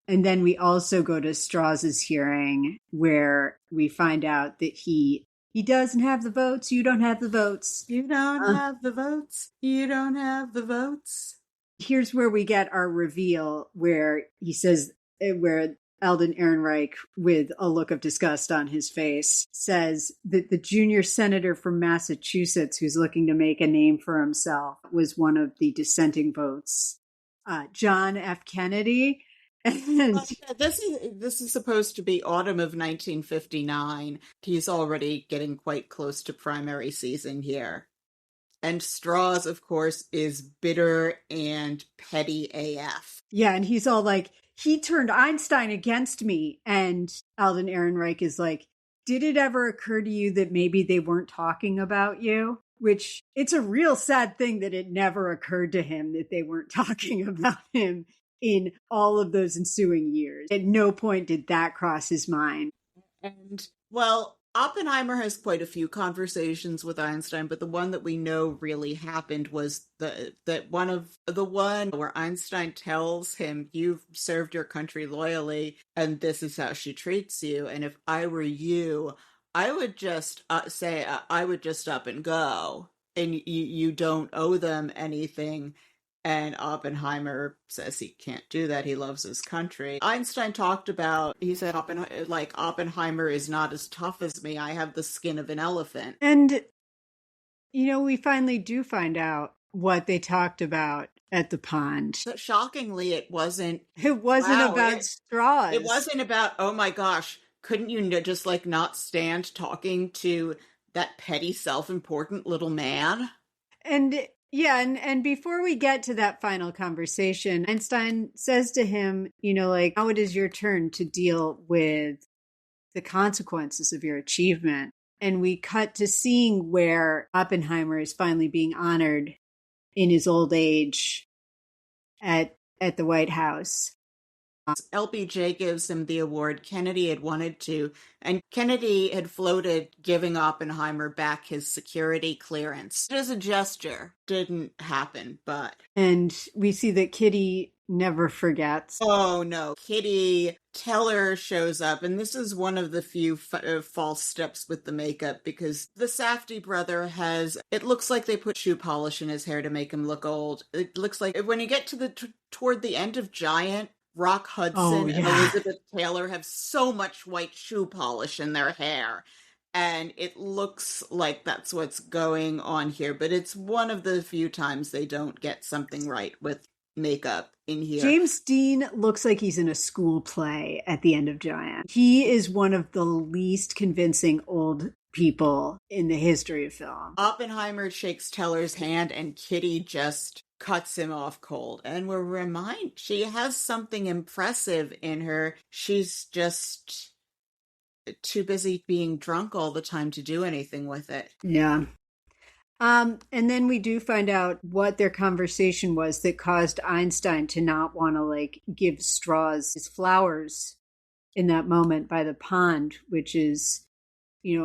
And then we also go to Strauss's hearing where we find out that he doesn't have the votes. You don't have the votes. You don't have the votes. You don't have the votes. Here's where we get our reveal where he says, where Alden Ehrenreich, with a look of disgust on his face, says that the junior senator from Massachusetts who's looking to make a name for himself was one of the dissenting votes, John F. Kennedy. And this is supposed to be autumn of 1959. He's already getting quite close to primary season here. And Strauss, of course, is bitter and petty AF. Yeah, and he's all like, he turned Einstein against me. And Alden Ehrenreich is like, did it ever occur to you that maybe they weren't talking about you? Which, it's a real sad thing that it never occurred to him that they weren't talking about him in all of those ensuing years. At no point did that cross his mind. And, well, Oppenheimer has quite a few conversations with Einstein, but the one that we know really happened was the one where Einstein tells him, you've served your country loyally, and this is how she treats you. And if I were you, I would just say, I would just up and go, and you don't owe them anything. And Oppenheimer says he can't do that. He loves his country. Einstein talked about, he said, Oppenheimer is not as tough as me. I have the skin of an elephant. And, we finally do find out what they talked about at the pond. So shockingly, it wasn't about Strauss. It wasn't about, oh my gosh, couldn't you just not stand talking to that petty, self-important little man? And yeah, and before we get to that final conversation, Einstein says to him, now it is your turn to deal with the consequences of your achievement. And we cut to seeing where Oppenheimer is finally being honored in his old age at the White House. LBJ gives him the award Kennedy had wanted to, and Kennedy had floated giving Oppenheimer back his security clearance. As a gesture, didn't happen, but... And we see that Kitty never forgets. Oh no, Kitty Teller shows up, and this is one of the few false steps with the makeup, because the Safdie brother it looks like they put shoe polish in his hair to make him look old. It looks like when you get to toward the end of Giant, Rock Hudson and Elizabeth Taylor have so much white shoe polish in their hair. And it looks like that's what's going on here. But it's one of the few times they don't get something right with makeup in here. James Dean looks like he's in a school play at the end of Giant. He is one of the least convincing old people in the history of film. Oppenheimer shakes Teller's hand and Kitty just cuts him off cold. And we're reminded she has something impressive in her. She's just too busy being drunk all the time to do anything with it. Yeah. And then we do find out what their conversation was that caused Einstein to not want to give Strauss his flowers in that moment by the pond, which is,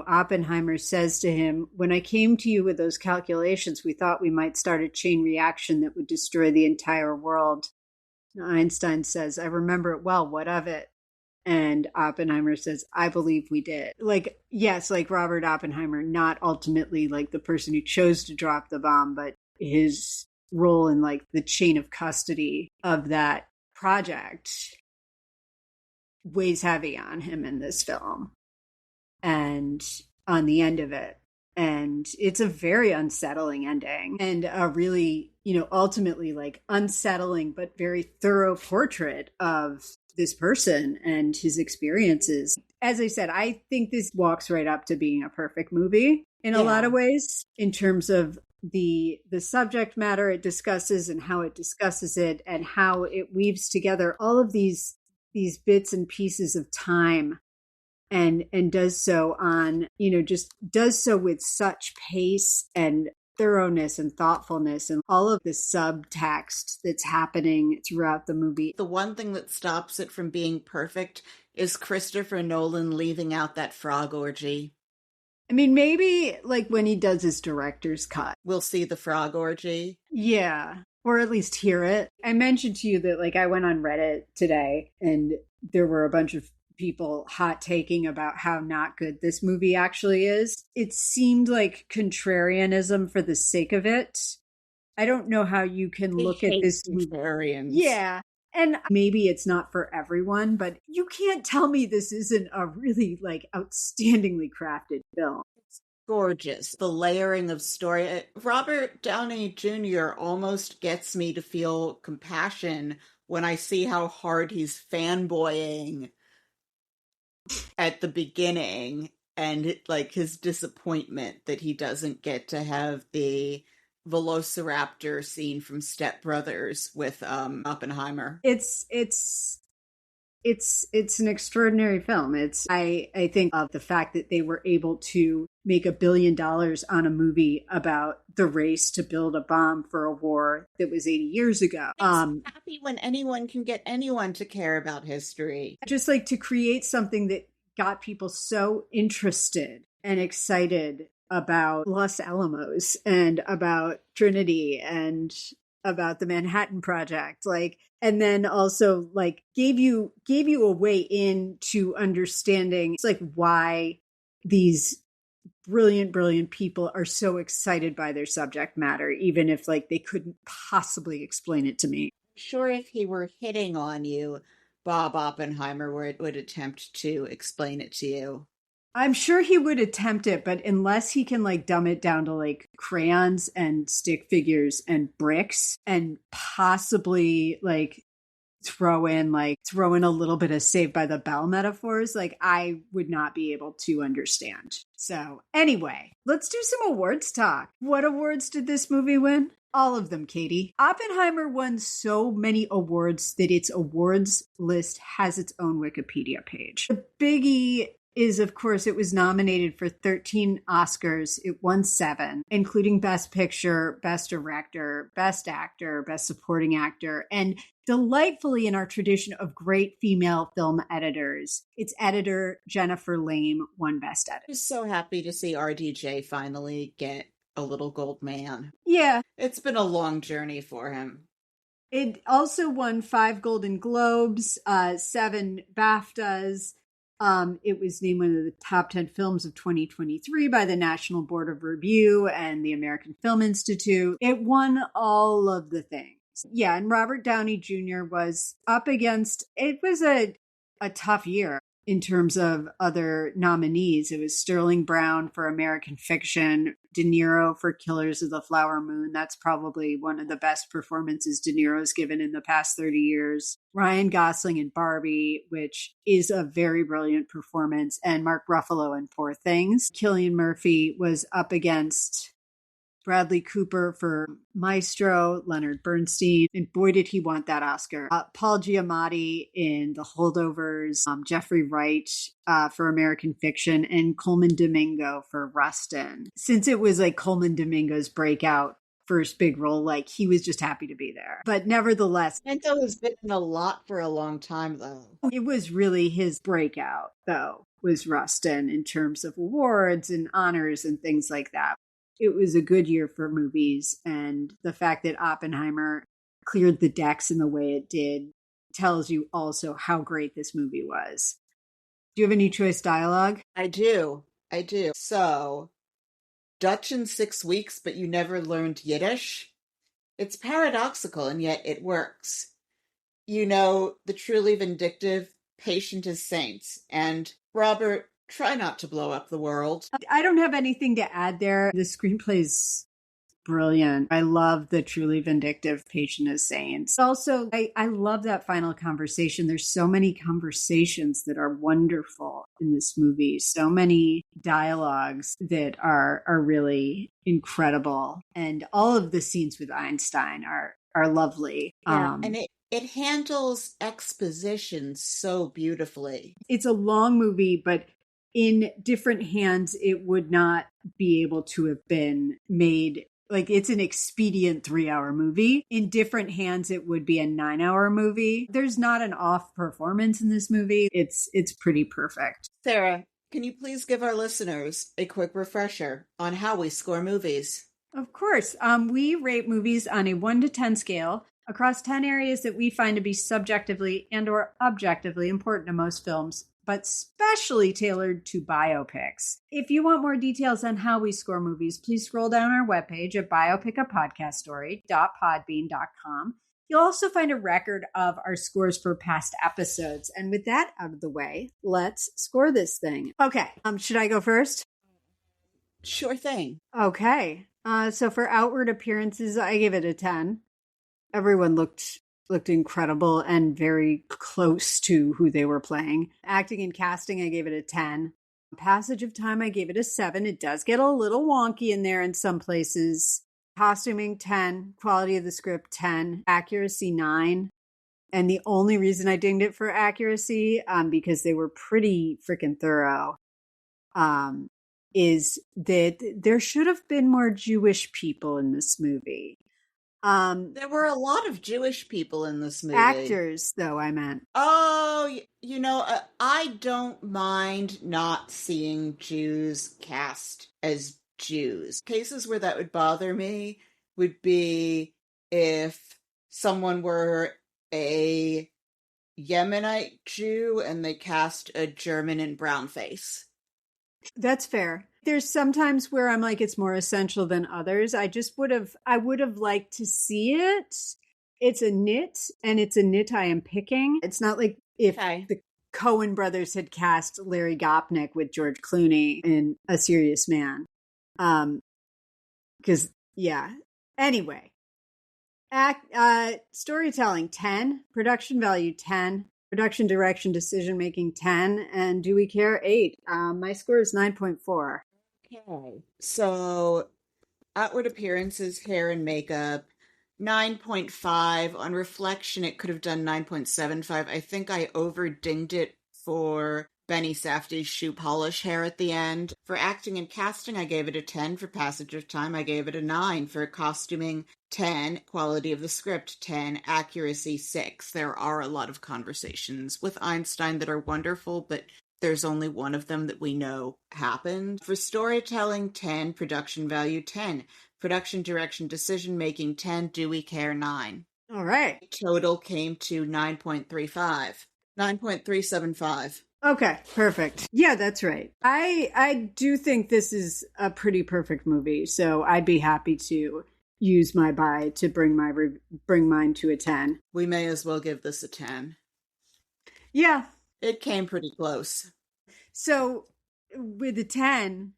Oppenheimer says to him, when I came to you with those calculations, we thought we might start a chain reaction that would destroy the entire world. And Einstein says, I remember it well. What of it? And Oppenheimer says, I believe we did. Yes, Robert Oppenheimer, not ultimately the person who chose to drop the bomb, but his role in the chain of custody of that project weighs heavy on him in this film and on the end of it. And it's a very unsettling ending and a really, ultimately unsettling but very thorough portrait of this person and his experiences. As I said, I think this walks right up to being a perfect movie in a lot of ways, in terms of the subject matter it discusses and how it discusses it and how it weaves together all of these bits and pieces of time and does so on, just does so with such pace and thoroughness and thoughtfulness and all of the subtext that's happening throughout the movie. The one thing that stops it from being perfect is Christopher Nolan leaving out that frog orgy. I mean, maybe when he does his director's cut. We'll see the frog orgy. Yeah. or at least hear it. I mentioned to you that like I went on Reddit today and there were a bunch of people hot taking about how not good this movie actually is. It seemed like contrarianism for the sake of it. I don't know how you can look at this contrarians. Yeah. And maybe it's not for everyone, but you can't tell me this isn't a really like outstandingly crafted film. Gorgeous. The layering of story. Robert Downey Jr. almost gets me to feel compassion when I see how hard he's fanboying at the beginning and like his disappointment that he doesn't get to have the Velociraptor scene from Step Brothers with Oppenheimer. It's an extraordinary film. I think of the fact that they were able to make $1 billion on a movie about the race to build a bomb for a war that was 80 years ago. I'm happy when anyone can get anyone to care about history. Just like to create something that got people so interested and excited about Los Alamos and about Trinity and about the Manhattan Project, like, and then also like gave you a way into understanding it's like why these brilliant people are so excited by their subject matter, even if like they couldn't possibly explain it to me. Sure, if he were hitting on you, Bob Oppenheimer would attempt to explain it to you. I'm sure he would attempt it, but unless he can like dumb it down to like crayons and stick figures and bricks and possibly like throw in a little bit of Saved by the Bell metaphors, like I would not be able to understand. So anyway, let's do some awards talk. What awards did this movie win? All of them, Katie. Oppenheimer won so many awards that its awards list has its own Wikipedia page. The biggie is, of course, it was nominated for 13 Oscars. It won 7, including Best Picture, Best Director, Best Actor, Best Supporting Actor, and delightfully in our tradition of great female film editors, its editor, Jennifer Lame, won Best Editor. I'm so happy to see RDJ finally get a little gold man. Yeah. It's been a long journey for him. It also won 5 Golden Globes, 7 BAFTAs. It was named one of the top 10 films of 2023 by the National Board of Review and the American Film Institute. It won all of the things. Yeah, and Robert Downey Jr. was up against, it was a tough year in terms of other nominees. It was Sterling Brown for American Fiction, De Niro for Killers of the Flower Moon. That's probably one of the best performances De Niro's given in the past 30 years. Ryan Gosling in Barbie, which is a very brilliant performance, and Mark Ruffalo in Poor Things. Cillian Murphy was up against Bradley Cooper for Maestro, Leonard Bernstein, and boy did he want that Oscar. Paul Giamatti in The Holdovers, Jeffrey Wright for American Fiction, and Coleman Domingo for Rustin. Since it was like Coleman Domingo's breakout first big role, like he was just happy to be there. But nevertheless, Mento has been in a lot for a long time, though. It was really his breakout, though, was Rustin in terms of awards and honors and things like that. It was a good year for movies, and the fact that Oppenheimer cleared the decks in the way it did tells you also how great this movie was. Do you have any choice dialogue? I do. So, Dutch in 6 weeks, but you never learned Yiddish? It's paradoxical, and yet it works. You know, the truly vindictive, patient as saints, and Robert, try not to blow up the world. I don't have anything to add there. The screenplay's brilliant. I love the truly vindictive, patient as saints. Also, I love that final conversation. There's so many conversations that are wonderful in this movie. So many dialogues that are really incredible. And all of the scenes with Einstein are lovely. Yeah, and it handles exposition so beautifully. It's a long movie, but in different hands, it would not be able to have been made. Like, it's an expedient 3-hour movie. In different hands, it would be a 9-hour movie. There's not an off performance in this movie. It's pretty perfect. Sarah, can you please give our listeners a quick refresher on how we score movies? Of course. We rate movies on a 1 to 10 scale across 10 areas that we find to be subjectively and or objectively important to most films, but specially tailored to biopics. If you want more details on how we score movies, please scroll down our webpage at biopicapodcaststory.podbean.com. You'll also find a record of our scores for past episodes. And with that out of the way, let's score this thing. Okay. Should I go first? Sure thing. Okay. So for outward appearances, I gave it a 10. Everyone looked incredible and very close to who they were playing. Acting and casting, I gave it a 10. Passage of time, I gave it a 7. It does get a little wonky in there in some places. Costuming, 10. Quality of the script, 10. Accuracy, 9. And the only reason I dinged it for accuracy, because they were pretty freaking thorough, is that there should have been more Jewish people in this movie. There were a lot of Jewish people in this movie. Actors, though, I meant. Oh, I don't mind not seeing Jews cast as Jews. Cases where that would bother me would be if someone were a Yemenite Jew and they cast a German and brown face. That's fair. There's sometimes where I'm like, it's more essential than others. I would have liked to see it. It's a nit, and it's a nit I am picking. It's not like if the Coen brothers had cast Larry Gopnik with George Clooney in A Serious Man. Because, yeah. Anyway. Storytelling, 10. Production value, 10. Production, direction, decision-making, 10. And do we care? 8. My score is 9.4. Okay. So, outward appearances, hair and makeup, 9.5. On reflection, it could have done 9.75. I think I over-dinged it for Benny Safdie's shoe polish hair at the end. For acting and casting, I gave it a 10. For passage of time, I gave it a 9. For costuming, 10. Quality of the script, 10. Accuracy, 6. There are a lot of conversations with Einstein that are wonderful, but there's only one of them that we know happened. For storytelling, 10. Production value, 10. Production, direction, decision-making, 10. Do we care, 9. All right. Total came to 9.35. 9.375. Okay, perfect. Yeah, that's right. I do think this is a pretty perfect movie, so I'd be happy to use my buy to bring mine to a 10. We may as well give this a 10. Yeah. It came pretty close. So, with a 10,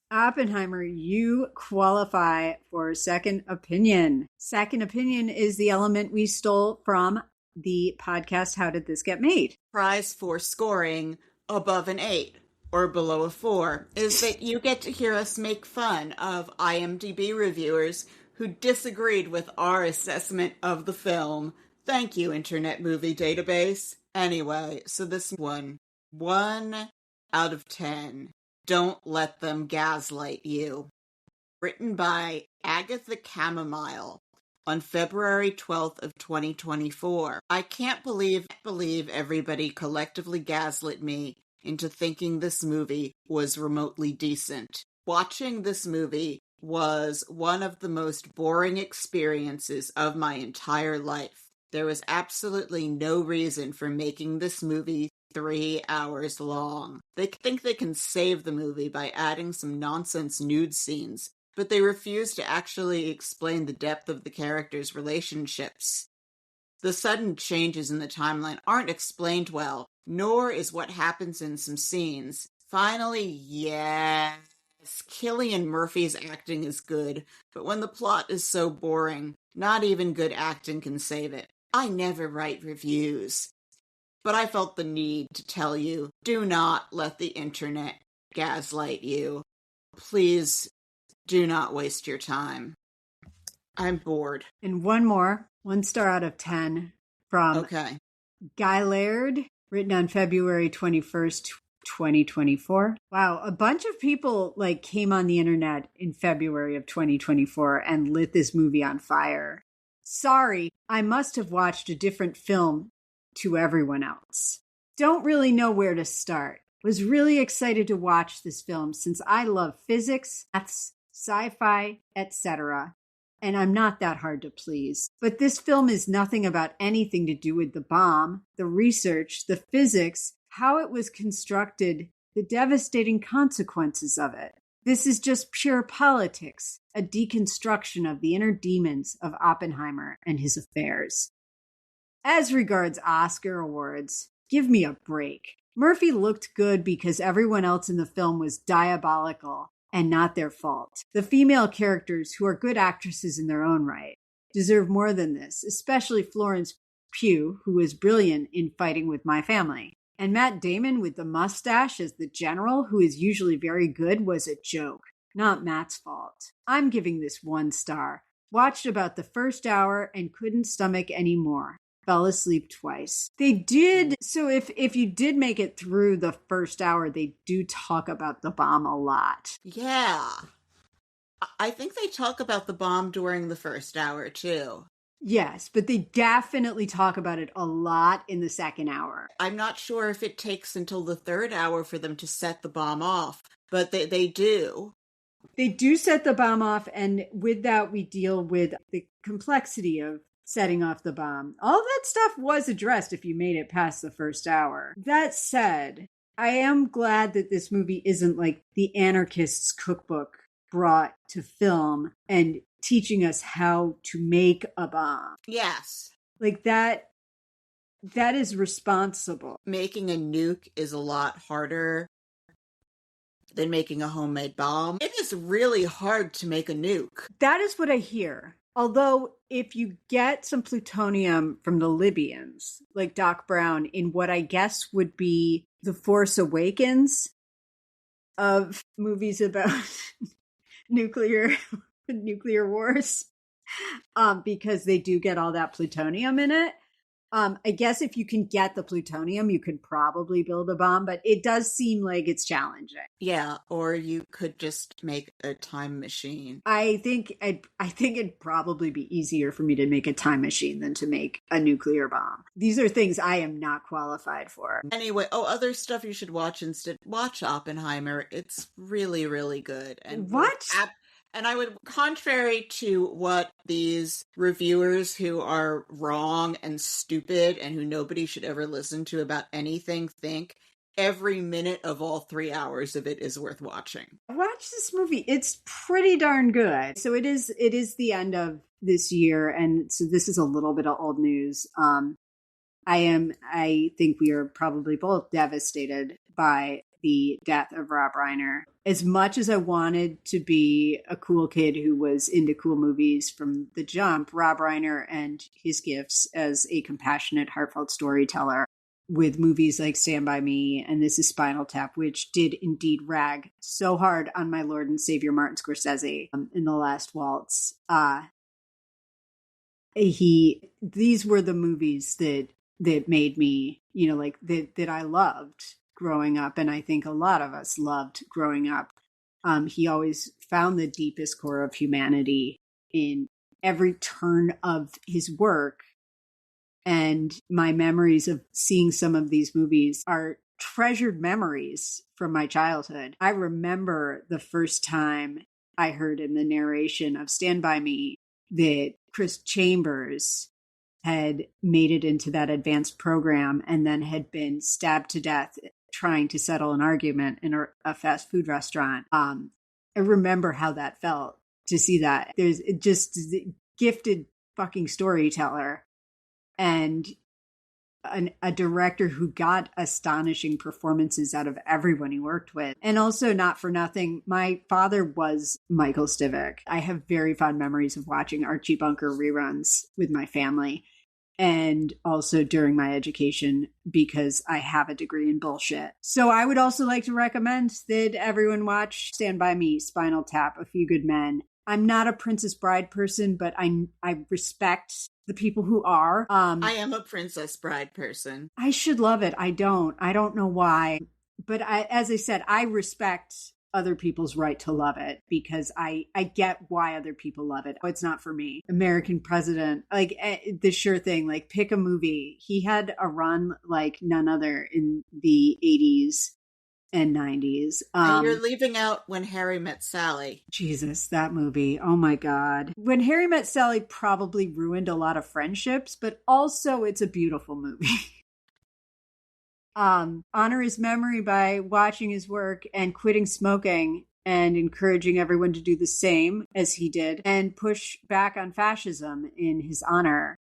Oppenheimer, you qualify for second opinion. Second opinion is the element we stole from the podcast How Did This Get Made? Prize for scoring above an 8 or below a 4 is that you get to hear us make fun of IMDb reviewers who disagreed with our assessment of the film. Thank you, Internet Movie Database. Anyway, so this one out of 10. Don't let them gaslight you. Written by Agatha Chamomile on February 12th of 2024. I can't believe everybody collectively gaslit me into thinking this movie was remotely decent. Watching this movie was one of the most boring experiences of my entire life. There was absolutely no reason for making this movie 3 hours long. They think they can save the movie by adding some nonsense nude scenes, but they refuse to actually explain the depth of the characters' relationships. The sudden changes in the timeline aren't explained well, nor is what happens in some scenes. Finally, yes, Cillian Murphy's acting is good, but when the plot is so boring, not even good acting can save it. I never write reviews, but I felt the need to tell you, do not let the internet gaslight you. Please do not waste your time. I'm bored. And one more, 1 star out of 10 from Guy Laird, written on February 21st, 2024. Wow, a bunch of people came on the internet in February of 2024 and lit this movie on fire. Sorry, I must have watched a different film to everyone else. Don't really know where to start. Was really excited to watch this film since I love physics, maths, sci-fi, etc. And I'm not that hard to please. But this film is nothing about anything to do with the bomb, the research, the physics, how it was constructed, the devastating consequences of it. This is just pure politics, a deconstruction of the inner demons of Oppenheimer and his affairs. As regards Oscar awards, give me a break. Murphy looked good because everyone else in the film was diabolical and not their fault. The female characters, who are good actresses in their own right, deserve more than this, especially Florence Pugh, who was brilliant in Fighting with My Family. And Matt Damon with the mustache as the general, who is usually very good, was a joke. Not Matt's fault. I'm giving this 1 star. Watched about the first hour and couldn't stomach any more. Fell asleep twice. They did. So if you did make it through the first hour, they do talk about the bomb a lot. Yeah. I think they talk about the bomb during the first hour, too. Yes, but they definitely talk about it a lot in the second hour. I'm not sure if it takes until the third hour for them to set the bomb off, but they do. They do set the bomb off, and with that, we deal with the complexity of setting off the bomb. All that stuff was addressed if you made it past the first hour. That said, I am glad that this movie isn't like the anarchist's cookbook brought to film and teaching us how to make a bomb. Yes. Like that is responsible. Making a nuke is a lot harder than making a homemade bomb. It is really hard to make a nuke. That is what I hear. Although, if you get some plutonium from the Libyans, like Doc Brown, in what I guess would be the Force Awakens of movies about nuclear wars, because they do get all that plutonium in it. I guess if you can get the plutonium, you could probably build a bomb, but it does seem like it's challenging. Yeah, or you could just make a time machine. I think it'd probably be easier for me to make a time machine than to make a nuclear bomb. These are things I am not qualified for. Anyway, other stuff you should watch instead. Watch Oppenheimer. It's really, really good. And what? And I would, contrary to what these reviewers who are wrong and stupid and who nobody should ever listen to about anything think, every minute of all 3 hours of it is worth watching. Watch this movie. It's pretty darn good. So it is the end of this year, and so this is a little bit of old news. I think we are probably both devastated by the death of Rob Reiner. As much as I wanted to be a cool kid who was into cool movies from the jump, Rob Reiner and his gifts as a compassionate, heartfelt storyteller with movies like Stand By Me and This Is Spinal Tap, which did indeed rag so hard on my Lord and Savior Martin Scorsese in The Last Waltz. These were the movies that made me, that I loved growing up, and I think a lot of us loved growing up. He always found the deepest core of humanity in every turn of his work, and my memories of seeing some of these movies are treasured memories from my childhood. I remember the first time I heard in the narration of Stand By Me that Chris Chambers had made it into that advanced program and then had been stabbed to death trying to settle an argument in a fast food restaurant. I remember how that felt to see that. There's just gifted fucking storyteller and a director who got astonishing performances out of everyone he worked with. And also, not for nothing, my father was Michael Stivic. I have very fond memories of watching Archie Bunker reruns with my family, and also during my education, because I have a degree in bullshit. So I would also like to recommend that everyone watch Stand By Me, Spinal Tap, A Few Good Men. I'm not a Princess Bride person, but I respect the people who are. I am a Princess Bride person. I should love it. I don't know why. But as I said, I respect other people's right to love it because I get why other people love it. It's not for me. American President, like the sure thing, like pick a movie. He had a run like none other in the 80s and 90s. And you're leaving out When Harry Met Sally. Jesus, that movie. Oh my God. When Harry Met Sally probably ruined a lot of friendships, but also it's a beautiful movie. Honor his memory by watching his work and quitting smoking and encouraging everyone to do the same as he did and push back on fascism in his honor.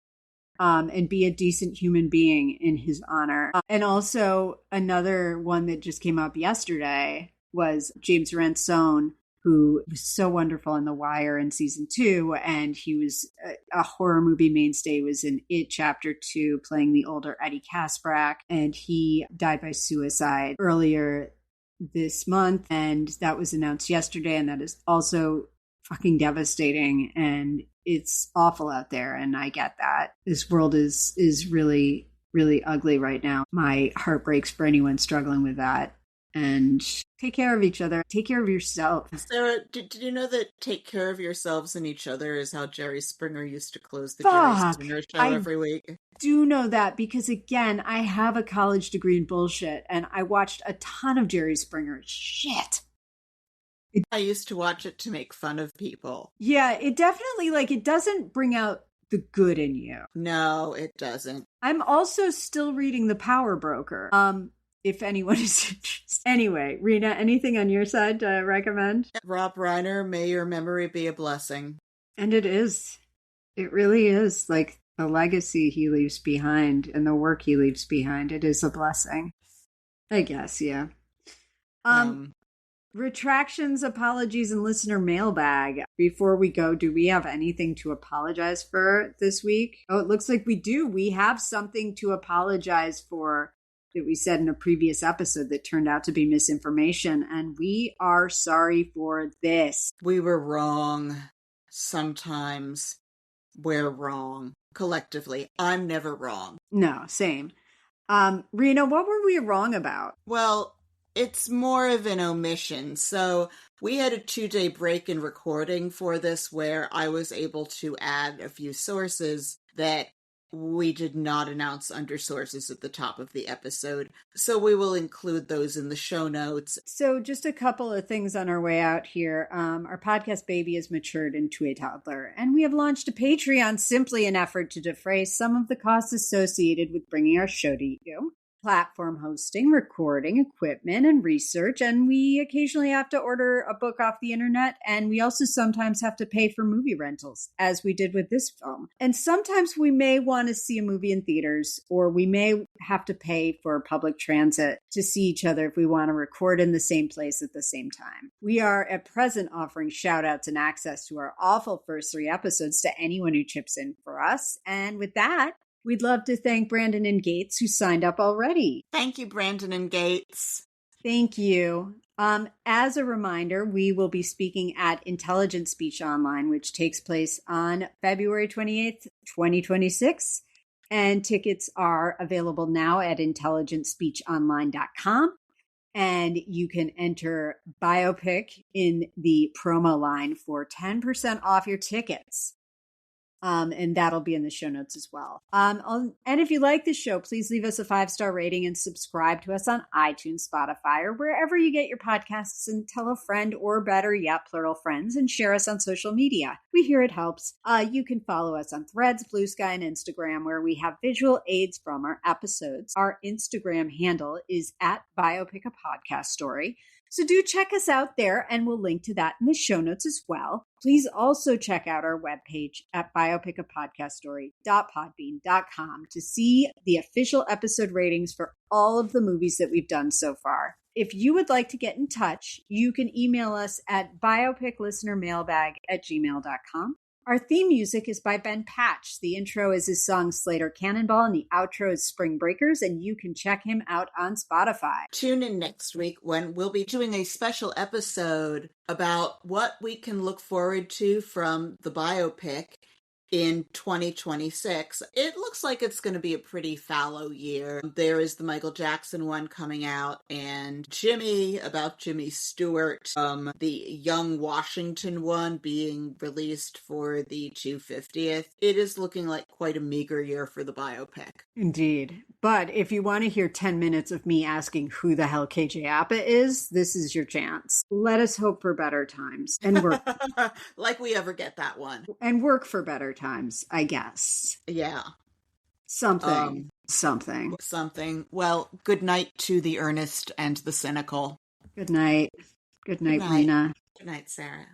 And be a decent human being in his honor. And also another one that just came up yesterday was James Ransone, who was so wonderful in The Wire in season 2. And he was a horror movie mainstay. He was in It Chapter 2, playing the older Eddie Kaspbrak. And he died by suicide earlier this month. And that was announced yesterday. And that is also fucking devastating. And it's awful out there, and I get that. This world is really, really ugly right now. My heart breaks for anyone struggling with that. And take care of each other. Take care of yourself. Sarah, did you know that take care of yourselves and each other is how Jerry Springer used to close the Jerry Springer show every week? Do know that because, again, I have a college degree in bullshit, and I watched a ton of Jerry Springer. Shit. I used to watch it to make fun of people. Yeah, it definitely, it doesn't bring out the good in you. No, it doesn't. I'm also still reading The Power Broker, if anyone is interested. Anyway, Rena, anything on your side to recommend? Rob Reiner, may your memory be a blessing. And it is. It really is. The legacy he leaves behind and the work he leaves behind, it is a blessing. I guess, yeah. Retractions, apologies, and listener mailbag. Before we go, do we have anything to apologize for this week? Oh, it looks like we do. We have something to apologize for that we said in a previous episode that turned out to be misinformation, and we are sorry for this. We were wrong. Sometimes we're wrong. Collectively, I'm never wrong. No, same. Rena, what were we wrong about? Well, it's more of an omission. So we had a 2-day break in recording for this where I was able to add a few sources that we did not announce under sources at the top of the episode. So we will include those in the show notes. So just a couple of things on our way out here. Our podcast baby has matured into a toddler, and we have launched a Patreon, simply an effort to defray some of the costs associated with bringing our show to you. Platform hosting, recording, equipment, and research. And we occasionally have to order a book off the internet. And we also sometimes have to pay for movie rentals, as we did with this film. And sometimes we may want to see a movie in theaters, or we may have to pay for public transit to see each other if we want to record in the same place at the same time. We are at present offering shout outs and access to our awful first 3 episodes to anyone who chips in for us. And with that, we'd love to thank Brandon and Gates, who signed up already. Thank you, Brandon and Gates. Thank you. As a reminder, we will be speaking at Intelligent Speech Online, which takes place on February 28th, 2026. And tickets are available now at intelligentspeechonline.com. And you can enter biopic in the promo line for 10% off your tickets. And that'll be in the show notes as well. And if you like this show, please leave us a 5-star rating and subscribe to us on iTunes, Spotify, or wherever you get your podcasts, and tell a friend, or better yet, plural friends, and share us on social media. We hear it helps. You can follow us on Threads, Blue Sky, and Instagram, where we have visual aids from our episodes. Our Instagram handle is at Biopic a Podcast Story. So do check us out there, and we'll link to that in the show notes as well. Please also check out our webpage at biopicapodcaststory.podbean.com to see the official episode ratings for all of the movies that we've done so far. If you would like to get in touch, you can email us at biopiclistenermailbag@gmail.com. Our theme music is by Ben Patch. The intro is his song Slater Cannonball, and the outro is Spring Breakers, and you can check him out on Spotify. Tune in next week when we'll be doing a special episode about what we can look forward to from the biopic in 2026. It looks like it's going to be a pretty fallow year. There is the Michael Jackson one coming out, and about Jimmy Stewart, the Young Washington one being released for the 250th. It is looking like quite a meager year for the biopic. Indeed. But if you want to hear 10 minutes of me asking who the hell KJ Apa is, this is your chance. Let us hope for better times and work. Like we ever get that one. And work for better times, I guess. Yeah. Something. Well, good night to the earnest and the cynical. Good night. Good night, Rena. Good night, Sarah.